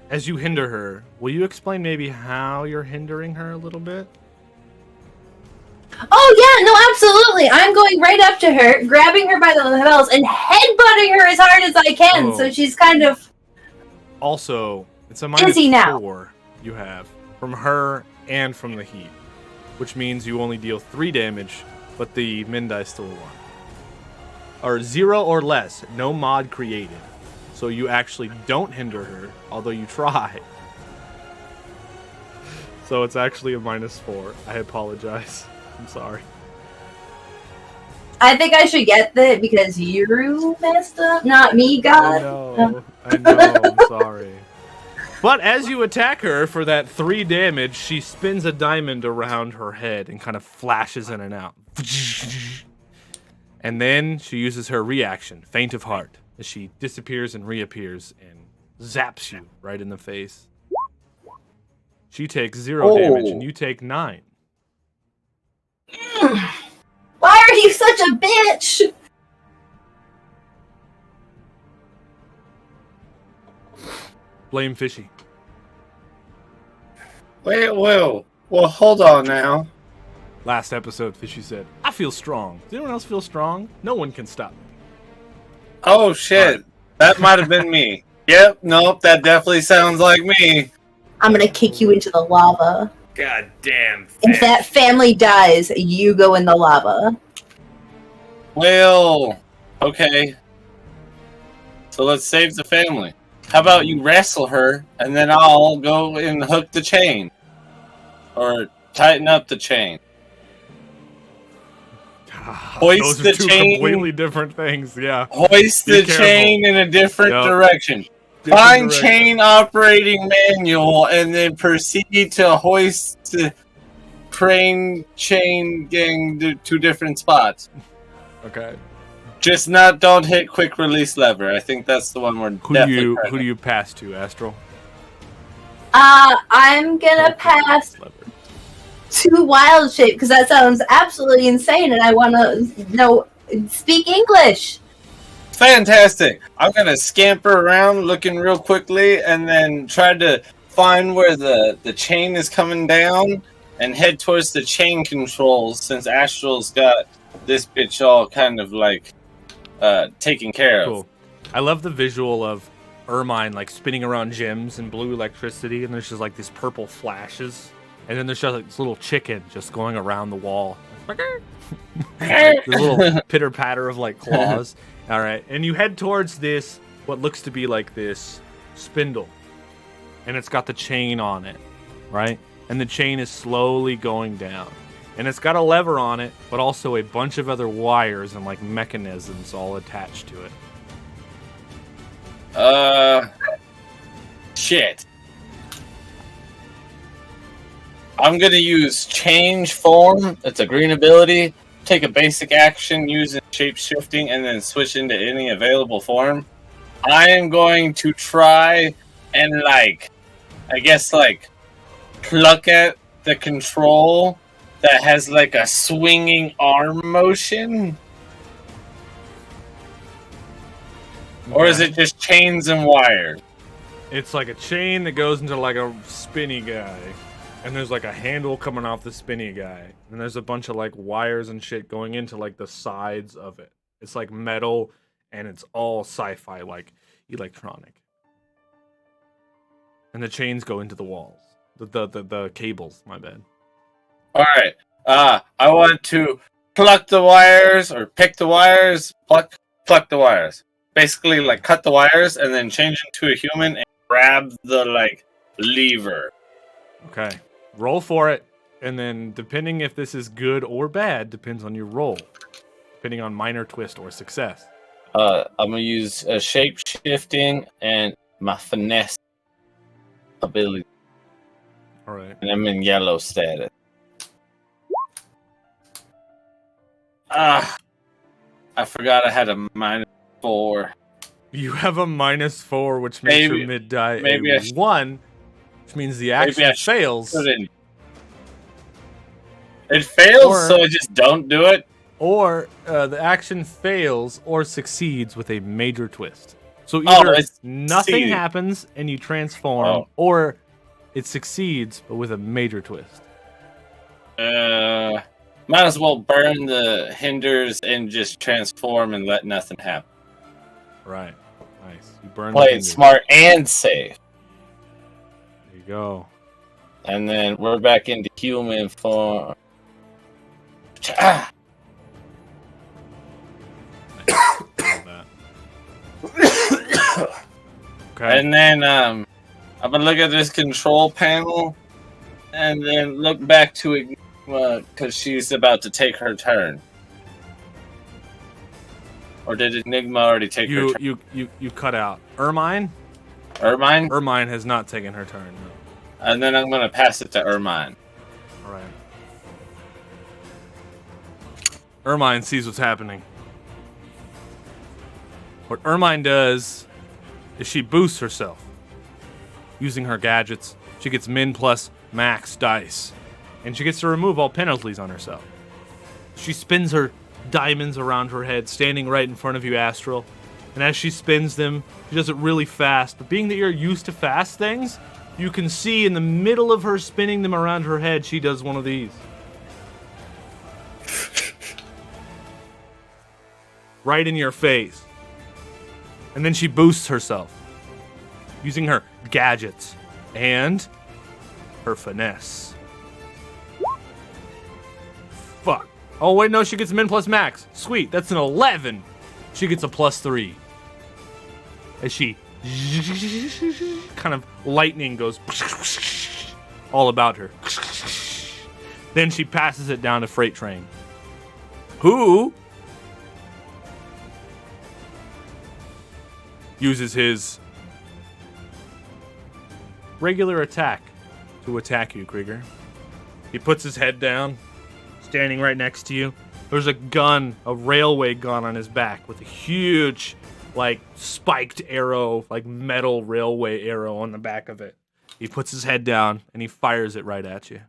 As you hinder her, will you explain maybe how you're hindering her a little bit? Oh, yeah, no, absolutely. I'm going right up to her, grabbing her by the lapels, and headbutting her as hard as I can, so she's kind of... Also, it's a dizzy now. -4 you have from her and from the heat, which means you only deal 3 damage, but the min die still 1. Or 0 or less, no mod created. So you actually don't hinder her, although you try. So it's actually a -4. I apologize. I'm sorry. I think I should get that because you messed up, not me, God. I know, I'm sorry. But as you attack her for that 3 damage, she spins a diamond around her head and kind of flashes in and out. And then she uses her reaction, Faint of Heart, as she disappears and reappears and zaps you right in the face. She takes 0 damage and you take 9. Why are you such a bitch? Blame Fishy. Wait, well, hold on now. Last episode, Fishy said, I feel strong. Does anyone else feel strong? No one can stop me. Oh, shit. That might have been me. Yep, nope, that definitely sounds like me. I'm gonna kick you into the lava. God damn. If that family dies, you go in the lava. Well, okay. So let's save the family. How about you wrestle her, and then I'll go and hook the chain. Or tighten up the chain. Hoist Those are the 2 chain. completely different things, yeah. Hoist the chain in a different direction. Find chain operating manual and then proceed to hoist the crane chain gang to 2 different spots. Okay. Just don't hit quick release lever. I think that's the one we're definitely Who do you pass to, Astral? I'm gonna pass to Wild Shape because that sounds absolutely insane, and I want to speak English. Fantastic. I'm gonna scamper around looking real quickly and then try to find where the chain is coming down and head towards the chain controls since Astral's got this bitch all kind of like taken care of. Cool. I love the visual of Ermine like spinning around gems and blue electricity, and there's just like these purple flashes, and then there's just like this little chicken just going around the wall. Like, this little pitter patter of like claws. All right, and you head towards this what looks to be like this spindle, and it's got the chain on it, right? And the chain is slowly going down, and it's got a lever on it, but also a bunch of other wires and like mechanisms all attached to it. Shit. I'm gonna use change form. It's a green ability. Take a basic action using shape shifting and then switch into any available form. I am going to try and pluck at the control that has like a swinging arm motion. Or is it just chains and wires? It's like a chain that goes into like a spinny guy. And there's like a handle coming off the spinny guy. And there's a bunch of like wires and shit going into like the sides of it. It's like metal and it's all sci-fi, like electronic. And the chains go into the walls. The cables, my bad. Alright. I want to pluck the wires or pick the wires, pluck the wires. Basically like cut the wires and then change into a human and grab the like lever. Okay. Roll for it, and then depending if this is good or bad depends on your roll. Depending on minor twist or success. I'm gonna use shape shifting and my finesse ability. Alright. And I'm in yellow status. I forgot I had a -4. You have a -4, which makes your mid die a 1. Which means the action fails. It fails, so I just don't do it? Or the action fails or succeeds with a major twist. So either nothing happens and you transform, or it succeeds but with a major twist. Might as well burn the hinders and just transform and let nothing happen. Right. Nice. You burn Play it smart and safe. Go. And then we're back into human form. Okay. And then I'm gonna look at this control panel and then look back to Enigma because she's about to take her turn. Or did Enigma already take her turn? You cut out. Ermine? Ermine? Ermine has not taken her turn, no. And then I'm going to pass it to Ermine. Alright. Ermine sees what's happening. What Ermine does is she boosts herself. Using her gadgets, she gets min plus max dice. And she gets to remove all penalties on herself. She spins her diamonds around her head, standing right in front of you, Astral. And as she spins them, she does it really fast. But being that you're used to fast things, you can see in the middle of her spinning them around her head, she does one of these. Right in your face. And then she boosts herself. Using her gadgets. And her finesse. Fuck. Oh, wait, no, she gets min plus max. Sweet, that's an 11. She gets a +3. As she kind of lightning goes all about her. Then she passes it down to Freight Train, who uses his regular attack to attack you, Krieger. He puts his head down, standing right next to you. There's a gun, a railway gun on his back with a huge, like, spiked arrow, like metal railway arrow on the back of it. He puts his head down and he fires it right at you.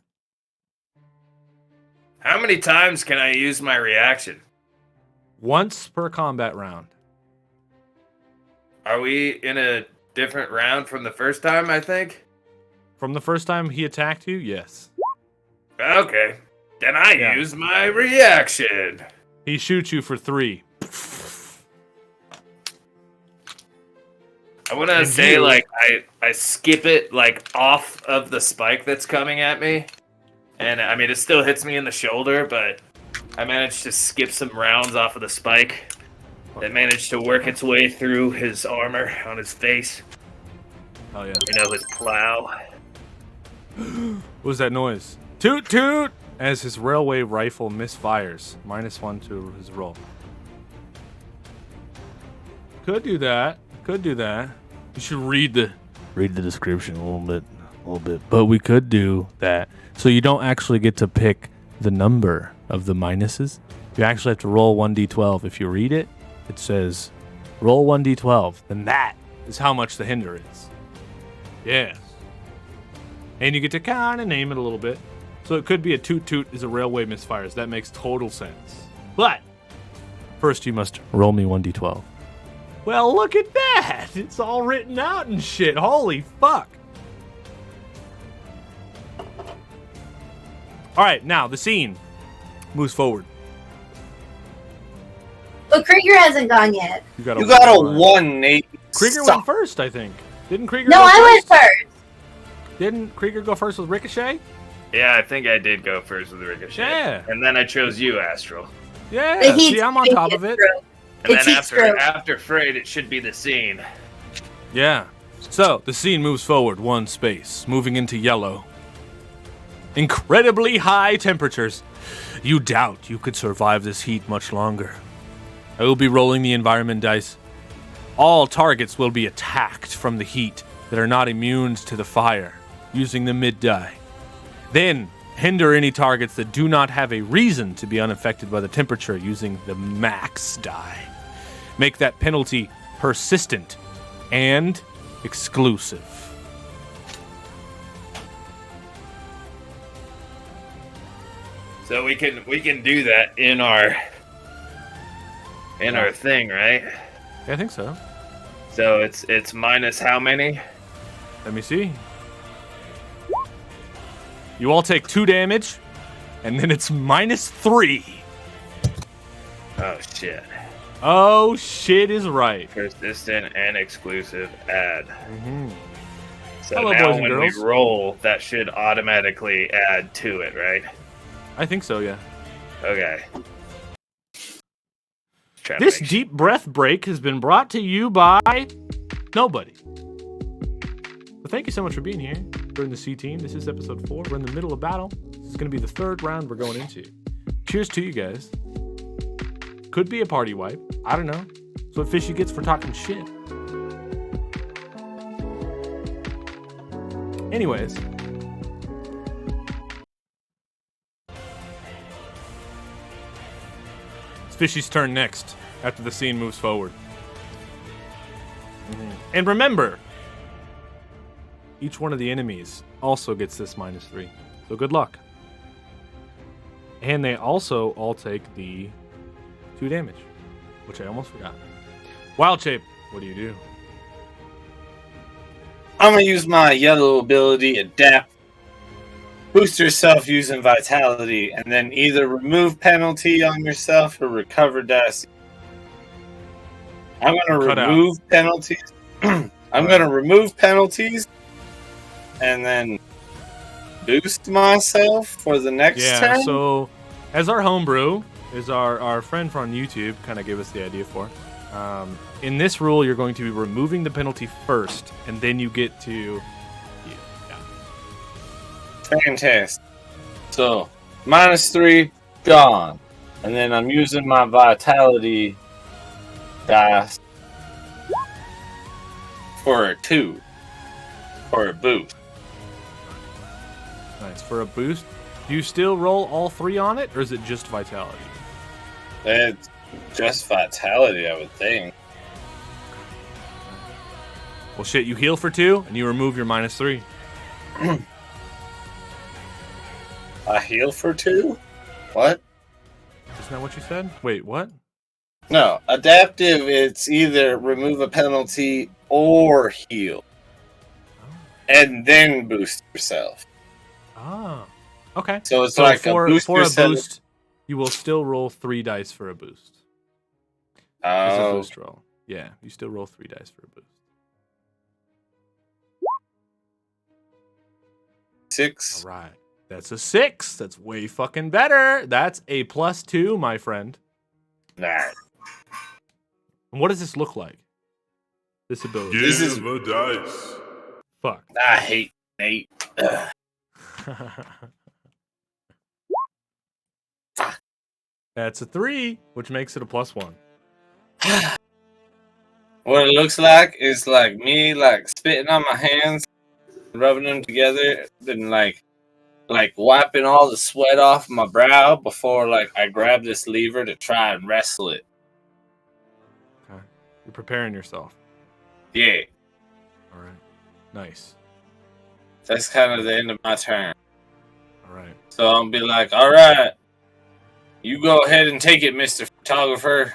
How many times can I use my reaction? Once per combat round. Are we in a different round from the first time, I think? From the first time he attacked you, yes. Okay. Then I use my reaction. He shoots you for 3. I want to say, like, I skip it, like, off of the spike that's coming at me. And, I mean, it still hits me in the shoulder, but I managed to skip some rounds off of the spike. That managed to work its way through his armor on his face. Oh yeah. You know, his plow. What was that noise? Toot toot! As his railway rifle misfires. -1 to his roll. Could do that. Could do that. You should read the description a little bit. But we could do that. So you don't actually get to pick the number of the minuses. You actually have to roll 1d12. If you read it, it says roll 1d12. Then that is how much the hinder is. Yes. And you get to kind of name it a little bit. So it could be a toot toot is a railway misfires. That makes total sense. But first you must roll me 1d12. Well, look at that. It's all written out and shit. Holy fuck. All right, now the scene moves forward. But Krieger hasn't gone yet. You got a 1, Nate. Krieger went first, I think. Didn't Krieger No, go first? I went first. Didn't Krieger go first with Ricochet? Yeah, I think I did go first with Ricochet. Yeah. And then I chose you, Astral. Yeah, The heat see, I'm on top of it. And It's then heat stroke. after Frayed, it should be the scene. Yeah. So, the scene moves forward one space, moving into yellow. Incredibly high temperatures. You doubt you could survive this heat much longer. I will be rolling the environment dice. All targets will be attacked from the heat that are not immune to the fire, using the mid die. Then, hinder any targets that do not have a reason to be unaffected by the temperature using the max die. Make that penalty persistent and exclusive. So we can do that in our thing, right? I think so. So it's minus how many? Let me see. You all take 2 damage, and then it's -3. Oh shit. Oh shit is right. Persistent and exclusive add. Mm-hmm. So Hello, now boys and when girls. we roll, that should automatically add to it, right? I think so, yeah. Okay. This deep breath break has been brought to you by nobody. Well, thank you so much for being here during the C team. This is episode 4. We're in the middle of battle. This is going to be the 3rd round we're going into. Cheers to you guys. Could be a party wipe. I don't know. That's what Fishy gets for talking shit. Anyways. It's Fishy's turn next after the scene moves forward. And remember, each one of the enemies also gets this -3. So good luck. And they also all take the 2 damage, which I almost forgot. Wild Shape, what do you do? I'm gonna use my yellow ability, Adapt. Boost yourself using Vitality, and then either remove penalty on yourself or recover dice. I'm gonna remove penalties. I'm gonna remove penalties, and then boost myself for the next turn. Yeah, so as our homebrew, is our friend from YouTube kind of gave us the idea for. In this rule, you're going to be removing the penalty first, and then you get to... Fantastic. So, -3, gone. And then I'm using my Vitality dice for a 2. For a boost. Nice. For a boost, do you still roll all 3 on it, or is it just Vitality? It's just Vitality, I would think. Well, shit, you heal for 2, and you remove your -3. I heal for 2? What? Isn't that what you said? Wait, what? No, adaptive, it's either remove a penalty or heal. And then boost yourself. Oh, okay. So it's so like for, a boost for a yourself. boost, you will still roll 3 dice for a boost. It's a Oh, boost roll. Yeah, you still roll 3 dice for a boost. 6. All right. That's a 6. That's way fucking better. That's a +2, my friend. Nah. And what does this look like? This ability. Give a dice. Fuck. I hate Nate. That's a 3, which makes it a +1. What it looks like is like me like spitting on my hands, rubbing them together, then like wiping all the sweat off my brow before like I grab this lever to try and wrestle it. Okay. You're preparing yourself. Yeah. All right. Nice. That's kind of the end of my turn. All right. So I'll be like, all right, you go ahead and take it, Mr. Photographer.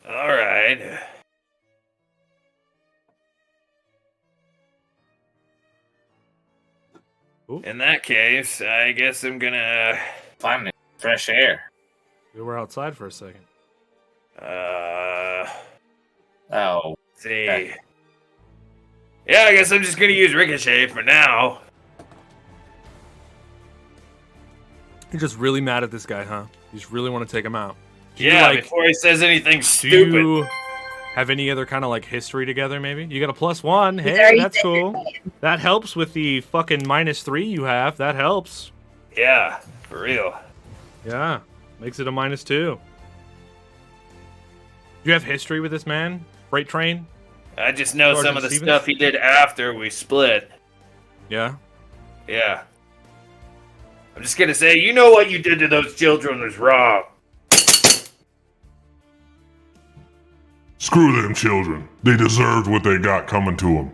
All right. Ooh. In that case, I guess I'm gonna Find me fresh air. We were outside for a second. Oh, see. okay. Yeah, I guess I'm just gonna use Ricochet for now. You're just really mad at this guy, huh? You just really want to take him out. Do you, Yeah, before he says anything do stupid. you have any other kind of like history together, maybe? You got a +1. Hey, already that's said cool. That helps with the fucking -3 you have. That helps. Yeah, for real. Yeah. Makes it a -2. Do you have history with this man? Freight train? I just know Sergeant some of the Stevens? stuff he did after we split. Yeah. Yeah. I'm just gonna say, you know what you did to those children was wrong. Screw them children. They deserved what they got coming to them.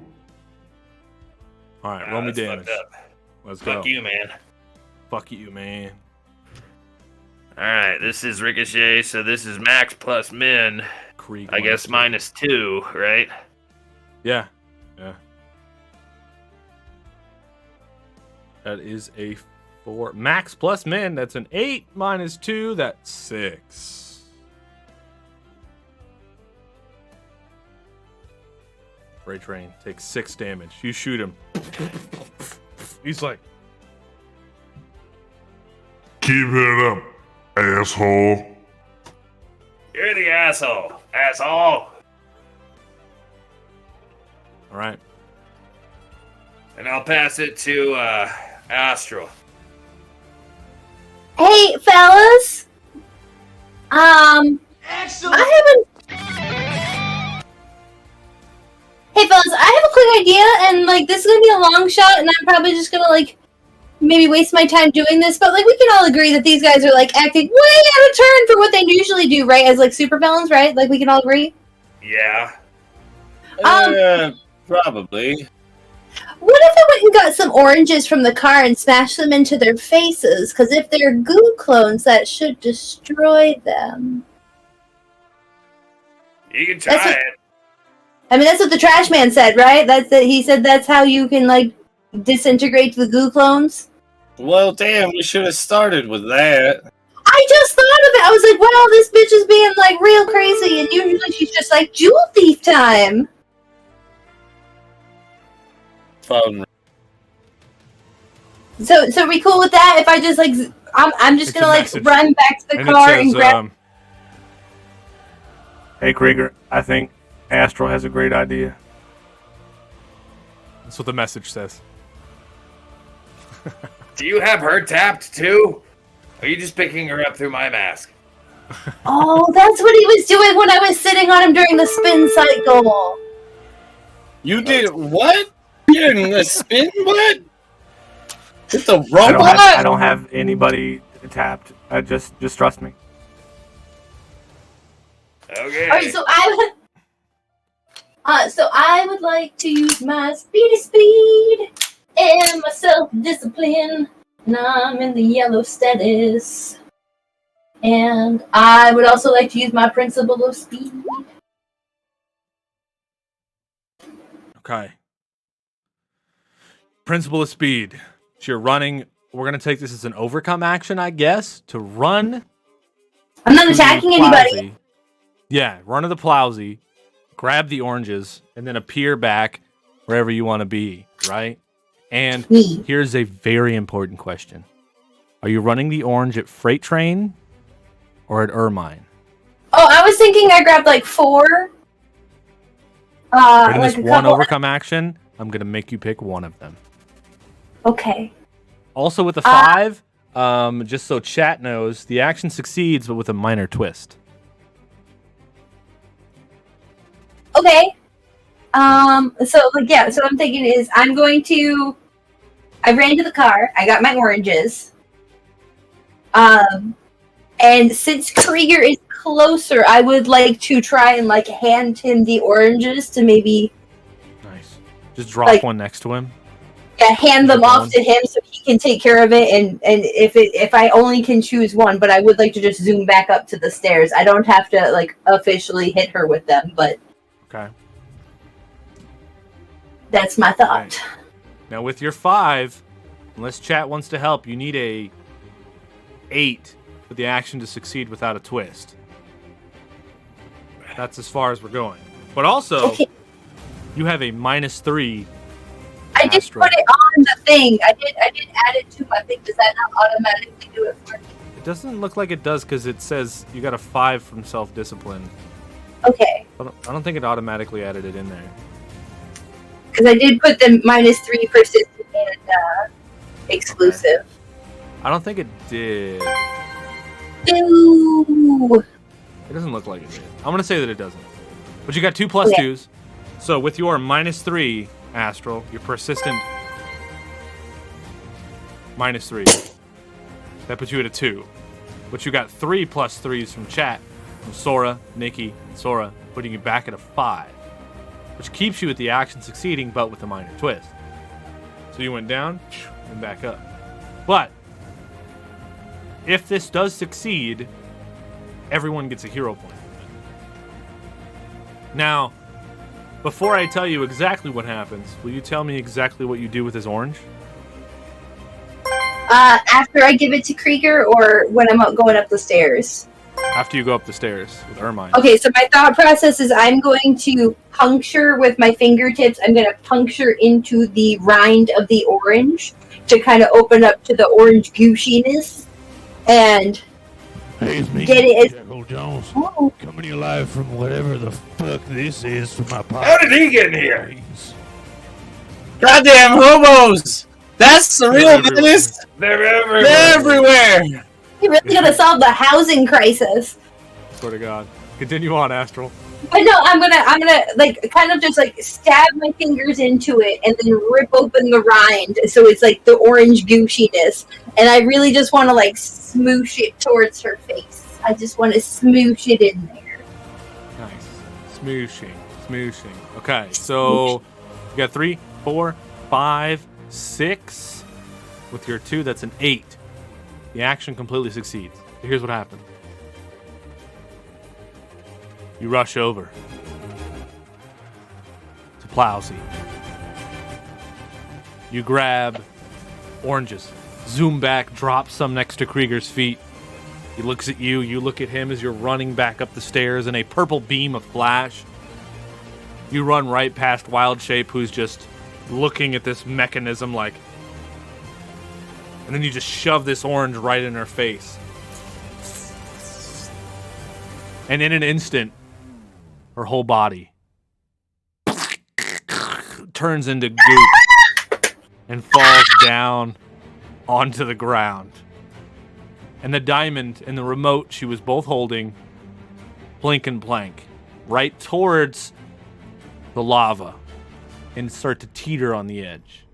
All right, roll me That's damage. fucked up. Let's go. Fuck you, man. Fuck you, man. Alright, this is Ricochet, so this is max plus min. Krieg I guess -2, right? Yeah. Yeah. That is a 4. Max plus min, that's an 8 -2, that's 6. Freight train takes 6 damage. You shoot him. He's like, Keep it up, asshole. You're the asshole. Asshole. all right. And I'll pass it to Astral. Hey, fellas. Excellent. I haven't. Hey, fellas, I have a quick idea, and like this is gonna be a long shot, and I'm probably just gonna like maybe waste my time doing this, but like we can all agree that these guys are like acting way out of turn for what they usually do, right? As like supervillains, right? Like we can all agree. Yeah. Probably. What if I went and got some oranges from the car and smashed them into their faces? Because if they're goo clones, that should destroy them. You can try it. I mean, that's what the trash man said, right? He said that's how you can like disintegrate the goo clones. Well, damn, we should have started with that. I just thought of it. I was like, wow, this bitch is being like real crazy, and usually she's just like jewel thief time. Phone. So are we cool with that? If I just like, I'm just It's gonna a like message. run back to the And car it says, and grab. Hey, Krieger, I think Astral has a great idea. That's what the message says. Do you have her tapped too? Or are you just picking her up through my mask? Oh, that's what he was doing when I was sitting on him during the spin cycle. You did what? You didn't spin what? It's the I robot. don't have anybody tapped. Just trust me. Okay. All right, so I would like to use my speed and my self-discipline. And I'm in the yellow status. And I would also like to use my principle of speed. Okay. Principle of speed. So you're running. We're going to take this as an overcome action, I guess, to run. I'm not to the attacking anybody. Plowsy. Yeah, run to the Plowsy, grab the oranges, and then appear back wherever you want to be, right? And Me. here's a very important question. Are you running the orange at Freight Train or at Ermine? Oh, I was thinking I grabbed like 4. But in like this a one couple. overcome action, I'm going to make you pick one of them. Okay. Also with a 5, just so chat knows, the action succeeds, but with a minor twist. Okay. So I'm thinking is I ran to the car, I got my oranges. And since Krieger is closer, I would like to try and like hand him the oranges to maybe Nice. Just drop one next to him. hand them off to him so he can take care of it. And if I only can choose one, but I would like to just zoom back up to the stairs. I don't have to like officially hit her with them, but Okay. that's my thought. Right. Now with your 5, unless chat wants to help, you need a 8 for the action to succeed without a twist. That's as far as we're going. But also, you have a -3. I did Astro. put it on the thing. I did add it to my thing. Does that not automatically do it for me? It doesn't look like it does because it says you got a 5 from self-discipline. Okay. I don't think it automatically added it in there. Because I did put the -3 persistent and exclusive. I don't think it did. Ooh. It doesn't look like it did. I'm going to say that it doesn't. But you got 2 +2s. So with your -3, Astral, your persistent -3. That puts you at a 2. But you got 3 +3s from chat. From Sora, Nikki, and Sora, putting you back at a 5. Which keeps you at the action succeeding, but with a minor twist. So you went down and back up. But if this does succeed, everyone gets a hero point. Now, before I tell you exactly what happens, will you tell me exactly what you do with this orange? After I give it to Krieger or when I'm going up the stairs? After you go up the stairs with Ermine. Okay, so my thought process is I'm going to puncture with my fingertips. I'm going to puncture into the rind of the orange to kind of open up to the orange gooshiness and Hey, it's me, get it. Jekyll Jones. Oh. Coming to you live from whatever the fuck this is for my podcast. How did he get in here? Goddamn hobos! That's the real everywhere. business. They're everywhere. They're everywhere. You really got to solve the housing crisis. Swear to God. Continue on, Astral. But no, I'm gonna like kind of just like stab my fingers into it and then rip open the rind so it's like the orange gooshiness. And I really just want to like smoosh it towards her face. I just want to smoosh it in there. Nice. Smooshing. Okay, so you got 3, 4, 5, 6. With your 2, that's an 8. The action completely succeeds. So here's what happens. You rush over to Plowsy. You grab oranges, zoom back, drop some next to Krieger's feet. He looks at you, you look at him as you're running back up the stairs in a purple beam of flash. You run right past Wild Shape, who's just looking at this mechanism like... And then you just shove this orange right in her face. And in an instant, her whole body turns into goop and falls down onto the ground. And the diamond and the remote she was both holding blink and blank right towards the lava and start to teeter on the edge.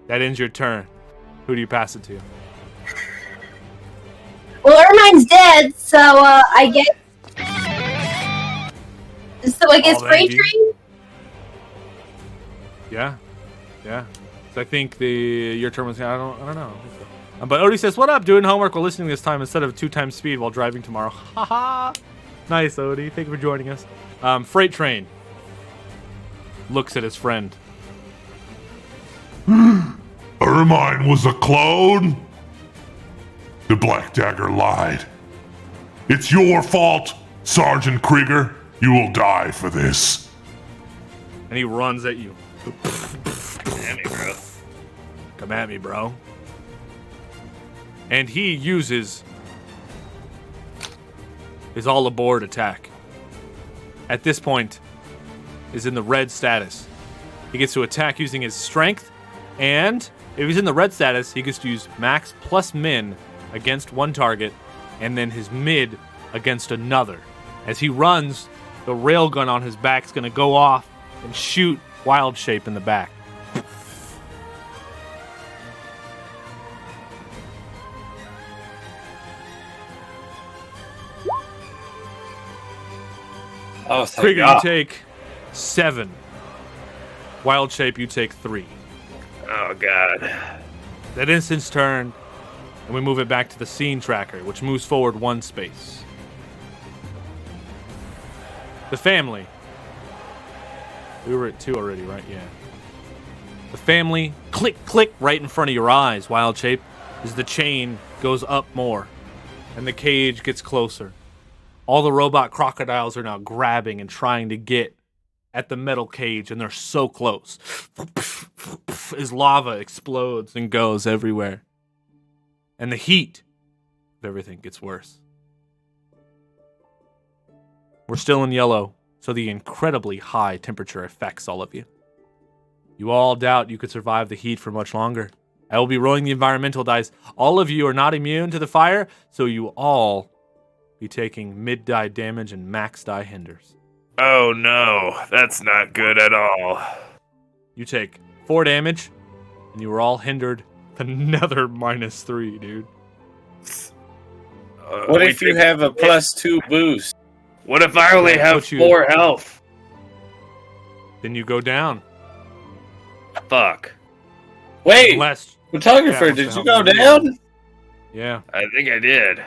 That ends your turn. Who do you pass it to? Well, Ermine's dead, so I guess. So I guess All Freight that Train. Yeah. So I think your turn was. I don't know. But Odie says, "What up? Doing homework while listening this time instead of 2 times speed while driving tomorrow." Haha. Nice, Odie. Thank you for joining us. Freight Train looks at his friend. Ermine was a clone? The Black Dagger lied. It's your fault, Sergeant Krieger. You will die for this. And he runs at you. Come at me, bro. Come at me, bro. And he uses his all aboard attack. At this point, is in the red status. He gets to attack using his strength, and if he's in the red status, he gets to use max plus min against one target, and then his mid against another. As he runs, the railgun on his back is going to go off and shoot Wild Shape in the back. Oh, thank Krieger, God. you take 7. Wild Shape, you take 3. Oh, God. That instant's turn, and we move it back to the scene tracker, which moves forward 1 space. The family. We were at 2 already, right? Yeah. The family, click, click, right in front of your eyes, Wild Shape, as the chain goes up more, and the cage gets closer. All the robot crocodiles are now grabbing and trying to get at the metal cage, and they're so close. As lava explodes and goes everywhere. And the heat of everything gets worse. We're still in yellow, so the incredibly high temperature affects all of you. You all doubt you could survive the heat for much longer. I will be rolling the environmental dice. All of you are not immune to the fire, so you all be taking mid-die damage and max-die hinders. Oh no, that's not good at all. You take 4 damage, and you were all hindered another -3, dude. What if you have a +2 boost? What if I only have 4 health? Then you go down. Fuck. Wait, Unless, photographer, Yeah, did you what's go the down? yeah. I think I did.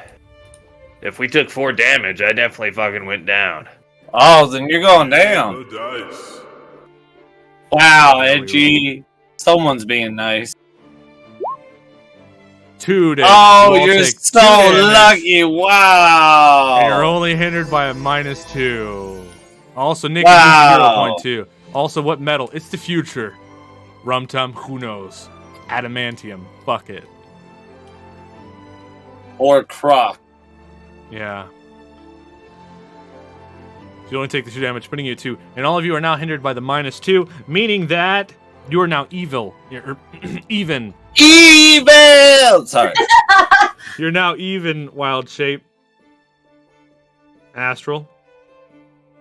If we took 4 damage, I definitely fucking went down. Oh, then you're going down. No dice. Wow, Edgy. Someone's being nice. 2 damage. Oh, You all you're take so 2 damage, lucky. Wow. And you're only hindered by a -2. Also, Nick Wow. is 0.2. Also, what metal? It's the future. Rum-tum, who knows? Adamantium. Fuck it. Or Croc. Yeah. You only take the 2 damage, putting you at 2. And all of you are now hindered by the -2, meaning that you are now evil. You're even. Evil! Sorry. You're now even, Wild Shape. Astral.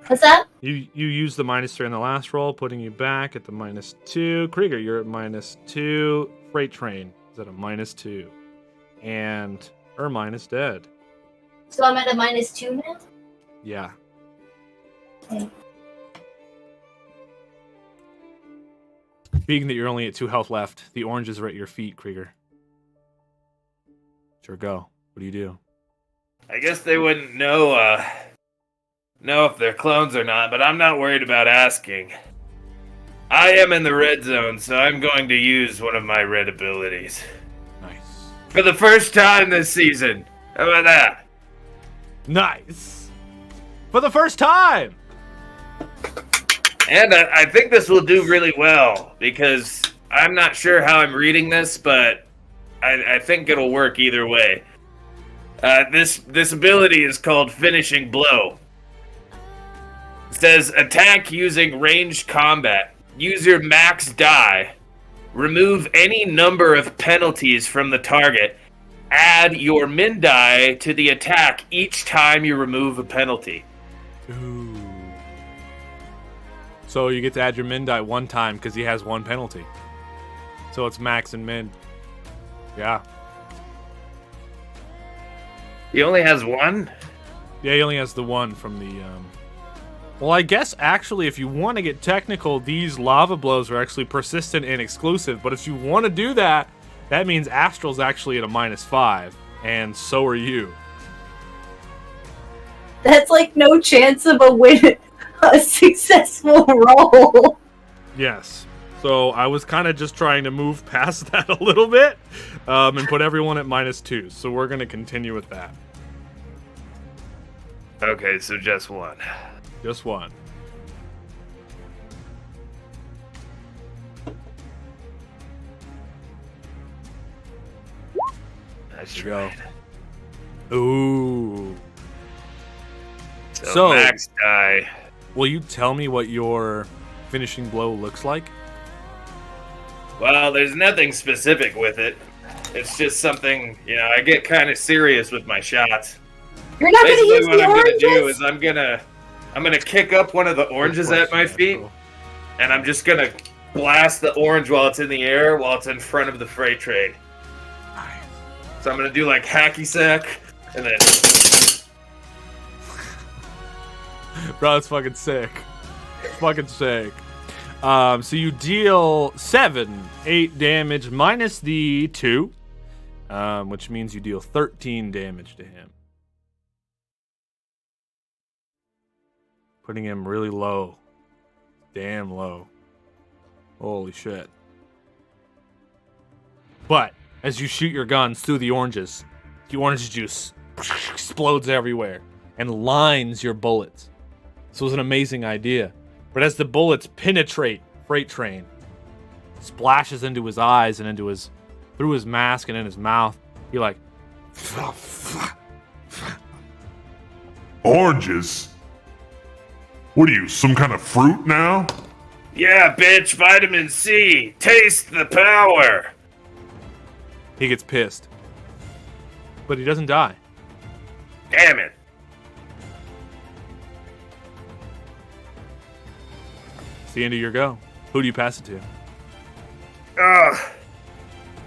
What's that? You use the -3 in the last roll, putting you back at the -2. Krieger, you're at -2. Freight Train is at a -2. And Ermine is dead. So I'm at a -2 now? Yeah. Okay. Being that you're only at 2 health left, the oranges are at your feet, Krieger. Sure, go. What do you do? I guess they wouldn't know if they're clones or not, but I'm not worried about asking. I am in the red zone, so I'm going to use one of my red abilities. Nice. For the first time this season. How about that? Nice. For the first time! And I think this will do really well, because I'm not sure how I'm reading this, but I think it'll work either way. This ability is called Finishing Blow. It says, attack using ranged combat. Use your max die. Remove any number of penalties from the target. Add your min die to the attack each time you remove a penalty. Ooh. So you get to add your min die 1 time because he has 1 penalty. So it's max and min. Yeah. He only has 1? Yeah, he only has the 1 from the... Well, I guess actually if you want to get technical, these lava blows are actually persistent and exclusive. But if you want to do that, that means Astral's actually at a -5. And so are you. That's like no chance of a successful roll. Yes. So I was kind of just trying to move past that a little bit and put everyone at -2. So we're going to continue with that. Okay, so just 1. Just 1. There you go. Ooh. So max die. Will you tell me what your finishing blow looks like? Well, there's nothing specific with it. It's just something, I get kind of serious with my shots. You're not going to use What the I'm oranges? gonna do is I'm gonna kick up one of the oranges at my feet, and I'm just gonna blast the orange while it's in the air, while it's in front of the freight train. So I'm gonna do like hacky sack, and then. Bro, that's fucking sick. Fucking sick. So you deal 8 damage minus the 2, which means you deal 13 damage to him. Putting him really low. Damn low. Holy shit. But as you shoot your guns through the orange juice explodes everywhere and lines your bullets. This was an amazing idea. But as the bullets penetrate freight train, splashes into his eyes and through his mask and in his mouth, you're like, Oranges? What are you, some kind of fruit now? Yeah, bitch, vitamin C. Taste the power. He gets pissed. But he doesn't die. Damn it. It's the end of your go. Who do you pass it to?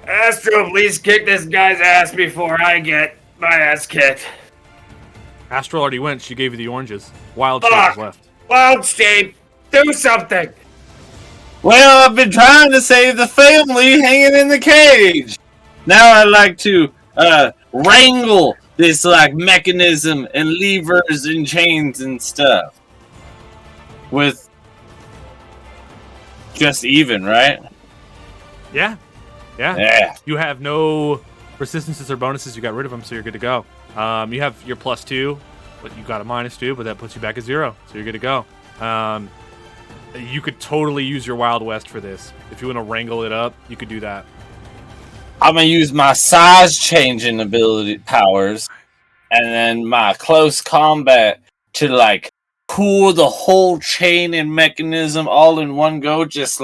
Astro, please kick this guy's ass before I get my ass kicked. Astral already went. She gave you the oranges. Wild Shape is left. Wild Shape, do something. Well, I've been trying to save the family hanging in the cage. Now I'd like to wrangle this mechanism and levers and chains and stuff. With just even, right? Yeah. Yeah. You have no resistances or bonuses. You got rid of them, so you're good to go. You have your +2, but you got a -2, but that puts you back at 0, so you're good to go. You could totally use your Wild West for this. If you want to wrangle it up, you could do that. I'm gonna use my size changing ability powers, and then my close combat to pull the whole chain and mechanism all in one go, just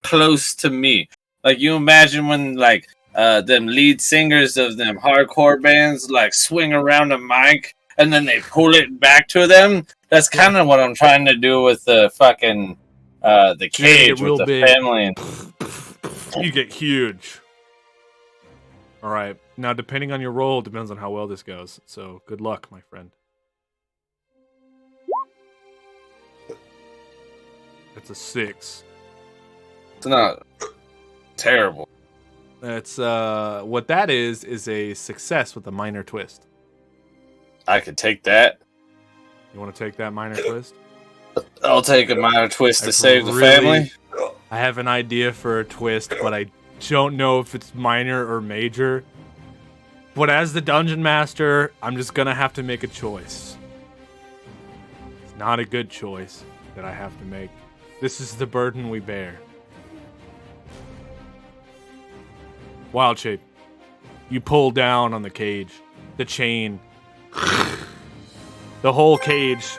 close to me. You imagine when them lead singers of them hardcore bands swing around a mic and then they pull it back to them. That's kind of what I'm trying to do with the fucking the cage with the big. family. You get huge. All right. Now, depending on your roll, depends on how well this goes. So, good luck, my friend. That's a 6. It's not terrible. That's what that is a success with a minor twist. I could take that. You want to take that minor twist? I'll take a minor twist to save the family. I have an idea for a twist, but I don't know if it's minor or major. But as the dungeon master, I'm just gonna have to make a choice. It's not a good choice that I have to make. This is the burden we bear. Wild Shape, you pull down on the cage, the chain. The whole cage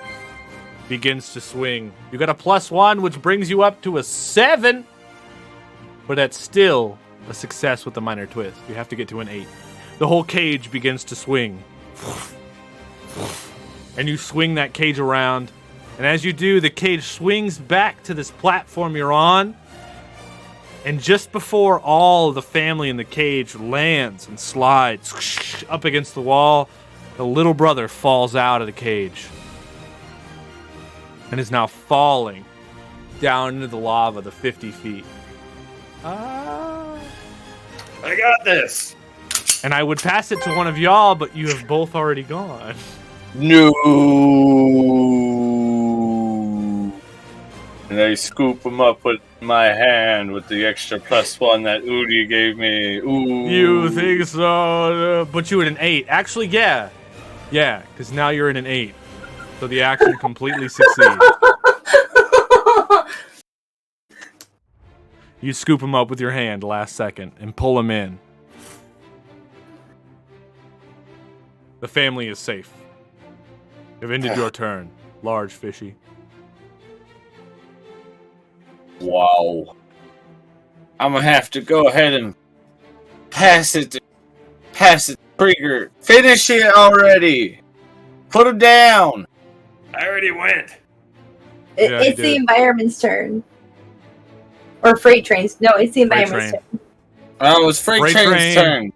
begins to swing. You got a +1, which brings you up to a 7. But that's still a success with a minor twist. You have to get to an 8. The whole cage begins to swing. And you swing that cage around. And as you do, the cage swings back to this platform you're on. And just before all the family in the cage lands and slides up against the wall, the little brother falls out of the cage. And is now falling down into the lava, the 50 feet. I got this. And I would pass it to one of y'all, but you have both already gone. No. And I scoop him up with my hand with the extra +1 that Udi gave me. Ooh. You think so? Put you in an 8. Actually, yeah. Yeah, because now you're in an 8. So the action completely succeeds. You scoop him up with your hand last second and pull him in. The family is safe. You've ended your turn, large fishy. Wow. I'm gonna have to go ahead and pass it, Krieger. Finish it already. Put him down. I already went. Yeah, It's you the did. environment's turn. Or freight trains. No, it's the Freight environment's train. turn. Oh, it's Freight Freight Train's Train. turn.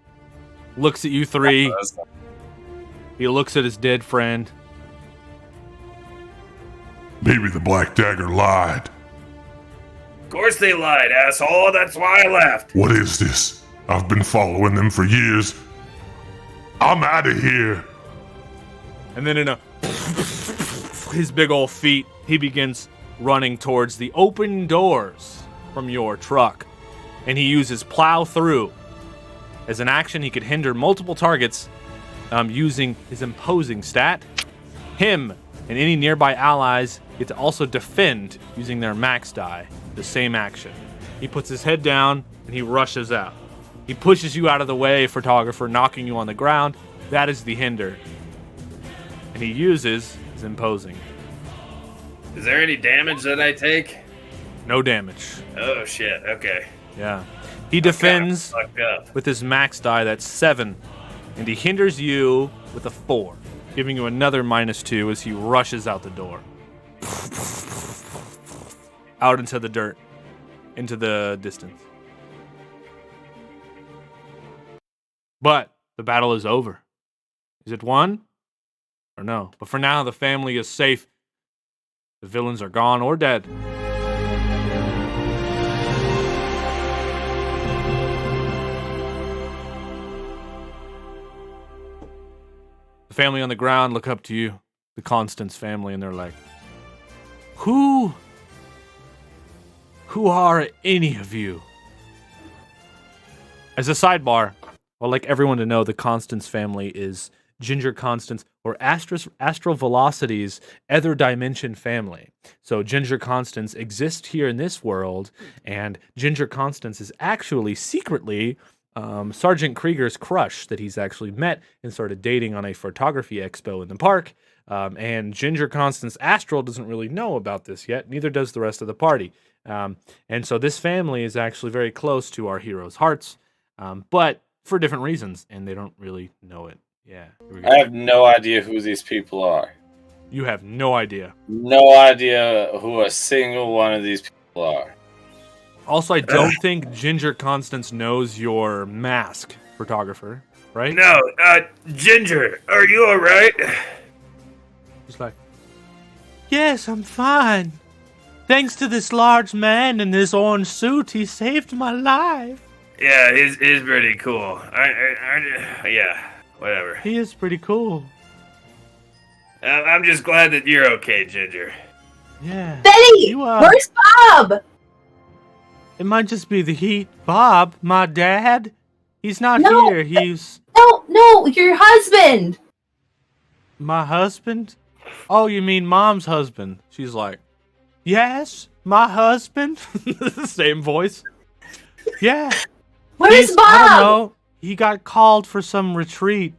Looks at you three. He looks at his dead friend. Maybe the Black Dagger lied. Of course they lied, asshole. That's why I left. What is this? I've been following them for years. I'm out of here. And then in his big old feet, he begins running towards the open doors from your truck. And he uses plow through. As an action, he could hinder multiple targets using his imposing stat. Him and any nearby allies get to also defend using their max die, the same action. He puts his head down and he rushes out. He pushes you out of the way, photographer, knocking you on the ground. That is the hinder. And he uses his imposing. Is there any damage that I take? No damage. Oh shit. Okay. Yeah. He defends Fucked up. with his max die, that's 7. And he hinders you with a 4, giving you another -2 as he rushes out the door. Out into the dirt. Into the distance. But the battle is over. Is it won? Or no? But for now, the family is safe. The villains are gone or dead. The family on the ground look up to you, the Constance family, and they're like, Who are any of you? As a sidebar, I'd like everyone to know the Constance family is Ginger Constance, or Astral Velocity's Ether Dimension family. So Ginger Constance exists here in this world, and Ginger Constance is actually secretly Sergeant Krieger's crush that he's actually met and started dating on a photography expo in the park. And Ginger Constance Astral doesn't really know about this yet, neither does the rest of the party. And so this family is actually very close to our heroes' hearts, but for different reasons, and they don't really know it. Yeah. Here we go. I have no idea who these people are. You have no idea. No idea who a single one of these people are. Also, I don't think Ginger Constance knows your mask, photographer, right? No, Ginger, are you alright? He's like, yes, I'm fine. Thanks to this large man in this orange suit, he saved my life. Yeah, he's pretty cool. Yeah, whatever. He is pretty cool. I'm just glad that you're okay, Ginger. Yeah. Betty, You are. where's Bob? It might just be the heat. Bob, my dad, he's not No. here. He's No, your husband. my husband. Oh, you mean Mom's husband? She's like, yes, my husband. Same voice. Yeah. Where's Bob? I don't know. He got called for some retreat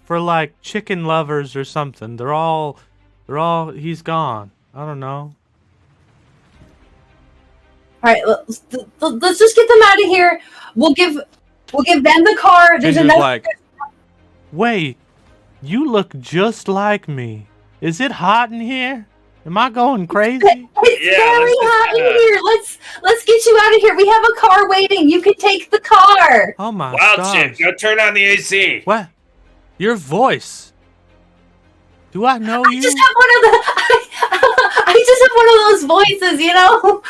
for like chicken lovers or something. They're all. He's gone. I don't know. All right, let's just get them out of here. We'll give them the car. There's Ginger's another. like, wait, you look just like me. Is it hot in here? Am I going crazy? It's Yeah, very let's hot just, in here. Let's get you out of here. We have a car waiting. You can take the car. Oh my Wild gosh. shit, go turn on the AC. What? Your voice. Do I know I you? just have one of the. I just have one of those voices, you know.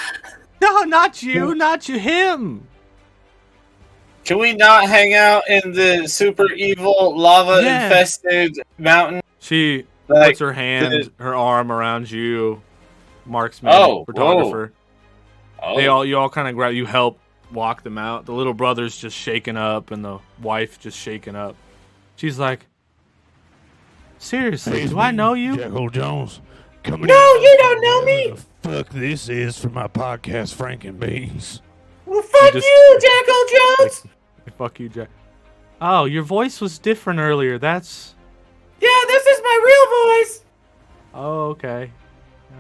No, not you. Not you. Him. Can we not hang out in the super evil lava-infested mountain? She Like, puts her hand, her arm around you, marksman, Oh, photographer. Oh, You all kind of grab. You help walk them out. The little brother's just shaken up, and the wife just shaken up. She's like, seriously, Hey, do I know you? Jekyll Jones. Coming No, you don't know whatever me. The fuck this is for my podcast, Frank and Beans. Well, fuck just- you, Jekyll Jones. Fuck you, Jack. Oh, your voice was different earlier. That's Oh, okay.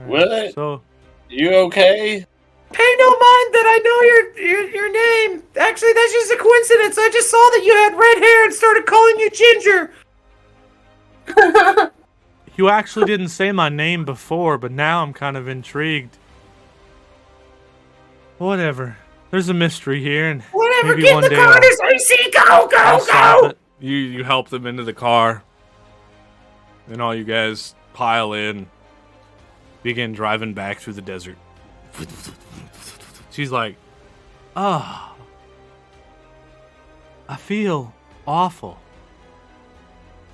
All What? So, You okay? Pay no mind that I know your name. Actually, that's just a coincidence. I just saw that you had red hair and started calling you Ginger. you actually didn't say my name before, but now I'm kind of intrigued. Whatever. There's a mystery here, and Whatever, maybe get one the day car. There's AC. Go, I'll go, solve go. it. You help them into the car, and all you guys pile in, begin driving back through the desert. She's like, I feel awful.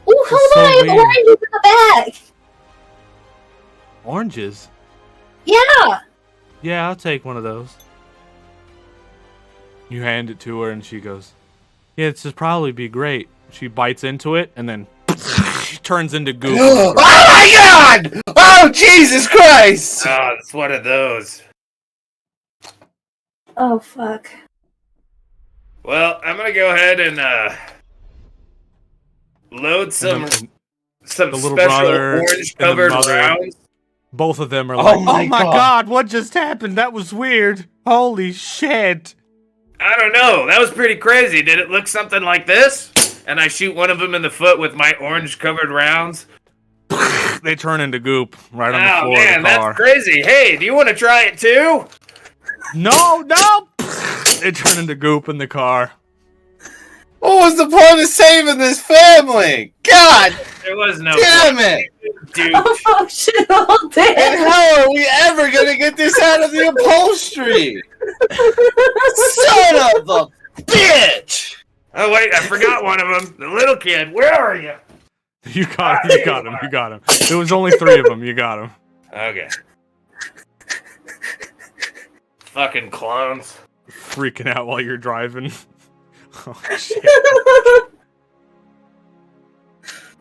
Ooh, hold so on, I have weird. oranges in the back. Oranges? Yeah. Yeah, I'll take one of those. You hand it to her, and she goes, yeah, this would probably be great. She bites into it, and then she turns into goo. Oh my god! Oh, Jesus Christ! Oh, it's one of those. Oh, fuck. Well, I'm gonna go ahead and load some the special little brother and the orange-covered mother. rounds. Both of them are like, Oh my God, what just happened? That was weird. Holy shit. I don't know. That was pretty crazy. Did it look something like this? And I shoot one of them in the foot with my orange-covered rounds. They turn into goop right on the Oh floor man, of the car. that's crazy. Hey, do you want to try it too? No! They turn into goop in the car. What was the point of saving this family? God There was no. damn it! Dude. Oh, shit, all day. And how are we ever gonna get this out of the upholstery? Son of a bitch! Oh wait, I forgot one of them. The little kid. Where are you? You got him. There was only 3 of them. You got him. Okay. Fucking clones. Freaking out while you're driving. Oh, shit.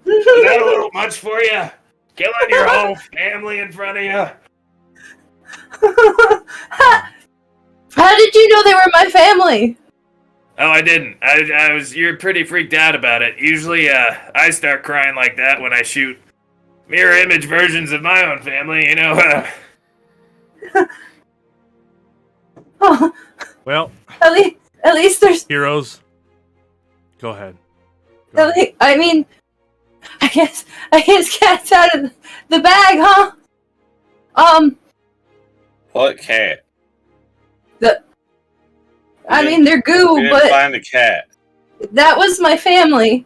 Is that a little much for you? Killing your whole family in front of you? How did you know they were my family? Oh, I didn't. You're pretty freaked out about it. Usually, I start crying like that when I shoot mirror image versions of my own family, you know? Oh, Well, at least there's. heroes. Go ahead. I mean, I guess cat's out of the bag, huh? What cat? I mean, they're goo, We didn't but find a cat. that was my family.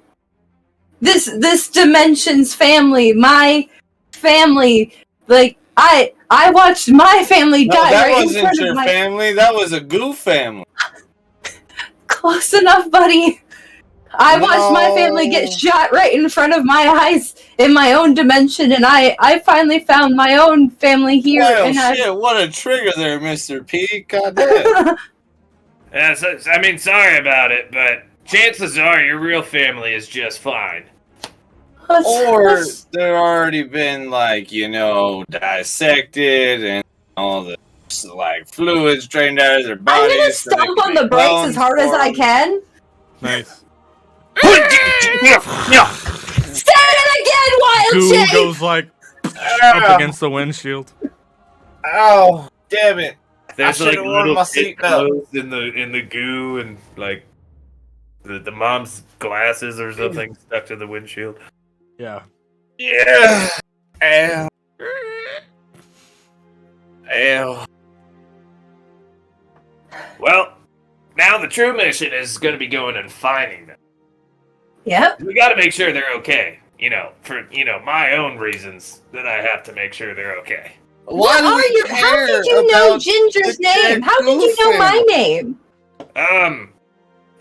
This dimension's family, my family. Like I watched my family No, die that right in wasn't front your of my. family. That was a goof family. Close enough, buddy. I watched my family get No. shot right in front of my eyes in my own dimension, and I finally found my own family here. Well, and shit, what a trigger there, Mr. P. God damn. Yeah, I mean, sorry about it, but chances are your real family is just fine. Or they're already been, like, dissected and all the, like, fluids drained out of their I'm bodies. gonna so they stomp can on the make brakes bones as hard as for I them. can. Nice. Start it again, Wild Goo Shape! goes like up against the windshield. Ow, damn it. There's I like should've worn little my kid seatbelt. clothes in the goo and like the mom's glasses or something stuck to the windshield. Yeah. Yeah. Ow. Ow. Well, now the true mission is going to be going and finding them. Yep. We got to make sure they're okay. For my own reasons that I have to make sure they're okay. Why do we How care did you know about Ginger's the name? How did you Goo know my family? name?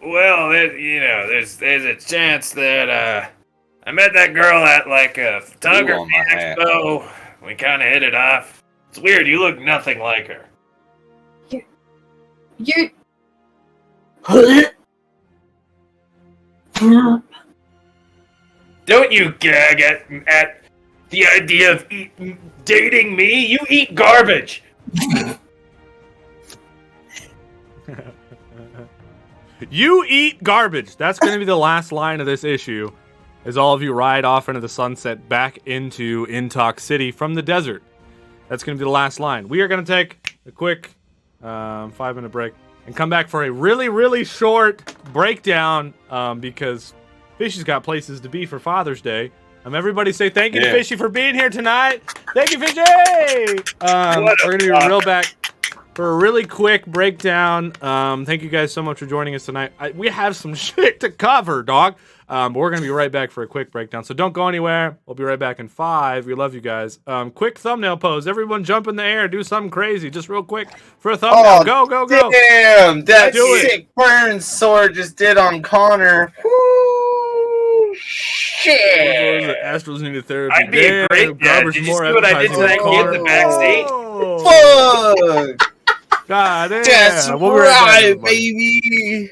Well, there's a chance that I met that girl at like a photography on my hat. expo. We kind of hit it off. It's weird. You look nothing like her. You're. Don't you gag at the idea of dating me? You eat garbage. You eat garbage. That's going to be the last line of this issue. as all of you ride off into the sunset back into Intox City from the desert. That's going to be the last line. We are going to take a quick 5-minute break and come back for a really, really short breakdown because Fishy's got places to be for Father's Day. Everybody say thank you to Fishy for being here tonight. Thank you, Fishy! We're going to be real back for a really quick breakdown. Thank you guys so much for joining us tonight. We have some shit to cover, dog. But we're going to be right back for a quick breakdown. So don't go anywhere. We'll be right back in 5. We love you guys. Quick thumbnail pose. Everyone jump in the air. Do something crazy. Just real quick for a thumbnail. Go, go, go. Damn, that sick burn sword just did on Connor. Woo, shit. Astros needed therapy. I'd be a great dad. Did you see what I did to that kid in the backstage? Fuck. God damn. That's we'll right, baby.